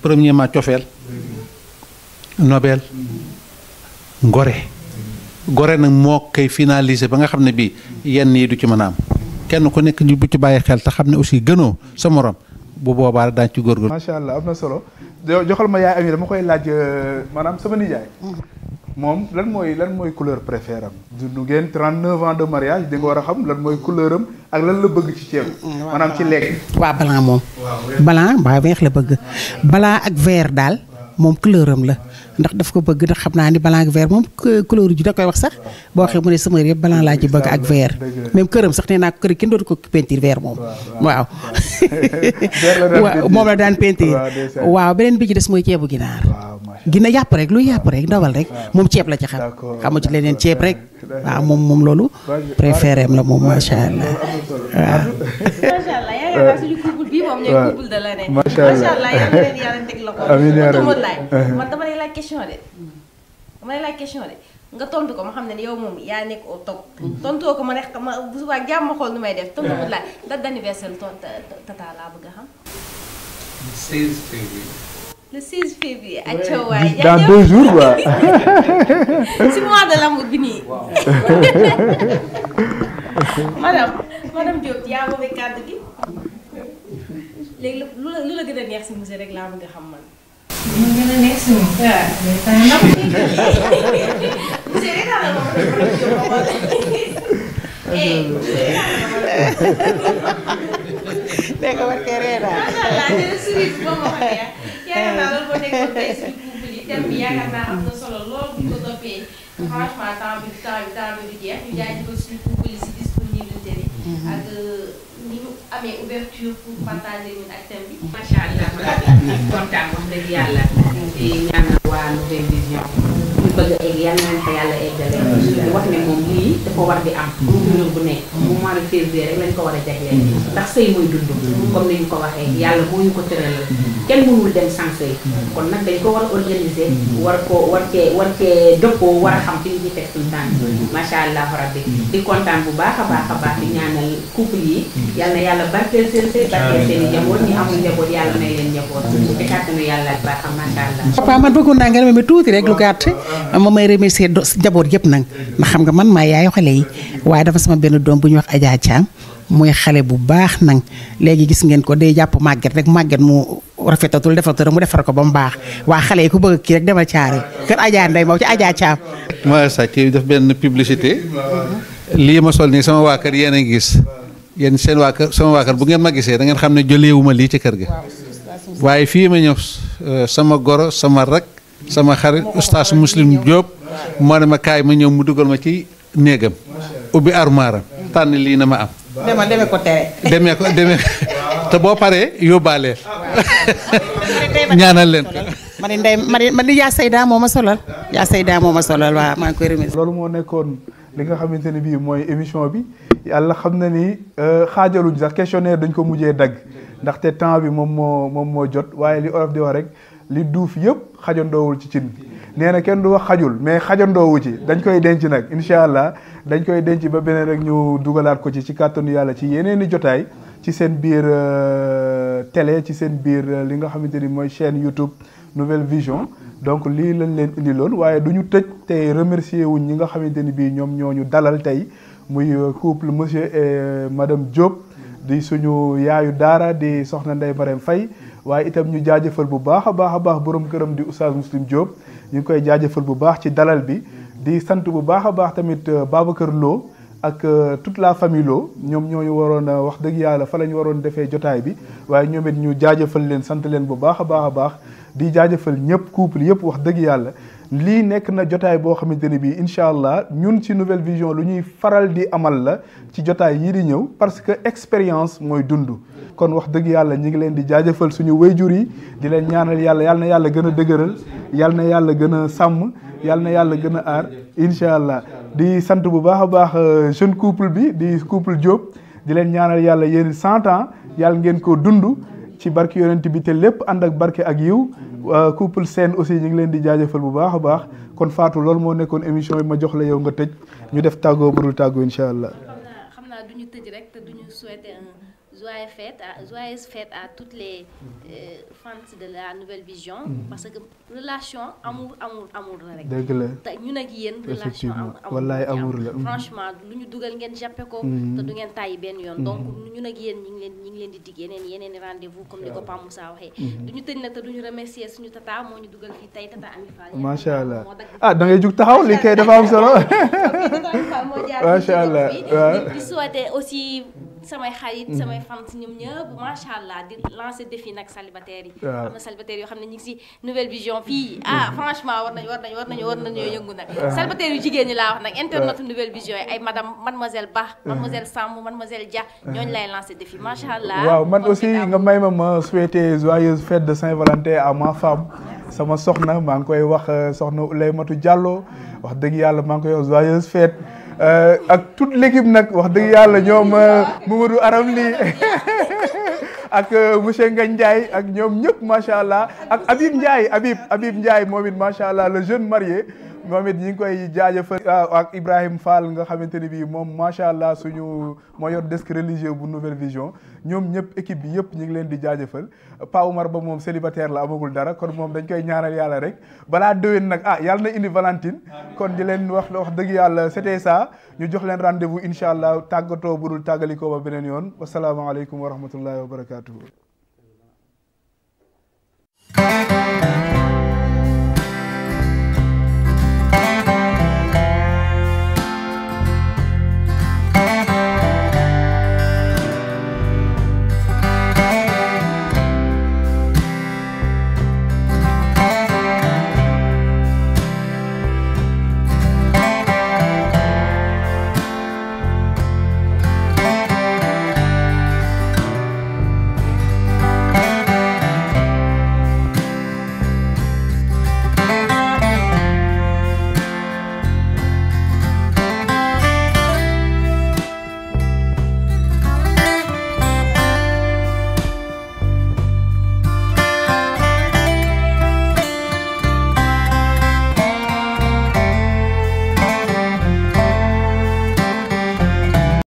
premièrement cofeel nobel gore nag moo koy finaliser ba nga xam ne bii yenn yi du ci mën a am kenn ku nekk ñu bu ci bàyyi xel te xam ne aussi gënoo sa morom bu boobaa daañu ci góorgóorlu. macha allah am na solo joxal ma yaay Ami dama koy laaj maanaam sama nijaay moom lan mooy couleur préférée am du ngeen 39 ans de mariage di nga war a xam lan mooy couleur am ak lan la bëgg ci ceeb maanaam ci lekk. waa blanc moom. blanc waa weex la bëgg blanc ak vert daal moom couleur am la ndax daf ko bëgg ndax xam naa ni blanc ak vert moom couleur ji da koy wax sax boo waxee mu ne sama yëpp blanc laa ci bëgg ak vert même këram sax nee naa ko kër kenn dootu ko peinture vert moom waaw. moom la daan peinture waaw beneen bi ci des mooy ceebu ginaar. gina yàpp rek lu yàpp rek ndawal rek moom ceeb la ci xam xamu ci leneen ceeb rek waaw moom loolu préféré am la moom macha allah waaw. macha allah yaakaar naa suñu couple bii moom ñooy couple de l'année. macha allah yal na leen yàlla teg la ko. amiin yaa rabbi man dama lay laaj question de nga tontu ko ma xam ne yow moom yaa nekk au top. tontoo ko ma ne bu subaa jàmm ma xool nu may def. tontu ko laaj date d'anniversaire tata laa bëgg a xam. 16 février. Le 16 février à Thiawaye. Dans 2 jours quoi. C'est mois de l'amour bi nii. madame Diop yaa moomee kàddu gi léegi lu la gën a neex si musée rek laa bëgg a xam man. gën a nekk suñu. dégg nga war kee ree daal. macha allah jërëjëf Serigne boo ma waxee yaakaar naa loolu moo nekkoon tey suñu couple yi thème bi yaakaar naa am na solo lool bu ñu ko toppee. franchement temps bi du jeex ñu jaajëfal suñu couple yi si disponibilité bi. ak ni ñu amee ouverture pour partager ñun ak thème bi. macha allah kontaan wax dëgg yàlla. di ñaanal waa Nouvelle Vision. ñu bëgg a egg yàlla nañ ko yàlla eggale. di wax ne moom lii dafa war di am. ñun bu nekk mois de février rek lañ ko war a jagleel. ndax sëy mooy dund. comme ni ñu ko waxee yàlla moo ñu ko tëralal. kenn mënul dem sans sëy. kon nag dañ ko war a organiser. war cee dëppoo war a xam ci li ñuy teg suñu tànk. macha allah rabbi di kontaan bu baax a baax di ñaanal couple yi. yàlla na yàlla barkeel seen sëy barkeel seen i njaboot ñi amul njaboot yàlla may leen njaboot. ci kàttanu yàlla ak baaxam macha allah. papa man bëggoon naa nga demee tuuti rek lu gàtt ma may remercier njaboot yëpp nag ndax xam nga man maa yaayu xale yi waaye dafa sama benn doom bu ñuy wax Adja Thiam muy xale bu baax nag léegi gis ngeen ko day jàpp màgget rek màgget mu rafetatul defatul mu defar ko ba mu baax waa xale yi ku bëgg kii rek demal caare kër Adja Ndeye Mbow ci Adja Thiam. ma sàcc def benn publicité lii ma sol nii sama waa kër yéen a ngi gis yéen seen waa kër sama waa kër bu ngeen ma gisee da ngeen xam ne jëleewuma lii ci kër ga waaye fii ma ñëw sama goro sama rak sama xarit oustaz Muslim Diop moo ne ma kaay ma ñëw mu dugal ma ci néegam ubbi armoire tànn lii na ma am. demee ko tere. demee te boo paree yóbbaale ñaanal leen ko. ma di yaa Seyda moo ma solal yaa Seyda moo ma solal waaw maa ngi koy remercier. loolu moo nekkoon li nga xamante ne bii mooy émission bi yàlla xam na ni xaajaluñ sax questionnaire dañ ko mujjee dagg ndaxte temps bi moom moo jot waaye li olof di wax rek li duuf yëpp xajandoowul ci cin bi nee na kenn du wax xajul mais xajandoowu ci dañ koy denc nag incha allah dañ koy denc ba beneen rek ñu dugalaat ko ci kàttanu yàlla ci yeneen i jotaay ci seen biir télé ci seen biir li nga xamante ni mooy chaîne YouTube Nouvelle Vision donc lii lañ leen indiloon waaye du ñu tëj tey remercier wuñ ñi nga xamante ni bii ñoom ñoo ñu dalal tey muy couple monsieur et madame Diop di suñu yaayu daara di soxna Ndeye Marème Faye waaye itam ñu jaajëfal bu baax a baax borom këram di oustaz Muslim Diop ñu ngi koy jaajëfal bu baax ci dalal bi di sant bu baax a baax tamit Babacar Lo ak toute la famille Lo ñoom ñooñu waroon a wax dëgg yàlla fa la ñu waroon defee jotaay bi waaye ñoom it ñu jaajëfal leen sant leen bu baax a baax di jaajëfal ñëpp couple yëpp wax dëgg yàlla lii nekk na jotaay boo xamante ne bii incha allah ñun ci Nouvelle Vision lu ñuy faral di amal la ci jotaay yii di ñëw parce que expérience mooy dund kon wax dëgg yàlla ñi ngi leen di jaajëfal suñu wayjur yi di leen ñaanal yàlla na yàlla gën a dëgëral yàlla na yàlla gën a sàmm yàlla na yàlla gën a aar incha allah di sant bu baax a baax jeune couple bi di couple Diop di leen ñaanal yàlla yéen 100 ans yàlla ngeen ko dund ci barke yonent bi te lépp ànd ak barke ak yiw couple Sène aussi ñu ngi leen di jaajëfal bu baax a baax kon Fatou loolu moo nekkoon émission bi ma jox la yow nga tëj ñu def tàggoo bu dul tàggoo incha allah. xam naa du ñu tëj rek te du ñu souhaiter joyeuse fête à toutes les fans de la Nouvelle Vision. parce que relation amour la rek. dëgg la te ñun ak yéen. relation wallaay amour la. franchement lu ñu dugal ngeen jàppe ko. te du ngeen tàyyi benn yoon. donc ñun ak yéen ñi ngi leen di dig yeneen rendez-vous comme ni ko Pape Moussa waxee. du ñu tëj nag te du ñu remercier suñu tata moo ñu dugal fii tey tata Ami Fall. macha allah da ngay jug taxaw li kay dafa am solo. macha allah waaw di souhaiter aussi samay xarit samay fans ñoom ñëpp macha allah di lancer défi nag célibataires yi. am na célibataires yoo xam ne ñu ngi si Nouvelle Vision fii franchement war nañu yëngu nag. célibataires yu jigéen ñi laa wax nag internet Nouvelle Vision yi ay mademoiselle Ba mademoiselle Samb mademoiselle Dia ñooñu lay lancer défi macha allah. waaw man aussi nga may ma souhaiter joyeuse fête de Saint-Valentin à ma femme sama soxna maa ngi koy wax soxna Oulaymatou Diallo wax dëgg yàlla maa ngi koy wax joyeuse fête. ak toute l'équipe nag wax dëgg yàlla ñoom Mamadou Aram li ak monsieur Ngagne Ndiaye ak ñoom ñëpp macha allah ak Habib Ndiaye moom it macha allah le jeune marié moom it ñi ngi koy jaajëfal ak Ibrahim Fall nga xamante ni bii moom macha allah suñu moo yor desk religieux bu Nouvelle Vision ñoom ñëpp équipe bi yëpp ñu ngi leen di jaajëfal Pa Oumar ba moom célibataire la amagul dara kon moom dañ koy ñaanal yàlla rek balaa déwén nag yàlla na indi Valentine kon di leen wax dëgg yàlla c'était ça ñu jox leen rendez-vous incha allah tàggatoo budul tàggalikoo ba beneen yoon wasalaamaaleykum wa rahmatullahi wa barakatuhu